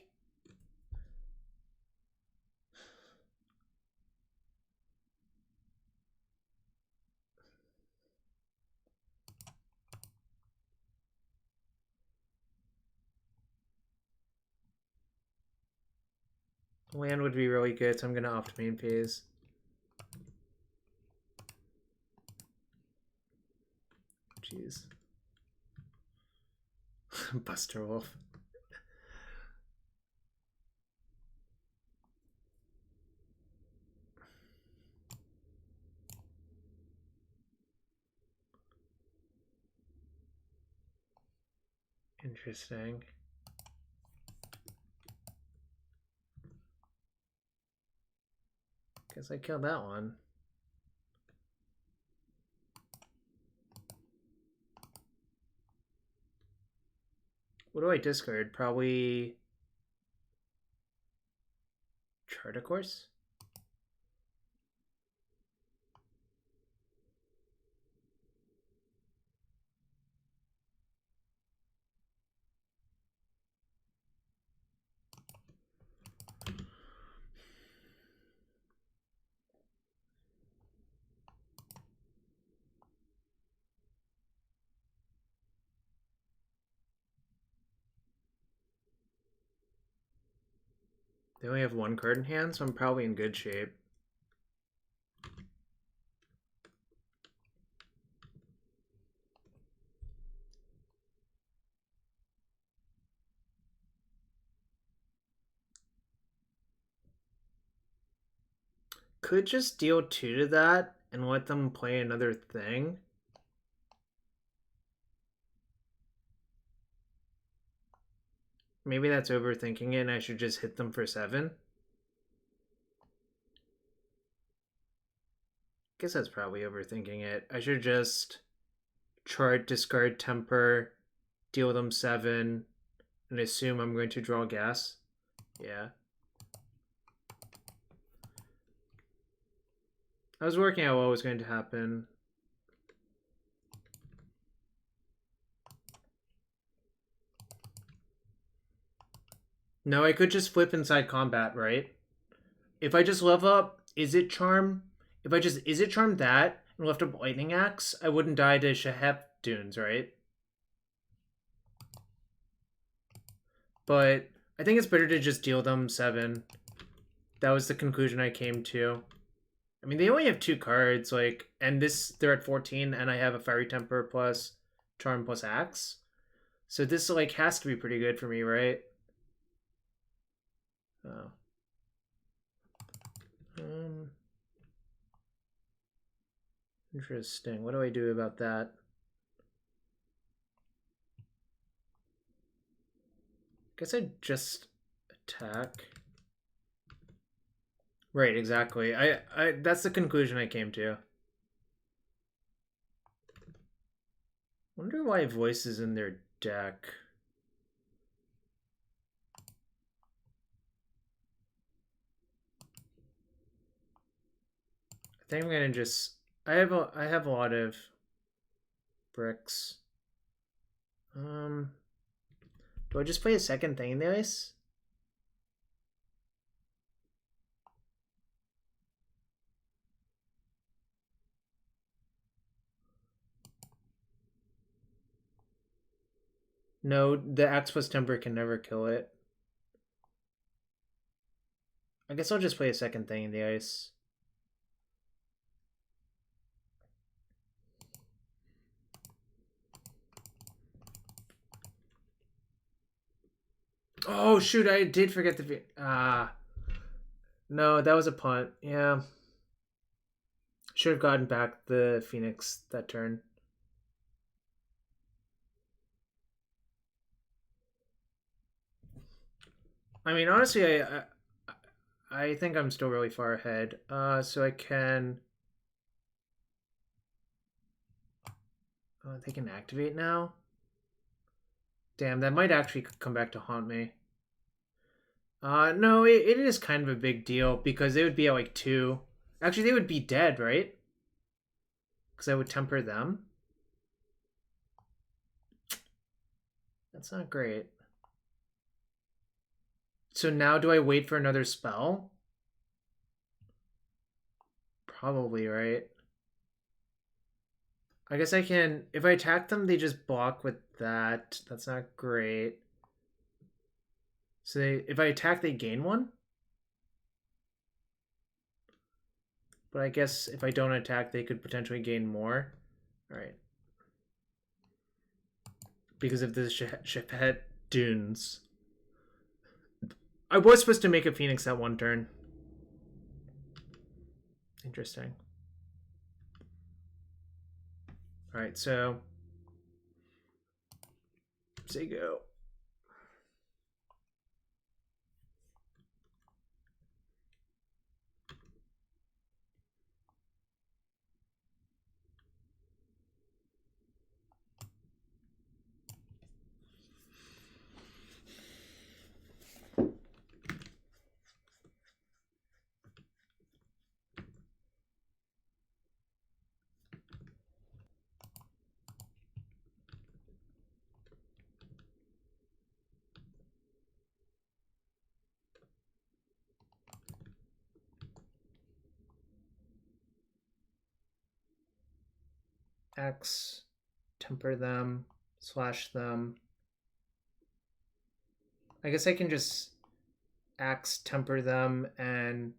Land would be really good, so I'm going to opt main phase. Jeez. Buster Wolf. Interesting. Guess I killed that one. What do I discard? Probably Chart of Course? They only have one card in hand, so I'm probably in good shape. Could just deal 2 to that and let them play another thing. Maybe that's overthinking it and I should just hit them for 7. Guess that's probably overthinking it. I should just chart, discard, temper, deal them 7, and assume I'm going to draw gas. Yeah. I was working out what was going to happen. No, I could just flip inside combat, right? If I just level up Izzet Charm, if I just Izzet Charm that and left up Lightning Axe, I wouldn't die to Shahep Dunes, right? But I think it's better to just deal them 7. That was the conclusion I came to. I mean, they only have 2 cards, like, and they're at 14, and I have a Fiery Temper plus Charm plus Axe. So this, like, has to be pretty good for me, right? Oh. Interesting. What do I do about that? Guess I'd just attack. Right, exactly. I that's the conclusion I came to. Wonder why Voice is in their deck. I think I'm gonna just I have a lot of bricks. Do I just play a second thing in the ice? No, the Axe plus Temper can never kill it. I guess I'll just play a second thing in the ice. Oh shoot, I did forget the no, that was a punt. Yeah. Should have gotten back the Phoenix that turn. I mean, honestly, I think I'm still really far ahead. So I can. They can activate now. Damn, that might actually come back to haunt me. No, it is kind of a big deal because they would be at like 2. Actually, they would be dead, right? Because I would temper them. That's not great. So now do I wait for another spell? Probably, right? I guess I can... If I attack them, they just block with that. That's not great. So if I attack, they gain 1? But I guess if I don't attack, they could potentially gain more. Alright. Because of the Shephet Dunes. I was supposed to make a Phoenix that 1 turn. Interesting. Alright, so... Say go. X, temper them, slash them. I guess I can just X, temper them, and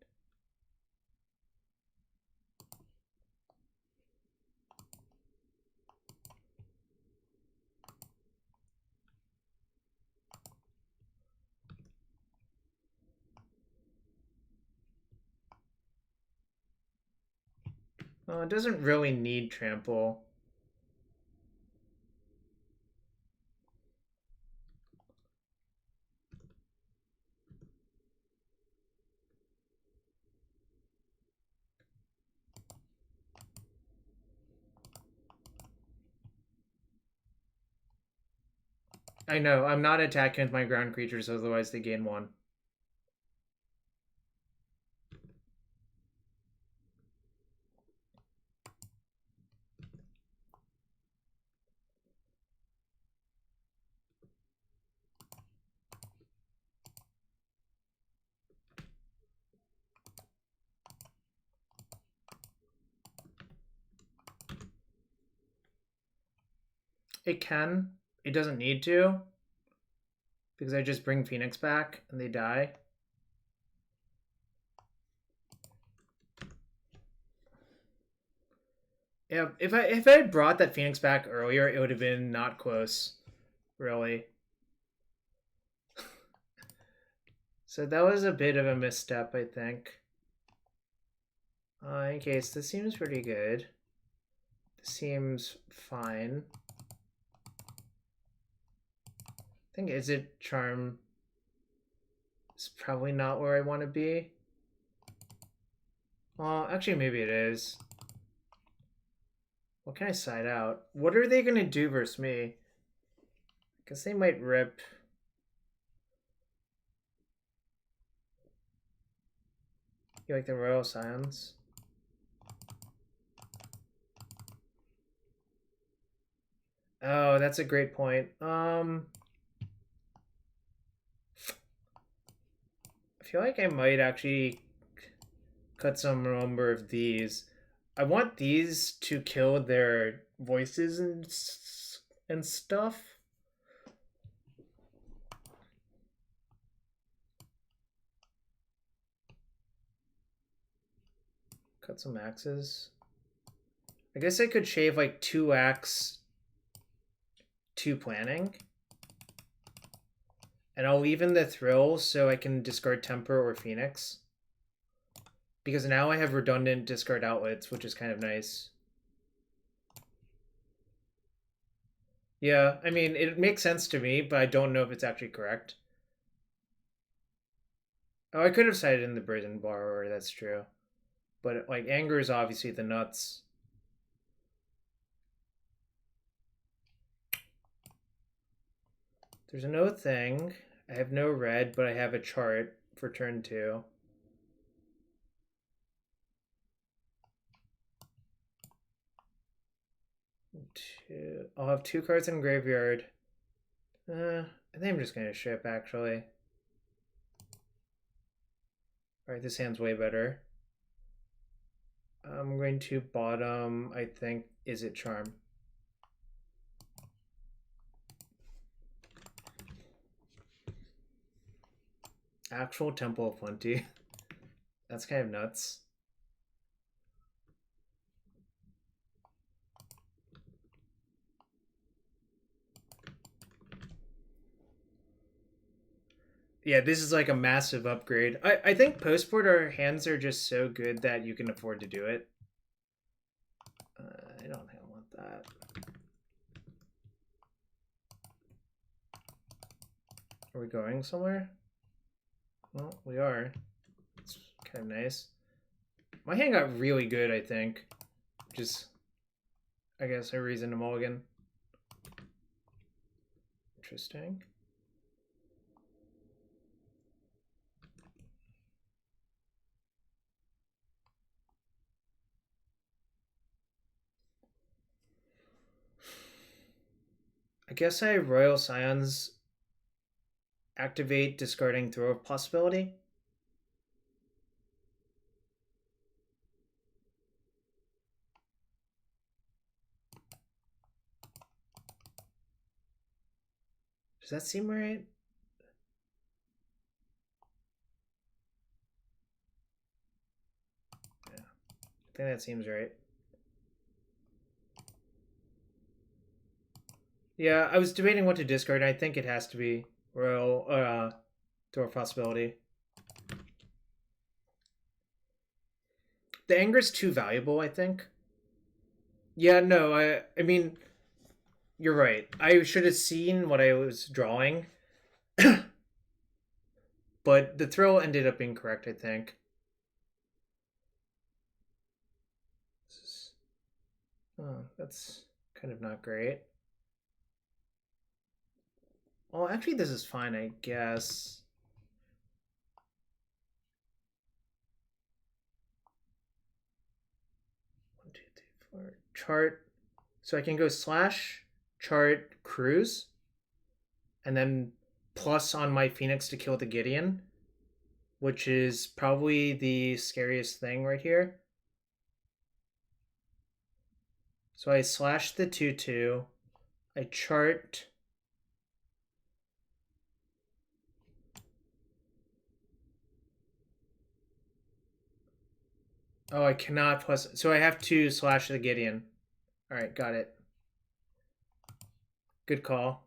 it doesn't really need trample. I know, I'm not attacking with my ground creatures, otherwise they gain 1. It can. It doesn't need to. Because I just bring Phoenix back and they die. Yeah, if I had brought that Phoenix back earlier, it would have been not close. Really. So that was a bit of a misstep, I think. In any case, this seems pretty good. This seems fine. I think Izzet Charm is probably not where I want to be. Well, actually, maybe it is. What can I side out? What are they going to do versus me? Because they might rip. You like the Royal Scions? Oh, that's a great point. I feel like I might actually cut some number of these. I want these to kill their voices and stuff. Cut some axes. I guess I could shave like 2 axe, 2 planning. And I'll leave in the thrill so I can discard temper or phoenix. Because now I have redundant discard outlets, which is kind of nice. Yeah, I mean, it makes sense to me, but I don't know if it's actually correct. Oh, I could have cited in the Brazen Borrower, that's true. But, like, anger is obviously the nuts. There's no thing. I have no red, but I have a chart for turn 2. I'll have 2 cards in graveyard. I think I'm just going to ship, actually. Alright, this hand's way better. I'm going to bottom, I think, Izzet Charm. Actual Temple of Plenty. That's kind of nuts. Yeah, this is like a massive upgrade. I think post-board our hands are just so good that you can afford to do it. I don't think I want that. Are we going somewhere? Well, we are. It's kind of nice. My hand got really good, I think. Just, I guess, a reason to mulligan. Interesting. I guess I have Royal Scions activate discarding throw possibility. Does that seem right? Yeah, I think that seems right. Yeah, I was debating what to discard, and I think it has to be Royal Dwarf Possibility. The anger's too valuable, I think. Yeah, no, I mean, you're right. I should have seen what I was drawing. But the throw ended up being correct, I think. Oh, that's kind of not great. Well, actually, this is fine, I guess. One, two, three, four. Chart. So I can go slash chart cruise, and then plus on my Phoenix to kill the Gideon, which is probably the scariest thing right here. So I slash the 2/2. I chart. Oh, I cannot plus. So I have to slash the Gideon. All right, got it. Good call.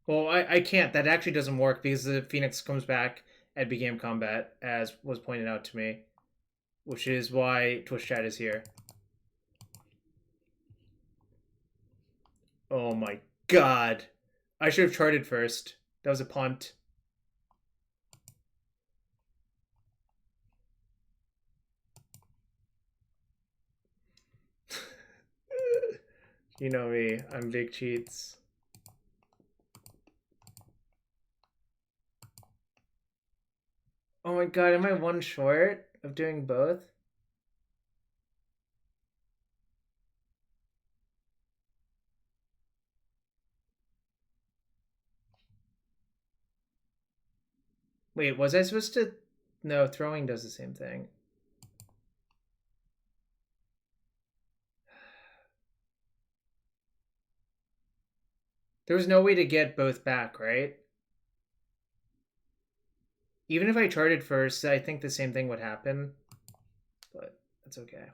Well, I can't. That actually doesn't work because the Phoenix comes back at begin combat, as was pointed out to me, which is why Twitch chat is here. Oh my god. I should have charted first. That was a punt. You know me. I'm big cheats. Oh my god, am I one short of doing both? Wait, was I supposed to? No, throwing does the same thing. There was no way to get both back, right? Even if I charted first, I think the same thing would happen. But that's okay.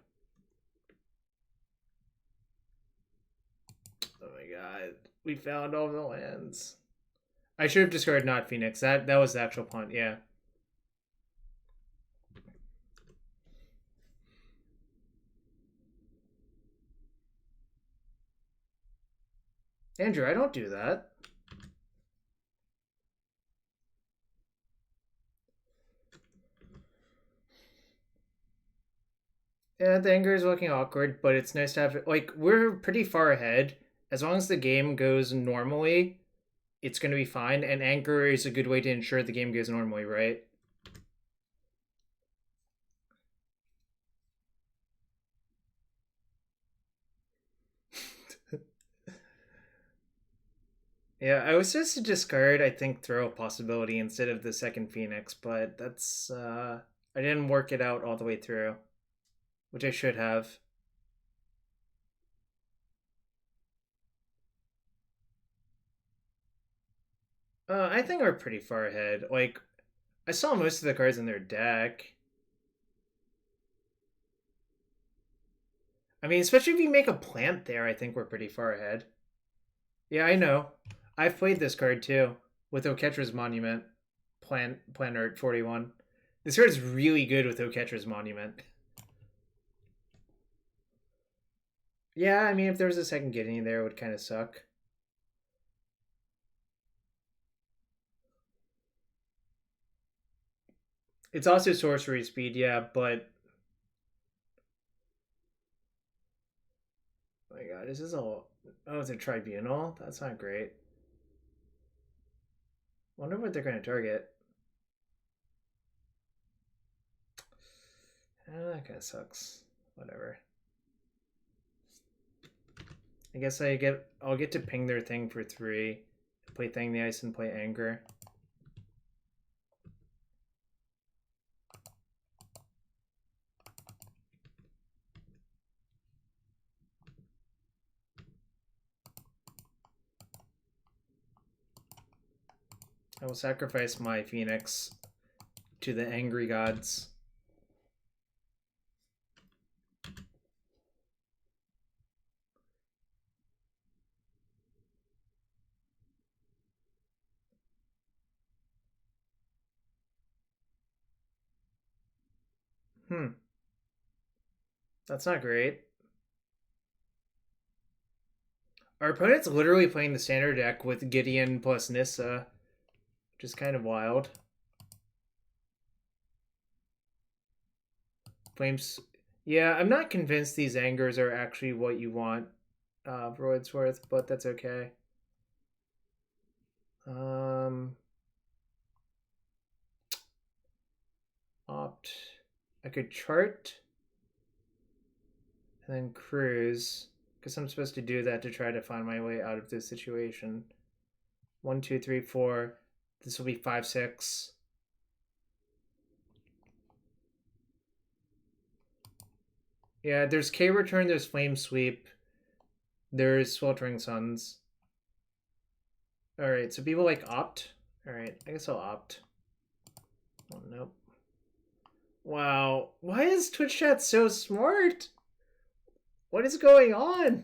Oh my god. We found all the lands. I should have discarded not Phoenix. That was the actual punt, yeah. Andrew, I don't do that. Yeah, the anger is looking awkward, but it's nice to have it. Like, we're pretty far ahead. As long as the game goes normally, it's going to be fine. And anchor is a good way to ensure the game goes normally, right? Yeah, I was just to discard, I think, throw a possibility instead of the second Phoenix, but that's, I didn't work it out all the way through, which I should have. I think we're pretty far ahead. Like, I saw most of the cards in their deck. I mean, especially if you make a plant there, I think we're pretty far ahead. Yeah, I know. I've played this card too with Oketra's Monument. Planner at 41. This card is really good with Oketra's Monument. Yeah, I mean, if there was a second Gideon there, it would kind of suck. It's also sorcery speed, yeah, but oh my god, is this all? Oh, it's a tribunal? That's not great. Wonder what they're going to target. That kind of sucks. Whatever. I guess I'll get to ping their thing for 3. Play Thing the Ice and play Anger. I will sacrifice my Phoenix to the angry gods. That's not great. Our opponent's literally playing the standard deck with Gideon plus Nissa, which is kind of wild. Flames. Yeah, I'm not convinced these angers are actually what you want for what it's worth, but that's okay. Opt. I could chart and then cruise. Because I'm supposed to do that to try to find my way out of this situation. 1, 2, 3, 4. This will be 5, 6. Yeah, there's K return, there's Flame Sweep, there's Sweltering Suns. Alright, so people like opt. Alright, I guess I'll opt. Oh, nope. Wow, why is Twitch chat so smart? What is going on?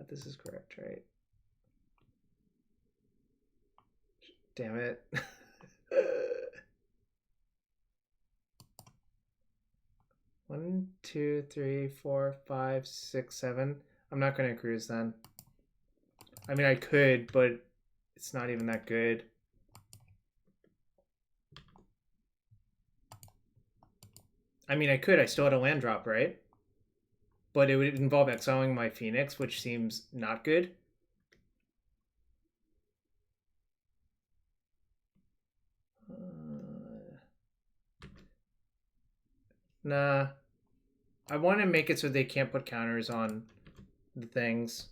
This is correct, right? Damn it. 1, 2, 3, 4, 5, 6, 7. I'm not going to cruise then. I mean, I could, but it's not even that good. I mean, I could. I still had a land drop, right? But it would involve exiling my Phoenix, which seems not good. Nah. I want to make it so they can't put counters on the things.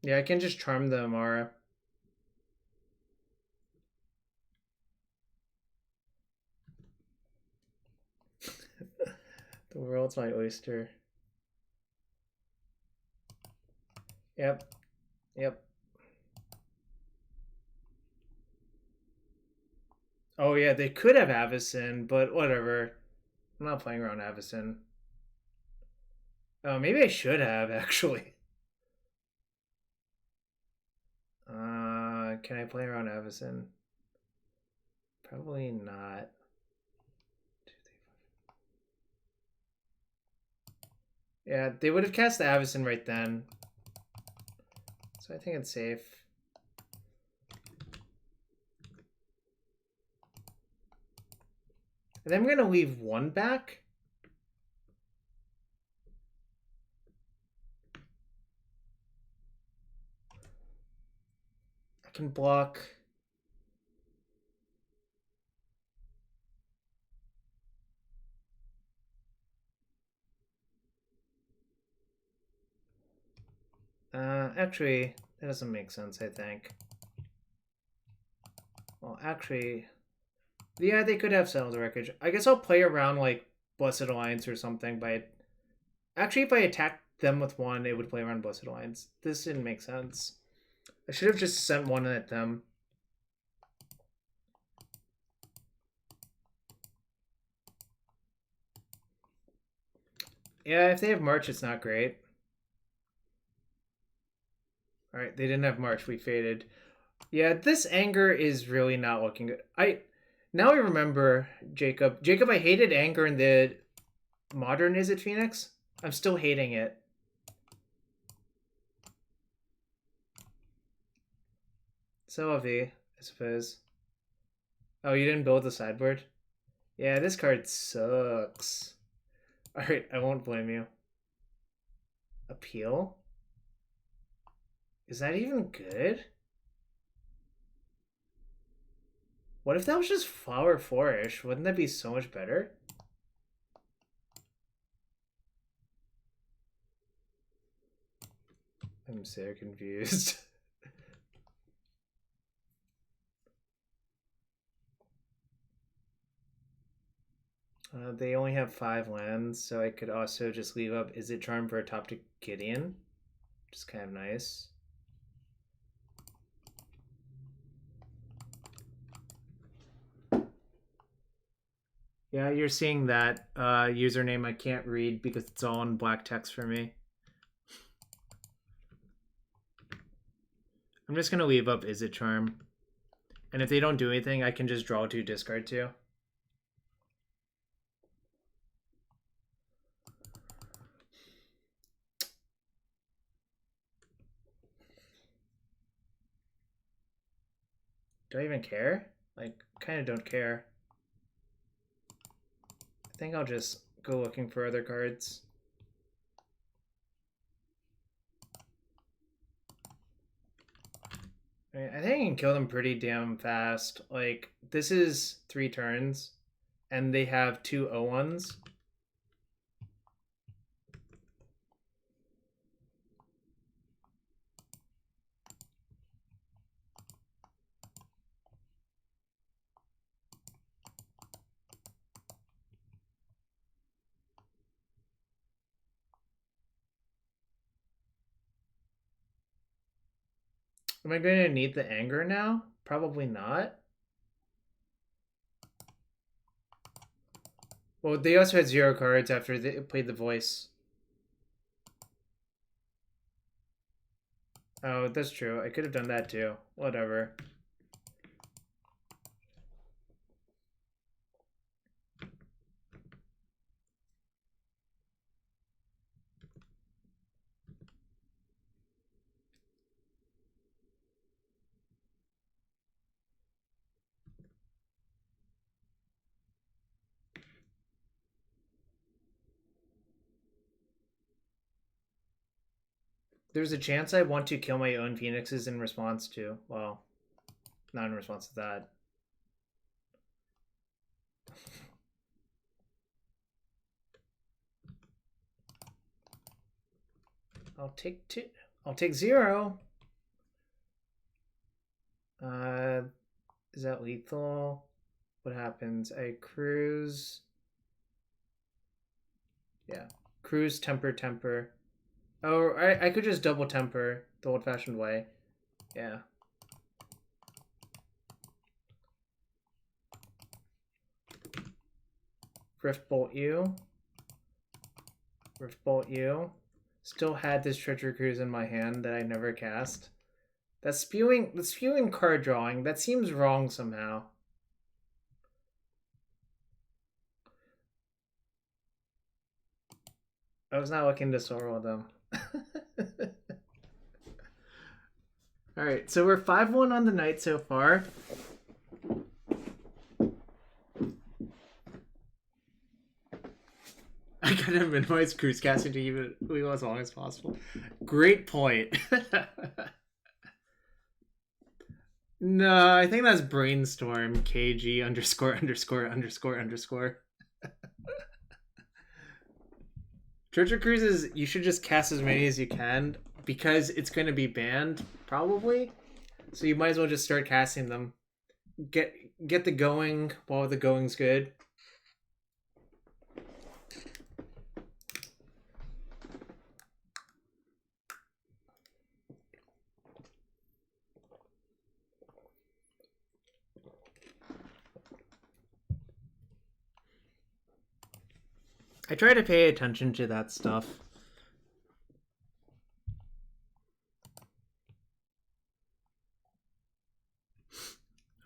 Yeah, I can just charm the Amara. The world's my oyster. Yep. Yep. Oh yeah, they could have Avacyn, but whatever. I'm not playing around Avacyn. Oh, maybe I should have, actually. Can I play around Avacyn? Probably not. 2, 3, 4. Yeah, they would have cast the Avacyn right then. So I think it's safe. And then I'm going to leave 1 back. I can block. Actually, that doesn't make sense, I think. Well, actually, yeah, they could have settled the wreckage. I guess I'll play around like Blessed Alliance or something by... Actually, if I attacked them with 1, it would play around Blessed Alliance. This didn't make sense. I should have just sent 1 at them. Yeah, if they have March, it's not great. Alright, they didn't have March. We faded. Yeah, this anger is really not looking good. Now I remember, Jacob. Jacob, I hated anger in the modern Izzet Phoenix. I'm still hating it. So have I suppose. Oh, you didn't build the sideboard? Yeah, this card sucks. Alright, I won't blame you. Appeal? Is that even good? What if that was just Flower 4-ish? Wouldn't that be so much better? I'm so confused. They only have 5 lands, so I could also just leave up Izzet Charm for a top to Gideon, which is kind of nice. Yeah, you're seeing that username I can't read because it's all in black text for me. I'm just going to leave up Izzet Charm. And if they don't do anything, I can just draw 2, discard 2. Do I even care? Like, kind of don't care. I think I'll just go looking for other cards. I think I can kill them pretty damn fast. Like, this is 3 turns, and they have 2 0-1s. Am I going to need the anger now? Probably not. Well, they also had 0 cards after they played the voice. Oh, that's true. I could have done that too. Whatever. There's a chance I want to kill my own phoenixes in response to, well, not in response to that. I'll take 2. I'll take 0. Is that lethal? What happens? I cruise. Yeah. Cruise, temper, temper. Oh, I could just double temper the old-fashioned way. Yeah. Rift Bolt you. Rift Bolt you. Still had this Treasure Cruise in my hand that I never cast. That's spewing card drawing. That seems wrong somehow. I was not looking to sorrow them. Alright, so we're 5-1 on the night so far. I gotta minimize cruise casting to keep it as long as possible. Great point. No, I think that's brainstorm KG underscore underscore underscore underscore. Treasure Cruises, you should just cast as many as you can because it's going to be banned, probably. So you might as well just start casting them. Get the going while the going's good. I try to pay attention to that stuff.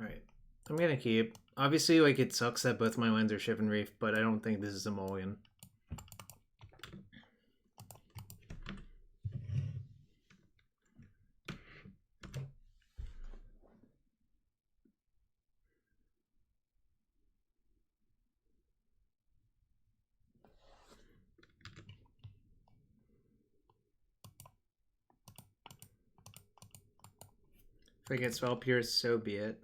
Alright. I'm gonna keep. Obviously, like, it sucks that both my lands are Shivan Reef, but I don't think this is a mulligan. If I get Spell Pierce, so be it.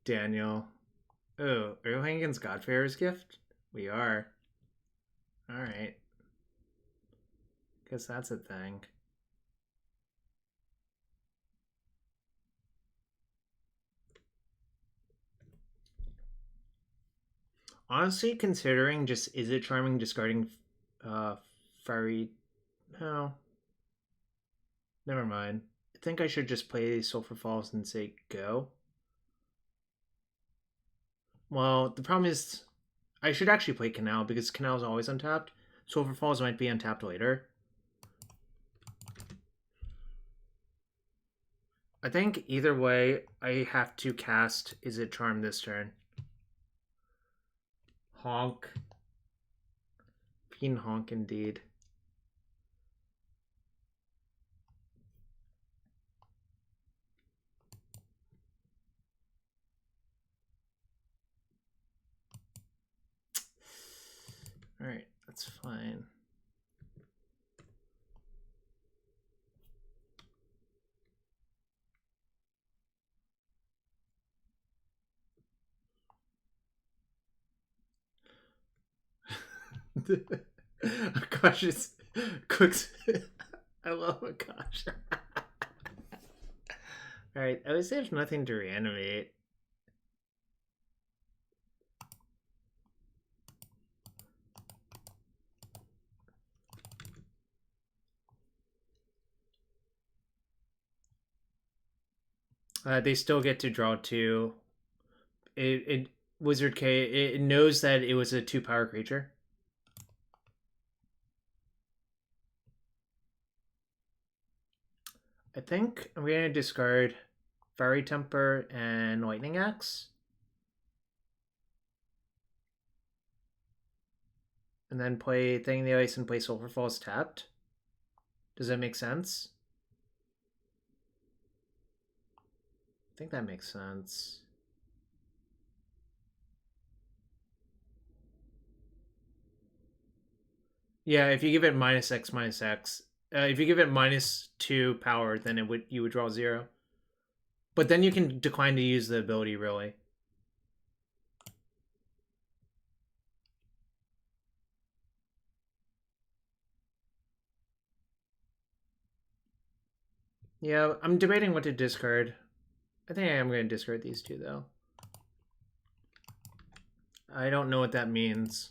Daniel. Oh, are we playing against Godfarer's Gift? We are. Alright. Guess that's a thing. Honestly, considering just Izzet Charming discarding Fiery... No. Never mind. I think I should just play Sulfur Falls and say go. Well, the problem is I should actually play Canal because Canal is always untapped. Sulfur Falls might be untapped later. I think either way, I have to cast Izzet Charm this turn. Honk. Fiend honk indeed. Alright, that's fine. Gosh, it's cooks. I love a gosh. Alright, at least there's nothing to reanimate. They still get to draw 2. It Wizard K, it knows that it was a 2-power creature. I think I'm going to discard Fiery Temper and Lightning Axe. And then play Thing in the Ice and play Sulfur Falls tapped. Does that make sense? I think that makes sense. Yeah, if you give it -X, -X. If you give it -2 power, then you would draw 0. But then you can decline to use the ability, really. Yeah, I'm debating what to discard. I think I am going to discard these 2, though. I don't know what that means.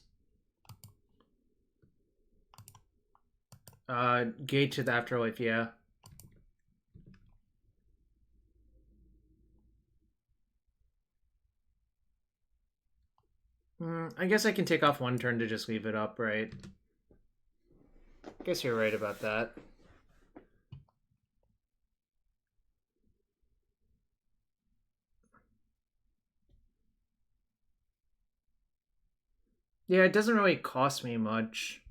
Gate to the Afterlife, yeah. I guess I can take off 1 turn to just leave it up, right? I guess you're right about that. Yeah, it doesn't really cost me much.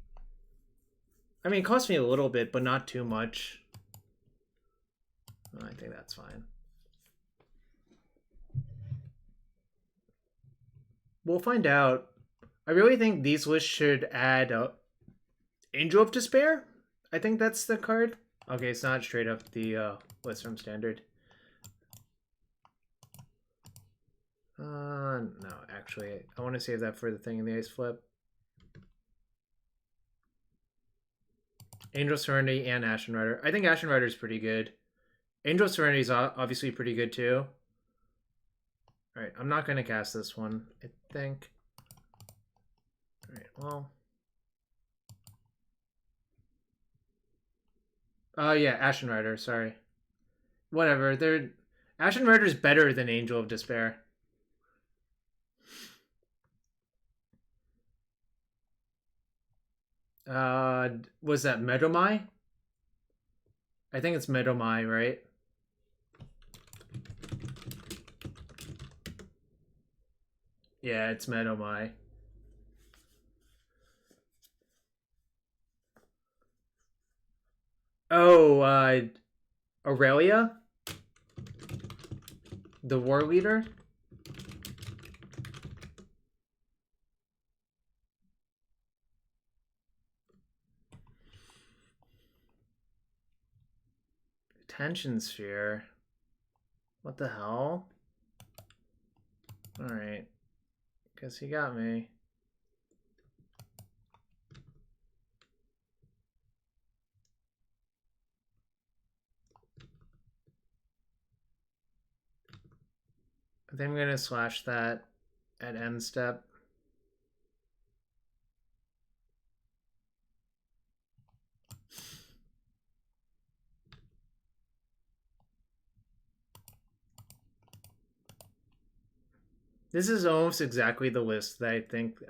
I mean, it costs me a little bit, but not too much. I think that's fine. We'll find out. I really think these lists should add Angel of Despair. I think that's the card. Okay, it's not straight up the list from Standard. No, actually, I want to save that for the Thing in the Ice flip. Angel Serenity and Ashen Rider. I think Ashen Rider is pretty good. Angel Serenity is obviously pretty good too. Alright, I'm not going to cast this one, I think. Alright, well. Yeah, Ashen Rider, sorry. Whatever, Ashen Rider is better than Angel of Despair. Was that Medomai? I think it's Medomai, right? Yeah, it's Medomai. Oh, Aurelia? The war leader? Tension Sphere. What the hell? Alright. Guess he got me. I think I'm going to slash that at end step. This is almost exactly the list that I think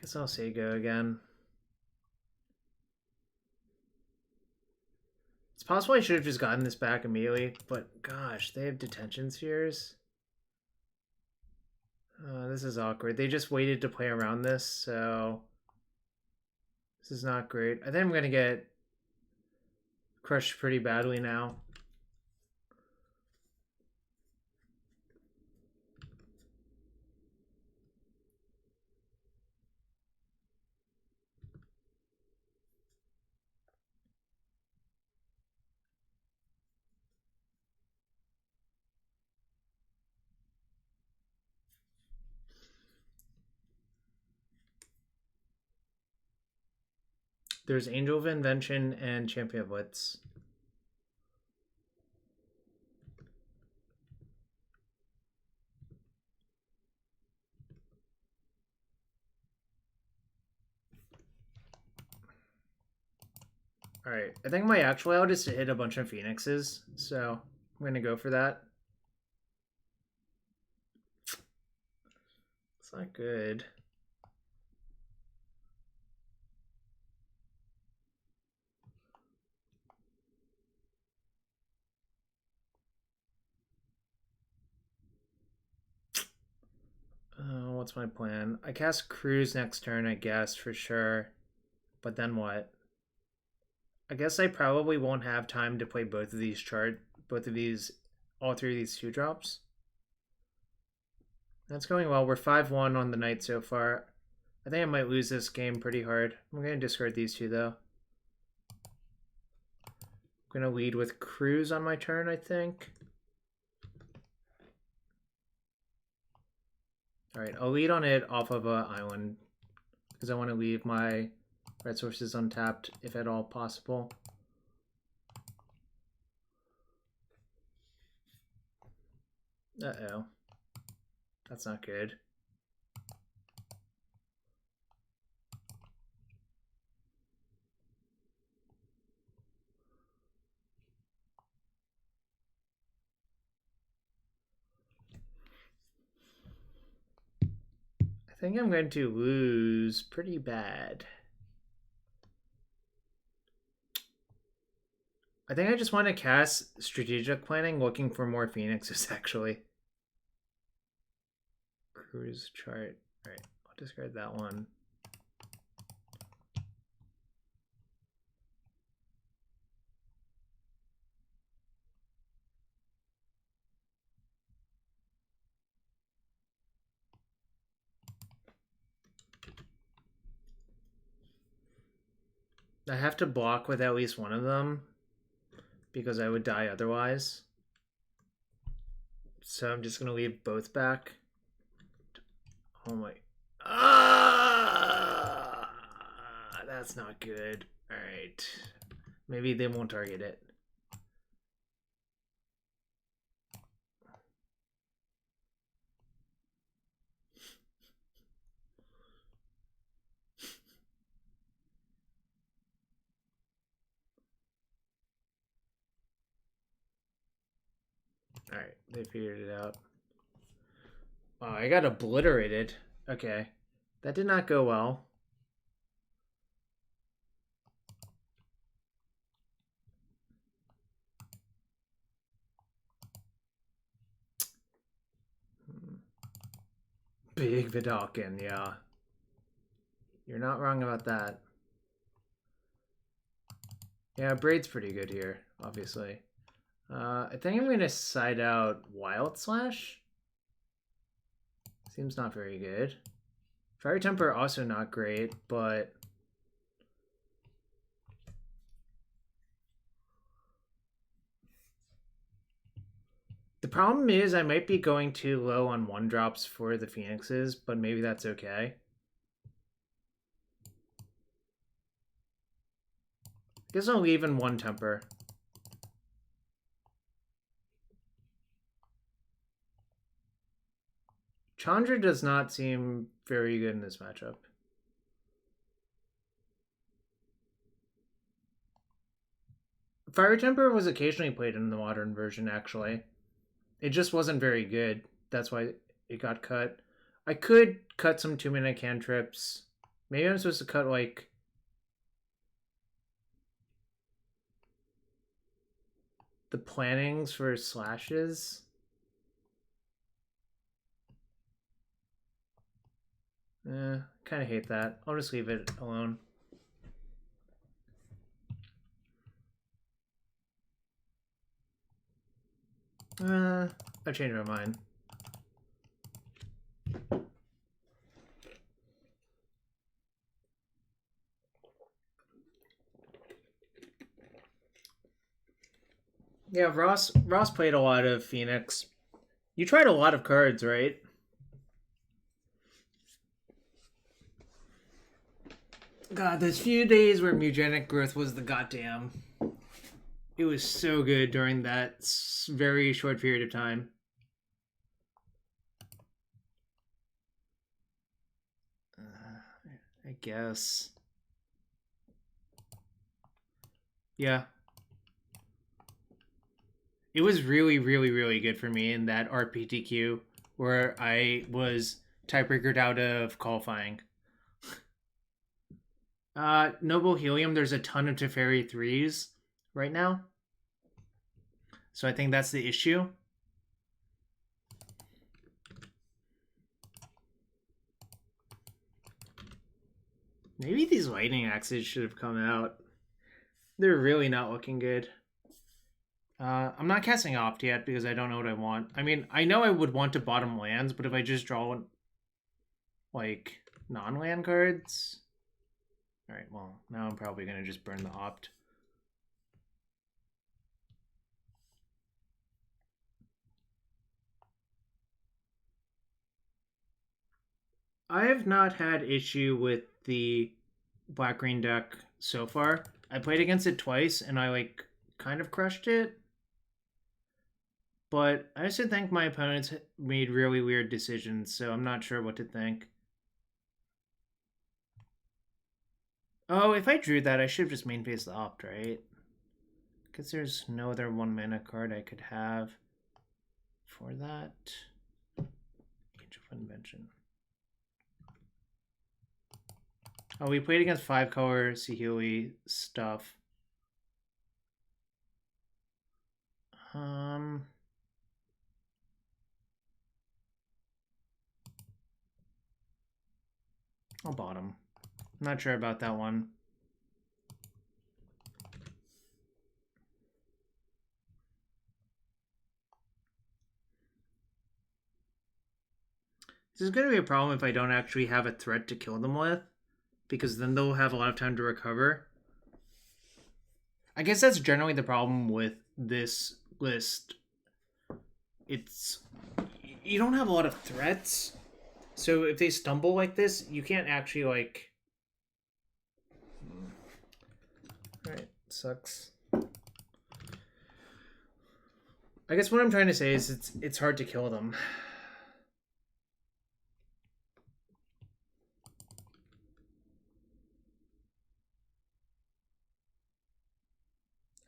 guess I'll say go again. It's possible I should have just gotten this back immediately, but gosh, they have detention spheres. This is awkward. They just waited to play around this, so this is not great. I think I'm going to get crushed pretty badly now. There's Angel of Invention and Champion of Blitz. Alright, I think my actual out is to hit a bunch of Phoenixes, so I'm going to go for that. It's not good. What's my plan? I cast Cruise next turn, I guess, for sure. But then what? I guess I probably won't have time to play all three of these 2-drops. That's going well. We're 5-1 on the night so far. I think I might lose this game pretty hard. I'm going to discard these two, though. I'm going to lead with Cruise on my turn, I think. Alright, I'll lead on it off of an island, because I want to leave my red sources untapped, if at all possible. Uh-oh. That's not good. I think I'm going to lose pretty bad. I think I just want to cast Strategic Planning looking for more Phoenixes, actually. Cruise chart. Alright, I'll discard that one. I have to block with at least one of them because I would die otherwise. So I'm just going to leave both back. Oh my... that's not good. Alright. Maybe they won't target it. Alright, they figured it out. Oh, I got obliterated. Okay. That did not go well. Big Vidalkin, yeah. You're not wrong about that. Yeah, Braid's pretty good here, obviously. I think I'm going to side out Wild Slash. Seems not very good. Fire Temper also not great, but the problem is I might be going too low on 1-drops for the Phoenixes, but maybe that's okay. I guess I'll leave in 1 Temper. Chandra does not seem very good in this matchup. Fire Temper was occasionally played in the modern version, actually. It just wasn't very good. That's why it got cut. I could cut some 2-mana cantrips. Maybe I'm supposed to cut, like, the plannings for slashes. Kind of hate that. I'll just leave it alone. I've changed my mind. Yeah, Ross played a lot of Phoenix. You tried a lot of cards, right? God, those few days where Mutagenic Growth was the goddamn. It was so good during that very short period of time. I guess. Yeah. It was really, really, really good for me in that RPTQ where I was tiebreakered out of qualifying. Noble Helium, there's a ton of Teferi 3s right now. So I think that's the issue. Maybe these lightning axes should have come out. They're really not looking good. I'm not casting Opt yet because I don't know what I want. I mean, I know I would want to bottom lands, but if I just draw, like, non-land cards... Alright, well, now I'm probably going to just burn the Opt. I have not had issue with the black-green deck so far. I played against it twice, and I, like, kind of crushed it. But I also think my opponents made really weird decisions, so I'm not sure what to think. Oh, if I drew that, I should have just main phased the Opt, right? Because there's no other 1-mana card I could have for that. Age of Invention. Oh, we played against 5-color Sihili stuff. I'll bottom. I'm not sure about that one. This is going to be a problem if I don't actually have a threat to kill them with, because then they'll have a lot of time to recover. I guess that's generally the problem with this list. You don't have a lot of threats, so if they stumble like this, you can't actually, like... Alright, sucks. I guess what I'm trying to say is it's hard to kill them.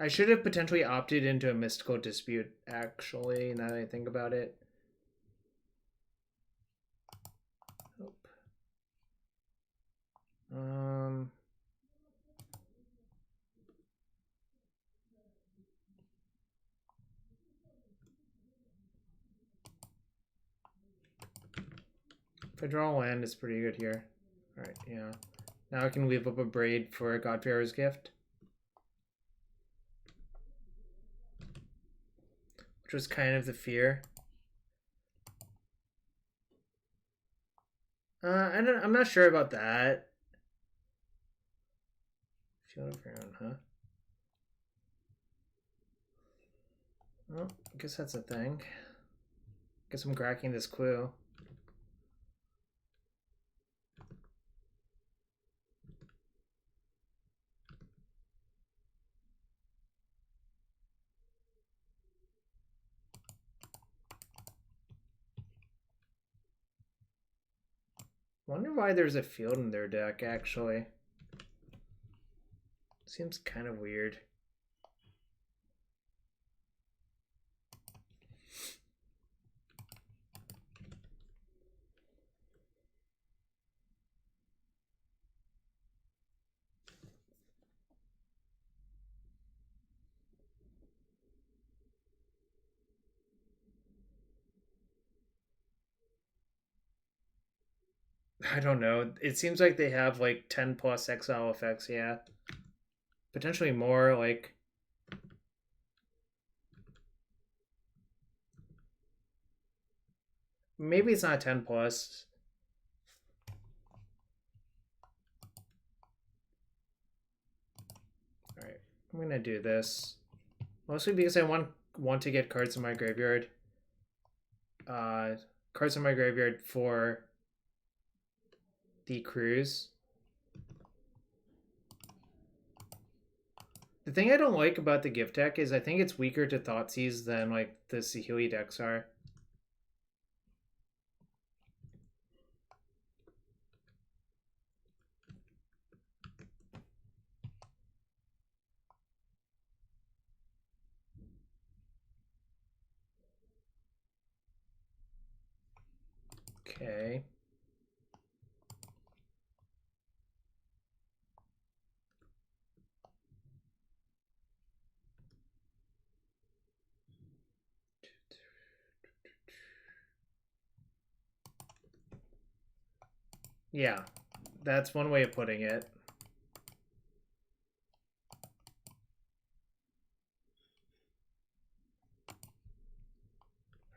I should have potentially opted into a Mystical Dispute, actually, now that I think about it. Nope. If I draw a land, it's pretty good here. Alright, yeah. Now I can leave up a Braid for a Godfarer's Gift. Which was kind of the fear. I'm not sure about that. Field of your own, huh? Well, I guess that's a thing. Guess I'm cracking this clue. Wonder why there's a field in their deck, actually. Seems kind of weird. I don't know. It seems like they have like 10 plus exile effects, yeah. Potentially more, like... Maybe it's not 10 plus. Alright, I'm gonna do this. Mostly because I want to get cards in my graveyard. Cards in my graveyard for the cruise. The thing I don't like about the gift deck is I think it's weaker to Thoughtseize than like the Saheeli decks are. Okay. Yeah, that's one way of putting it.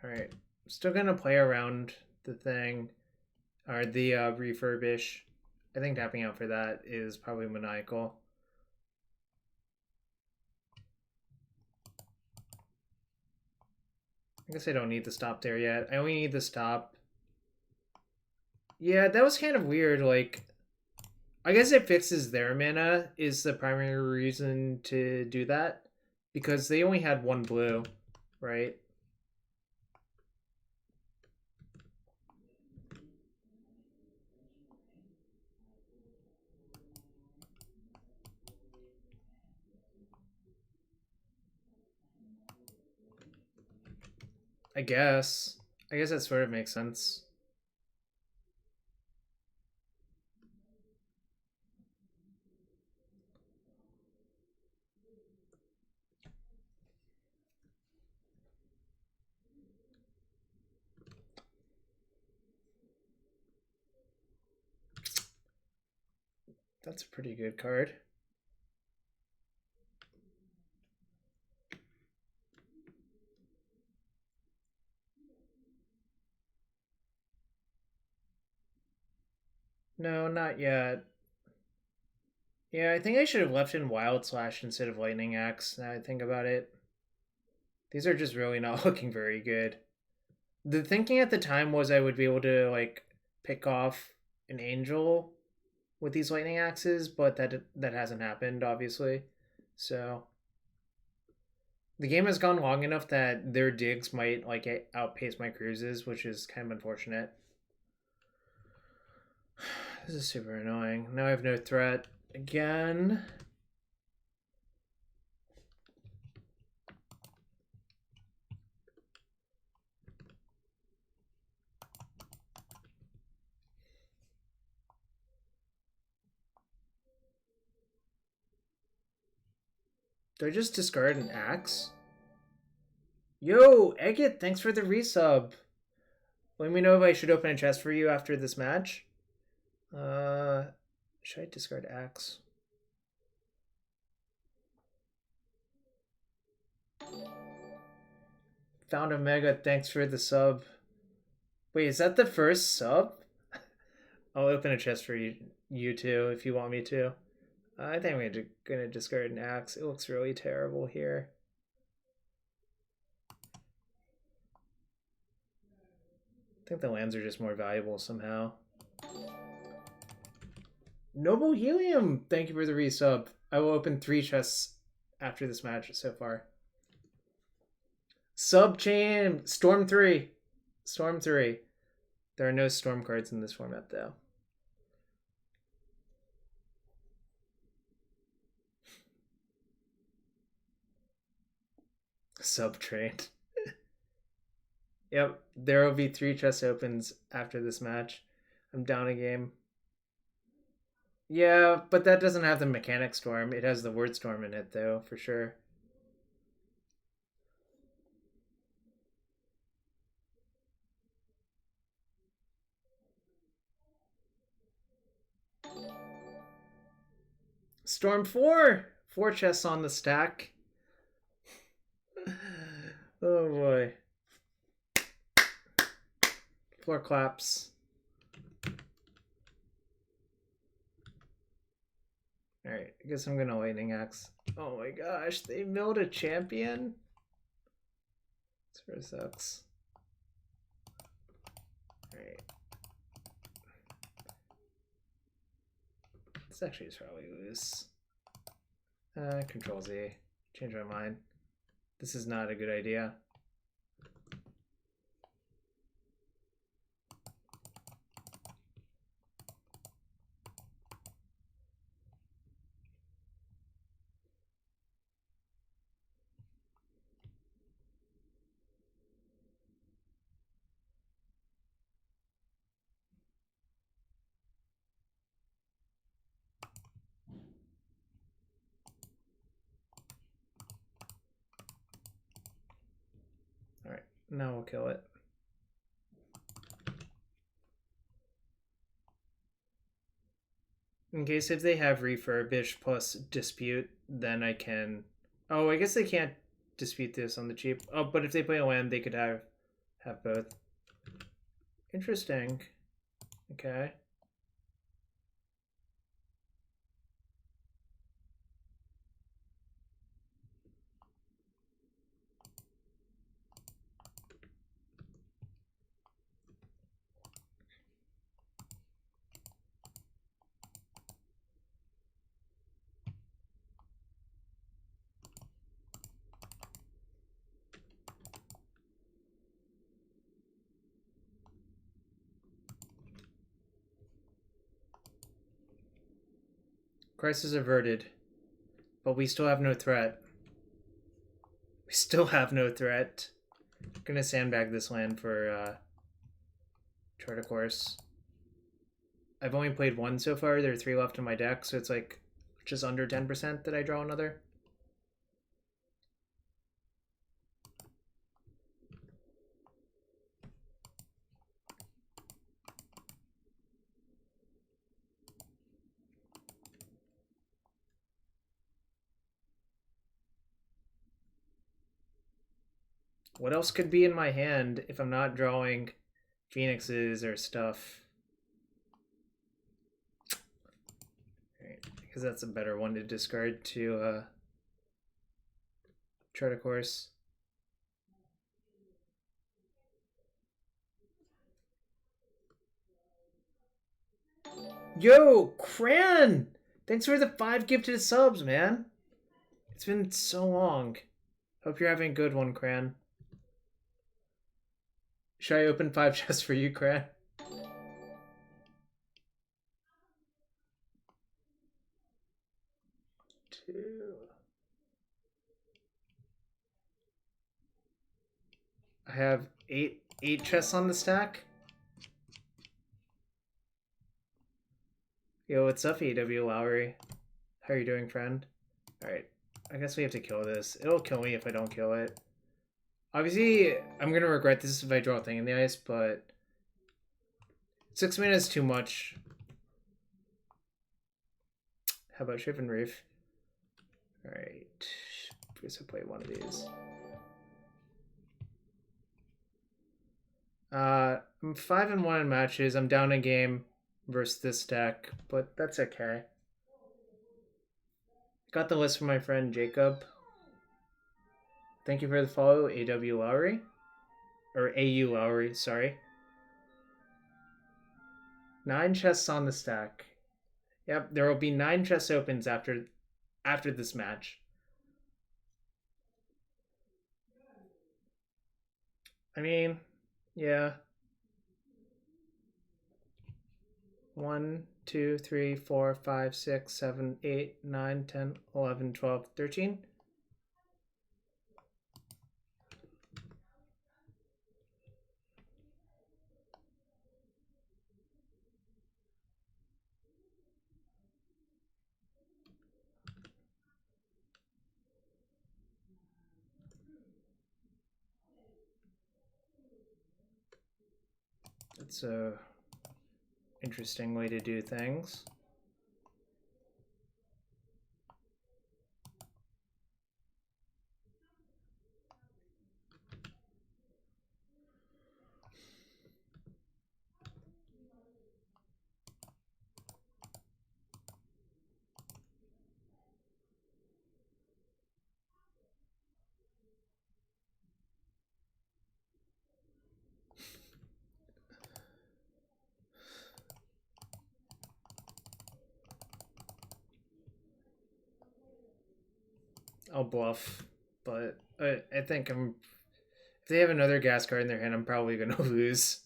Alright, still gonna play around the thing, or the refurbish. I think tapping out for that is probably maniacal. I guess I don't need the stop there yet. I only need the stop. Yeah, that was kind of weird. Like, I guess it fixes their mana is the primary reason to do that. Because they only had one blue, right? I guess. I guess that sort of makes sense. That's a pretty good card. No, not yet. Yeah, I think I should have left in Wild Slash instead of Lightning Axe, now I think about it. These are just really not looking very good. The thinking at the time was I would be able to, like, pick off an Angel with these Lightning Axes, but that hasn't happened, obviously. So... The game has gone long enough that their digs might, like, outpace my cruises, which is kind of unfortunate. This is super annoying. Now I have no threat again. Do I just discard an axe? Yo, Eggit, thanks for the resub. Let me know if I should open a chest for you after this match. Should I discard axe? Found Omega, thanks for the sub. Wait, is that the first sub? I'll open a chest for you two if you want me to. I think I'm gonna discard an axe. It looks really terrible here. I think the lands are just more valuable somehow. Noble Helium! Thank you for the resub. I will open 3 chests after this match so far. Sub chain! Storm 3. Storm 3. There are no storm cards in this format though. Sub trained. Yep, there will be 3 chest opens after this match. I'm down a game. Yeah, but that doesn't have the mechanic storm. It has the word storm in it though, for sure. Storm 4! 4 chests on the stack. Oh boy. Floor claps. Alright, I guess I'm gonna lightning axe. Oh my gosh, they milled a champion? This sort of sucks. Alright. This actually is probably loose. Control Z. Change my mind. This is not a good idea. Alright, now we'll kill it. In case if they have refurbish plus dispute, then I can... Oh, I guess they can't dispute this on the cheap. Oh, but if they play a land, they could have both. Interesting. Okay. Crisis averted. But we still have no threat. We still have no threat. I'm gonna sandbag this land for Chart of Course. I've only played 1 so far. There are 3 left in my deck, so it's like just under 10% that I draw another. What else could be in my hand if I'm not drawing Phoenixes or stuff? Alright, because that's a better one to discard to Chart of Course. Yo, Cran! Thanks for the 5 gifted subs, man. It's been so long. Hope you're having a good one, Cran. Should I open 5 chests for you, Cran? Two. I have 8 chests on the stack. Yo, what's up, AW Lowry? How are you doing, friend? Alright, I guess we have to kill this. It'll kill me if I don't kill it. Obviously, I'm gonna regret this if I draw a thing in the ice, but 6 mana is too much. How about Shivan Reef? Alright, I guess I'll play one of these. I'm 5-1 in matches. I'm down a game. versus this deck, but that's okay. Got the list from my friend Jacob. Thank you for the follow, AW Lowry. Or AU Lowry, sorry. 9 chests on the stack. Yep, there will be 9 chest opens after this match. I mean, yeah. 1, 2, 3, 4, 5, 6, 7, 8, 9, 10, 11, 12, 13. It's a interesting way to do things. I'll bluff, but I think if they have another gas card in their hand, I'm probably going to lose.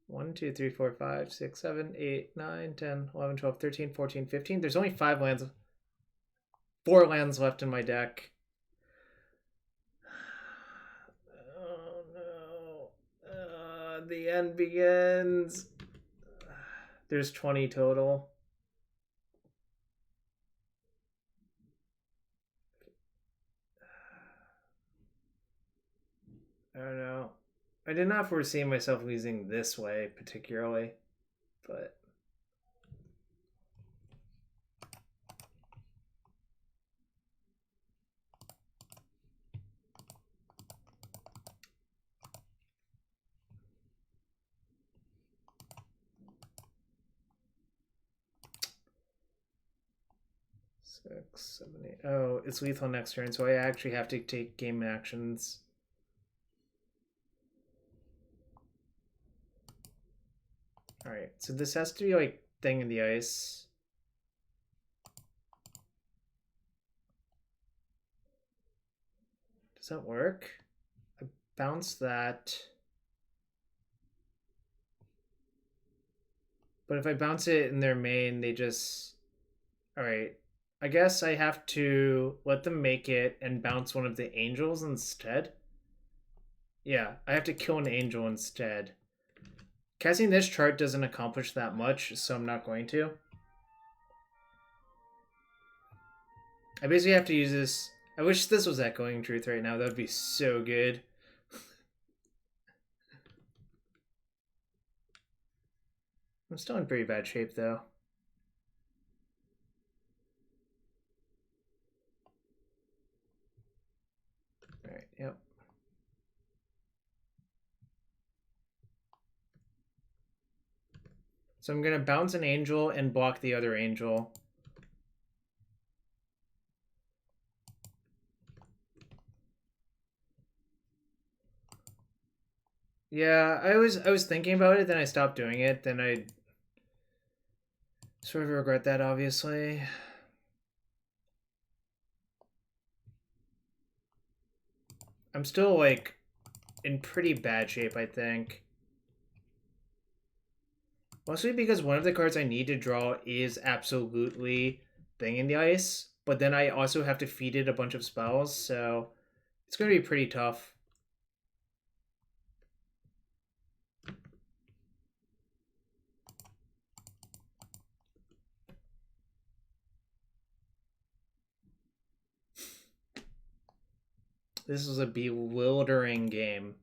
1, 2, 3, 4, 5, 6, 7, 8, 9, 10, 11, 12, 13, 14, 15. There's only 5 lands. 4 lands left in my deck. Oh no. The end begins. There's 20 total. I don't know. I did not foresee myself losing this way particularly, but six, 7, 8. Oh, it's lethal next turn, so I actually have to take game actions. Alright, so this has to be like Thing in the Ice. Does that work? I bounce that. But if I bounce it in their main, they just... Alright, I guess I have to let them make it and bounce one of the angels instead. Yeah, I have to kill an angel instead. Casting this chart doesn't accomplish that much, so I'm not going to. I basically have to use this. I wish this was Echoing Truth right now. That would be so good. I'm still in pretty bad shape, though. Alright, yep. So I'm going to bounce an angel and block the other angel. Yeah, I was thinking about it, then I stopped doing it, then I sort of regret that, obviously. I'm still, like, in pretty bad shape, I think. Mostly because one of the cards I need to draw is absolutely Thing in the Ice, but then I also have to feed it a bunch of spells, so it's going to be pretty tough. This was a bewildering game.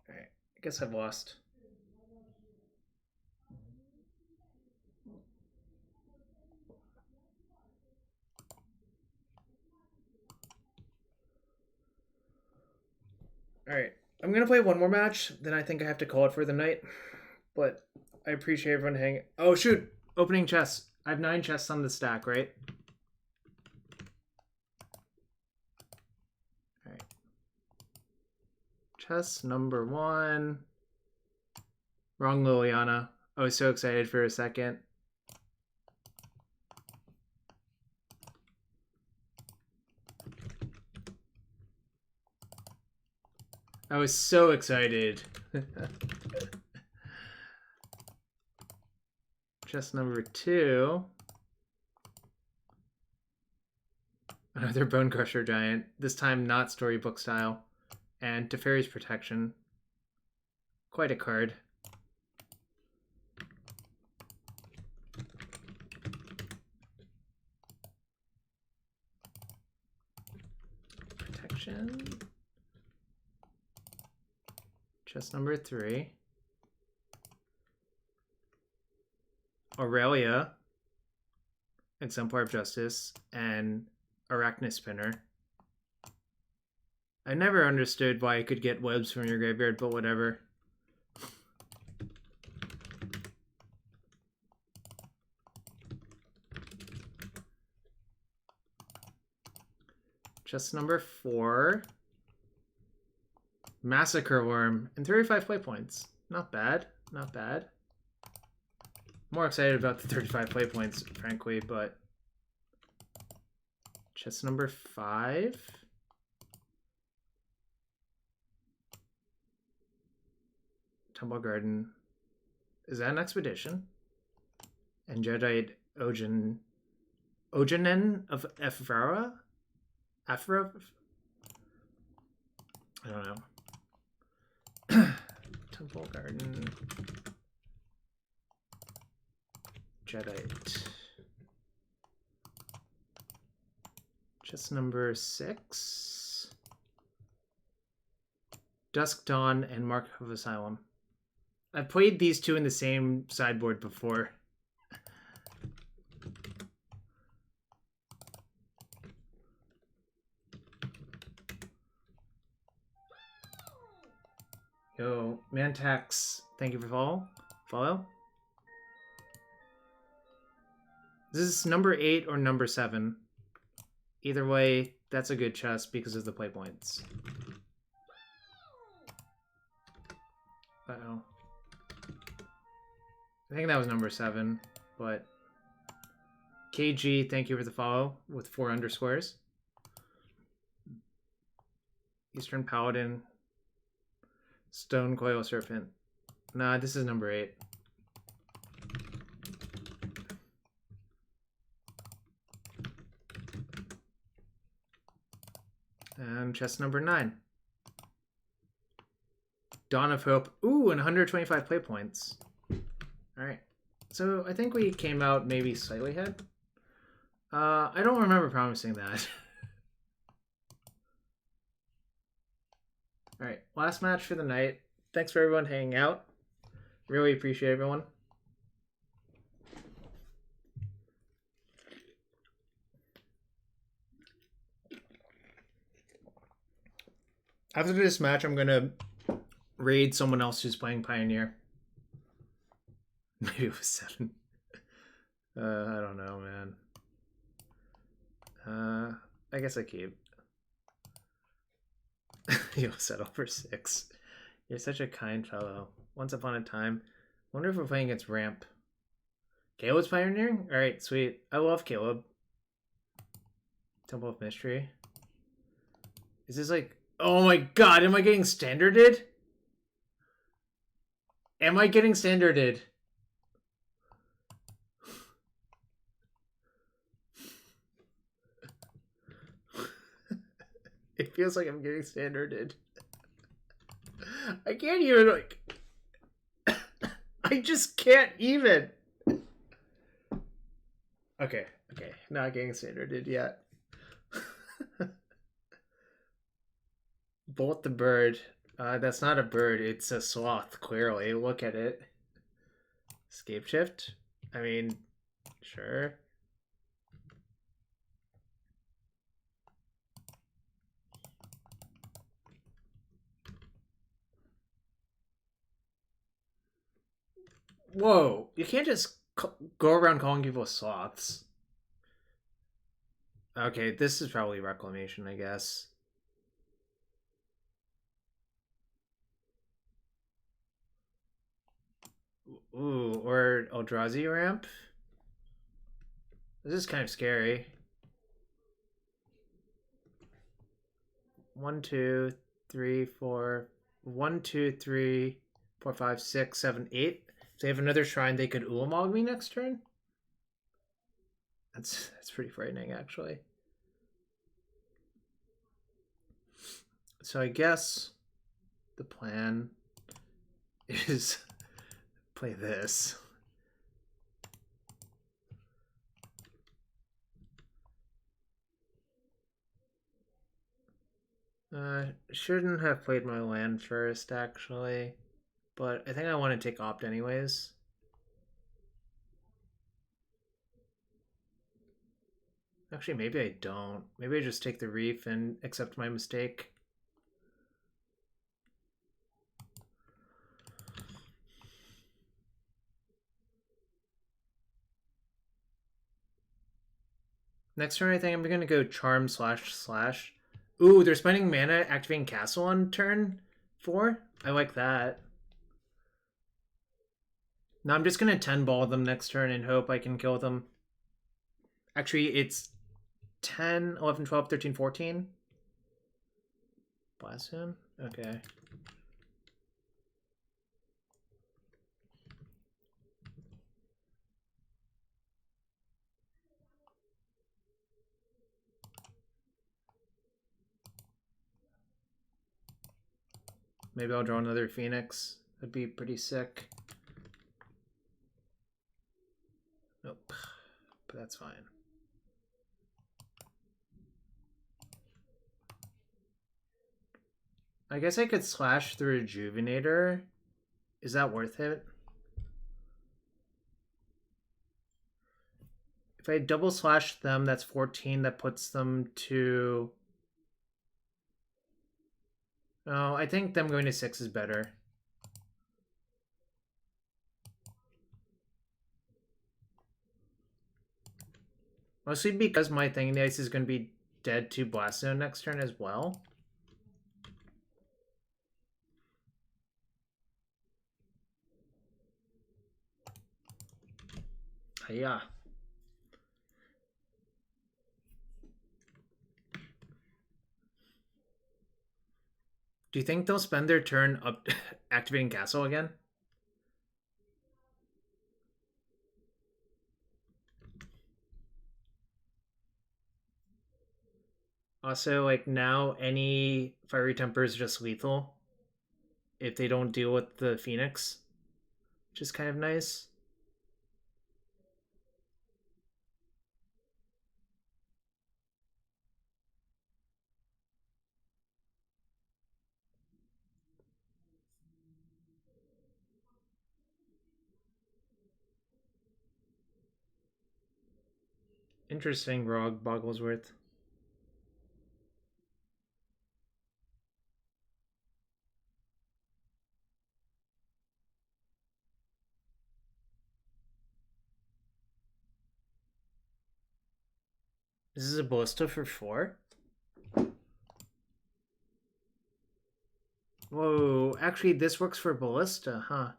Alright, I guess I've lost. Alright, I'm going to play one more match, then I think I have to call it for the night. But I appreciate everyone hanging. Oh, shoot. Opening chests. I have 9 chests on the stack, right? All right. Chest number 1. Wrong Liliana. I was so excited for a second. I was so excited. Chest number 2. Another Bone Crusher Giant. This time not storybook style. And Teferi's Protection. Quite a card. Protection. Chest number 3. Aurelia, Exemplar of Justice, and Arachnus Spinner. I never understood why you could get webs from your graveyard, but whatever. Chest number 4. Massacre Worm and 35 play points. Not bad. Not bad. More excited about the 35 play points, frankly, but chest number 5. Temple Garden. Is that an expedition? And Jedi Ojanen of Ephra? Afro? I don't know. Temple Garden. Jedi. Chest number 6. Dusk Dawn and Mark of Asylum. I've played these two in the same sideboard before. Yo, Mantax, thank you for follow. This is number 8 or number 7. Either way, that's a good chest because of the play points. Uh-oh. I think that was number 7, but KG, thank you for the follow with 4 underscores. Eastern Paladin. Stone Coil Serpent. Nah, this is number 8. And chest number 9. Dawn of Hope. Ooh, and 125 play points. Alright. So I think we came out maybe slightly ahead. I don't remember promising that. Alright, last match for the night. Thanks for everyone hanging out. Really appreciate everyone. After this match, I'm going to raid someone else who's playing Pioneer. Maybe it was 7. I don't know, man. I guess I keep. You'll settle for 6. You're such a kind fellow. Once upon a time. Wonder if we're playing against Ramp. Caleb's pioneering? Alright, sweet. I love Caleb. Temple of Mystery. Is this like... Oh my god, am I getting standarded? Am I getting standarded? It feels like I'm getting standarded. I can't even, like... I just can't even. Okay. Not getting standarded yet. Bolt the bird. That's not a bird. It's a sloth, clearly. Look at it. Escape shift? I mean, sure. Whoa, you can't just go around calling people sloths. Okay, this is probably Reclamation, I guess. Ooh, or Eldrazi ramp? This is kind of scary. 1, 2, 3, 4. 1, 2, 3, 4, 5, 6, 7, 8. If they have another shrine, they could Ulamog me next turn. That's pretty frightening, actually. So I guess the plan is play this. Shouldn't have played my land first, actually. But I think I want to take Opt anyways. Actually, maybe I don't. Maybe I just take the Reef and accept my mistake. Next turn, I think I'm going to go Charm //. Ooh, they're spending mana activating Castle on turn 4? I like that. Now I'm just going to 10 ball them next turn and hope I can kill them. Actually, it's 10, 11, 12, 13, 14. Blast him? Okay. Maybe I'll draw another Phoenix. That'd be pretty sick. Nope. But that's fine. I guess I could slash the Rejuvenator. Is that worth it? If I double slash them, that's 14. That puts them to... Oh, I think them going to 6 is better. Mostly because my Thing in the Ice is going to be dead to Blast Zone next turn as well. Yeah. Do you think they'll spend their turn up activating Castle again? Also, like, now any Fiery Temper is just lethal if they don't deal with the Phoenix, which is kind of nice. Interesting, Rog Bogglesworth. This is a Ballista for 4? Whoa, actually this works for Ballista, huh?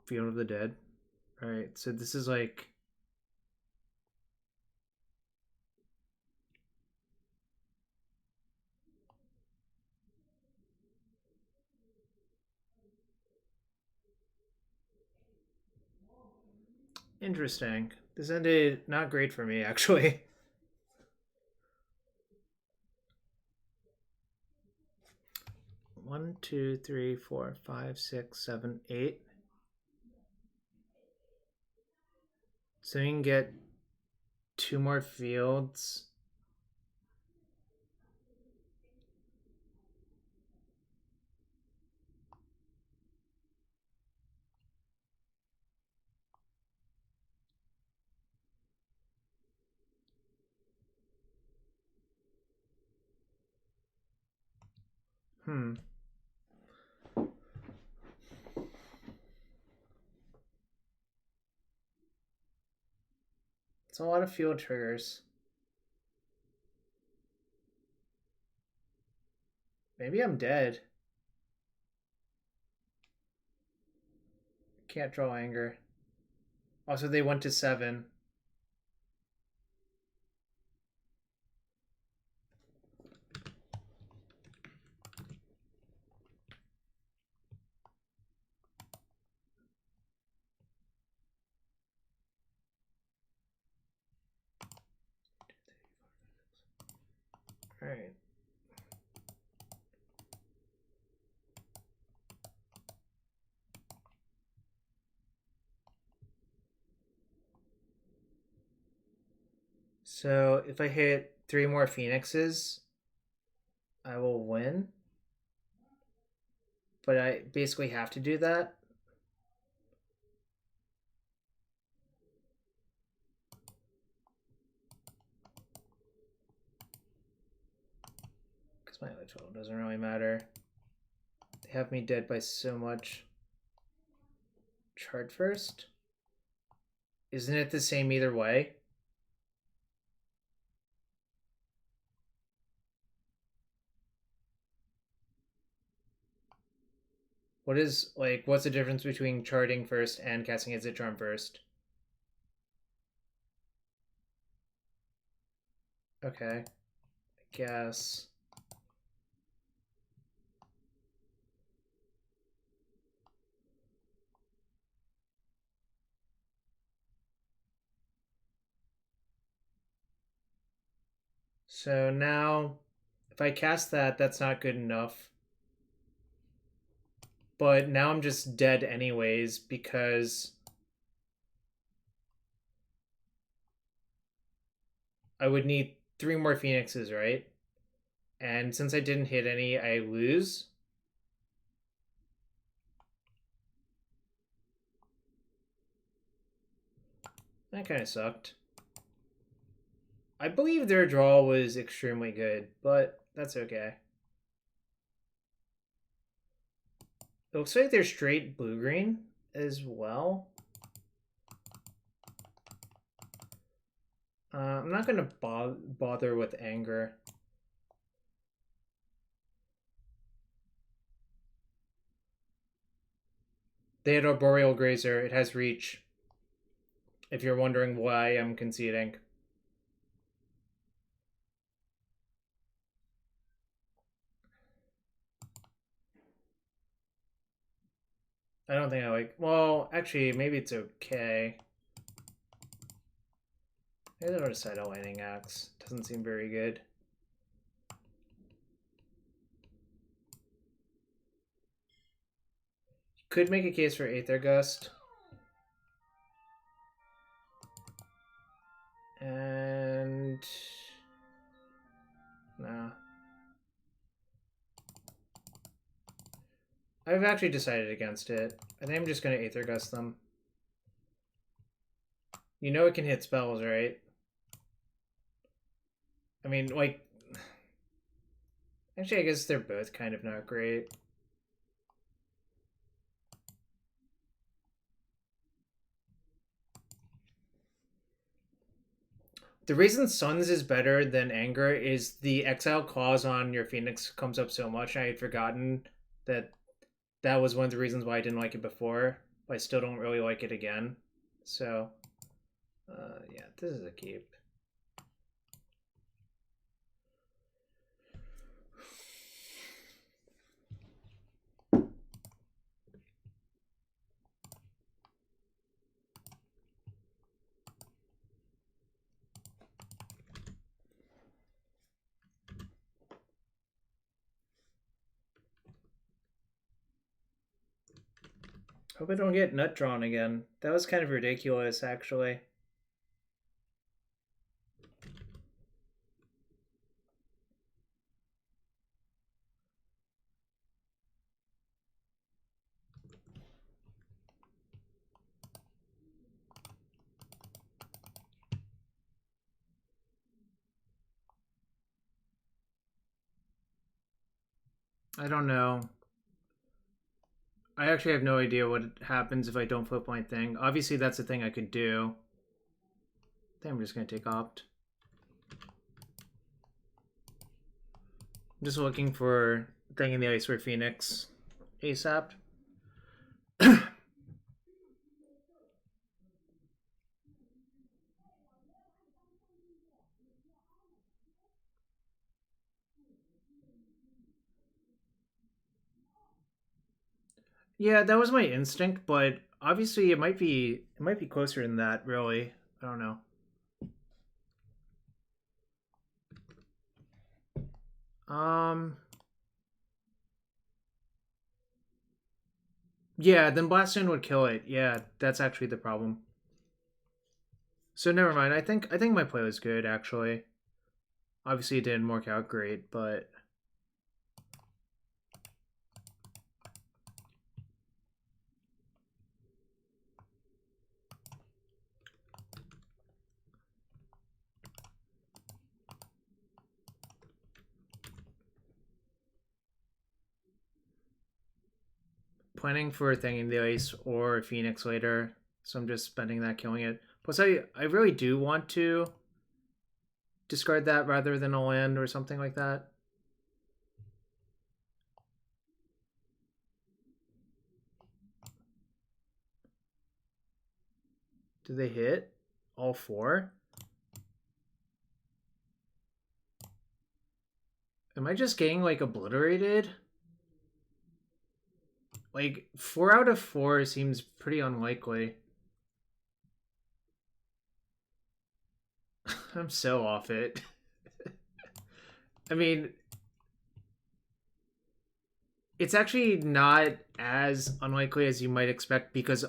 Field of the Dead. Alright, so this is like... Interesting. This ended not great for me, actually. One, two, three, four, five, six, 7, 8. So you can get 2 more fields. It's a lot of field triggers. Maybe I'm dead. Can't draw anger. Also, they went to 7. All right. So if I hit 3 more Phoenixes, I will win. But I basically have to do that. Because my other total doesn't really matter. They have me dead by so much. Chart first? Isn't it the same either way? What's the difference between charting first and casting Izzet Charm first? Okay. I guess. So now, if I cast that, that's not good enough. But now I'm just dead anyways because I would need 3 more Phoenixes, right? And since I didn't hit any, I lose. That kind of sucked. I believe their draw was extremely good, but that's okay. It looks like they're straight blue-green as well. I'm not going to bother with anger. They had a Boreal Grazer. It has reach. If you're wondering why I'm conceding. I don't think I like... Well, actually, maybe it's okay. Maybe I'll decide a Lightning Axe. Doesn't seem very good. Could make a case for Aether Gust. And... no. I've actually decided against it. I think I'm just going to Aether Gust them. You know it can hit spells, right? I mean, like... Actually, I guess they're both kind of not great. The reason Suns is better than Anger is the exile clause on your Phoenix comes up so much. I had forgotten that that was one of the reasons why I didn't like it before. I still don't really like it again. So, yeah, this is a keep. Hope I don't get nut drawn again. That was kind of ridiculous, actually. I don't know. I actually have no idea what happens if I don't flip my thing. Obviously, that's a thing I could do. I think I'm just going to take Opt. I'm just looking for thing in the ice for Phoenix ASAP. Yeah, that was my instinct, but obviously it might be closer than that, really. I don't know. Um yeah, then Blaststone would kill it. Yeah, that's actually the problem. So never mind. I think my play was good actually. Obviously it didn't work out great, but planning for a thing in the ice or a Phoenix later. So I'm just spending that killing it. Plus I really do want to discard that rather than a land or something like that. Do they hit all four? Am I just getting like obliterated? Like 4 out of 4 seems pretty unlikely. I'm so off it. I mean, it's actually not as unlikely as you might expect because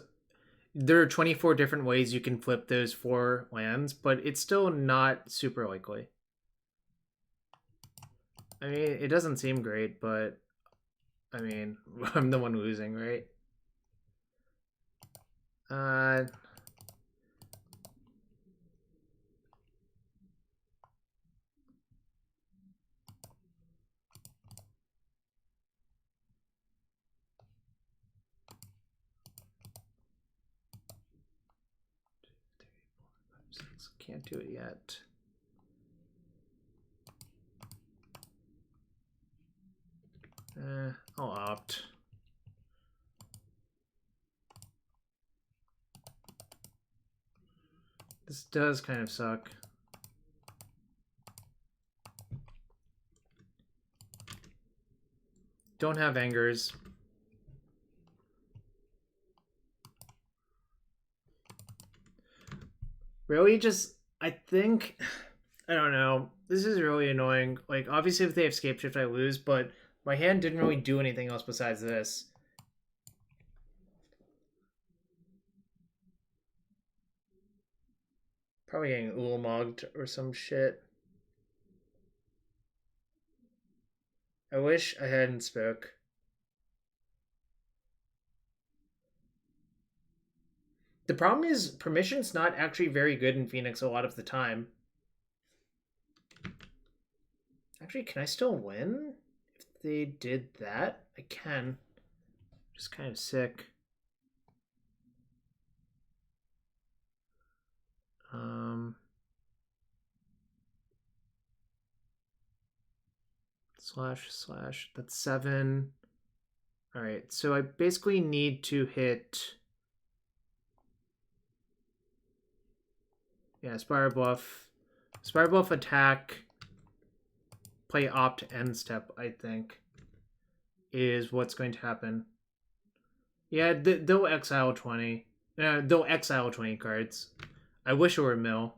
there are 24 different ways you can flip those 4 lands, but it's still not super likely. I mean, it doesn't seem great, but I mean, I'm the one losing, right? Uh, can't do it yet. I'll opt. This does kind of suck. Don't have angers. Really, just I think I don't know. This is really annoying. Like obviously, if they have scape shift, I lose, but my hand didn't really do anything else besides this. Probably getting Ulamoged or some shit. I wish I hadn't spoke. The problem is permission's not actually very good in Phoenix a lot of the time. Actually, can I still win if they did that? I can. Just kind of sick. Slash. That's 7. All right, so I basically need to hit. Yeah, Spirebluff attack. Play opt end step. I think is what's going to happen. Yeah, they'll exile 20. They'll exile 20 cards. I wish it were mill.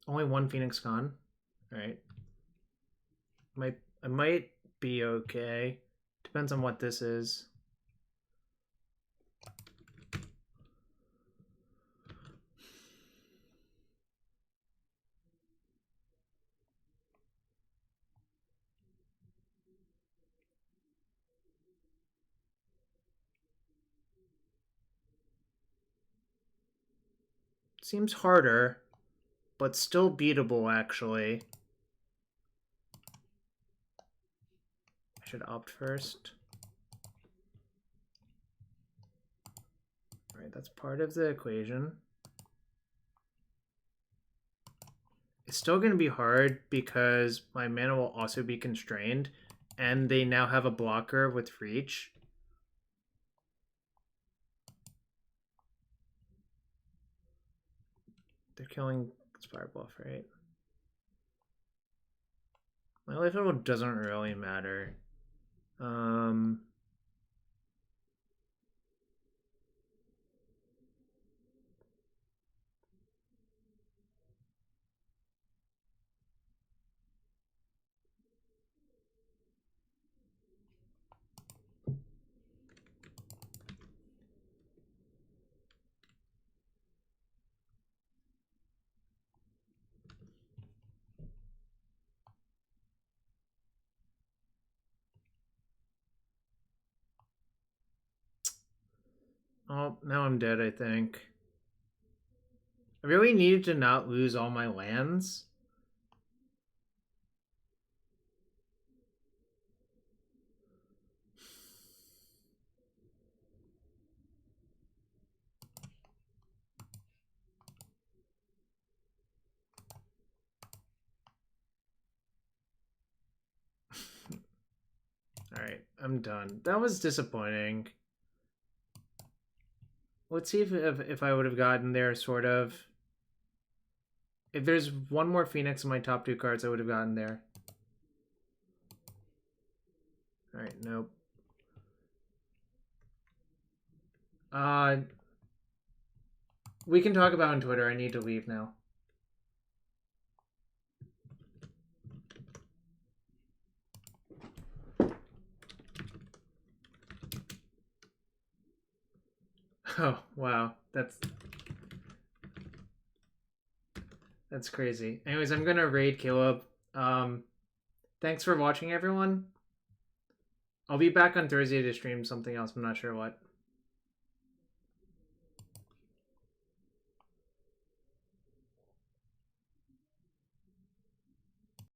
Only one Phoenix gone. All right. I might be okay. Depends on what this is. Seems harder, but still beatable, actually. I should opt first. All right, that's part of the equation. It's still going to be hard because my mana will also be constrained, and they now have a blocker with reach. They're killing Spirebluff, right? My life level doesn't really matter. Oh, now I'm dead, I think. I really needed to not lose all my lands. Alright, I'm done. That was disappointing. Let's see if I would have gotten there, sort of. If there's one more Phoenix in my top 2 cards, I would have gotten there. Alright, nope. We can talk about it on Twitter. I need to leave now. Oh, wow. That's crazy. Anyways, I'm gonna raid Caleb. Thanks for watching, everyone. I'll be back on Thursday to stream something else. I'm not sure what.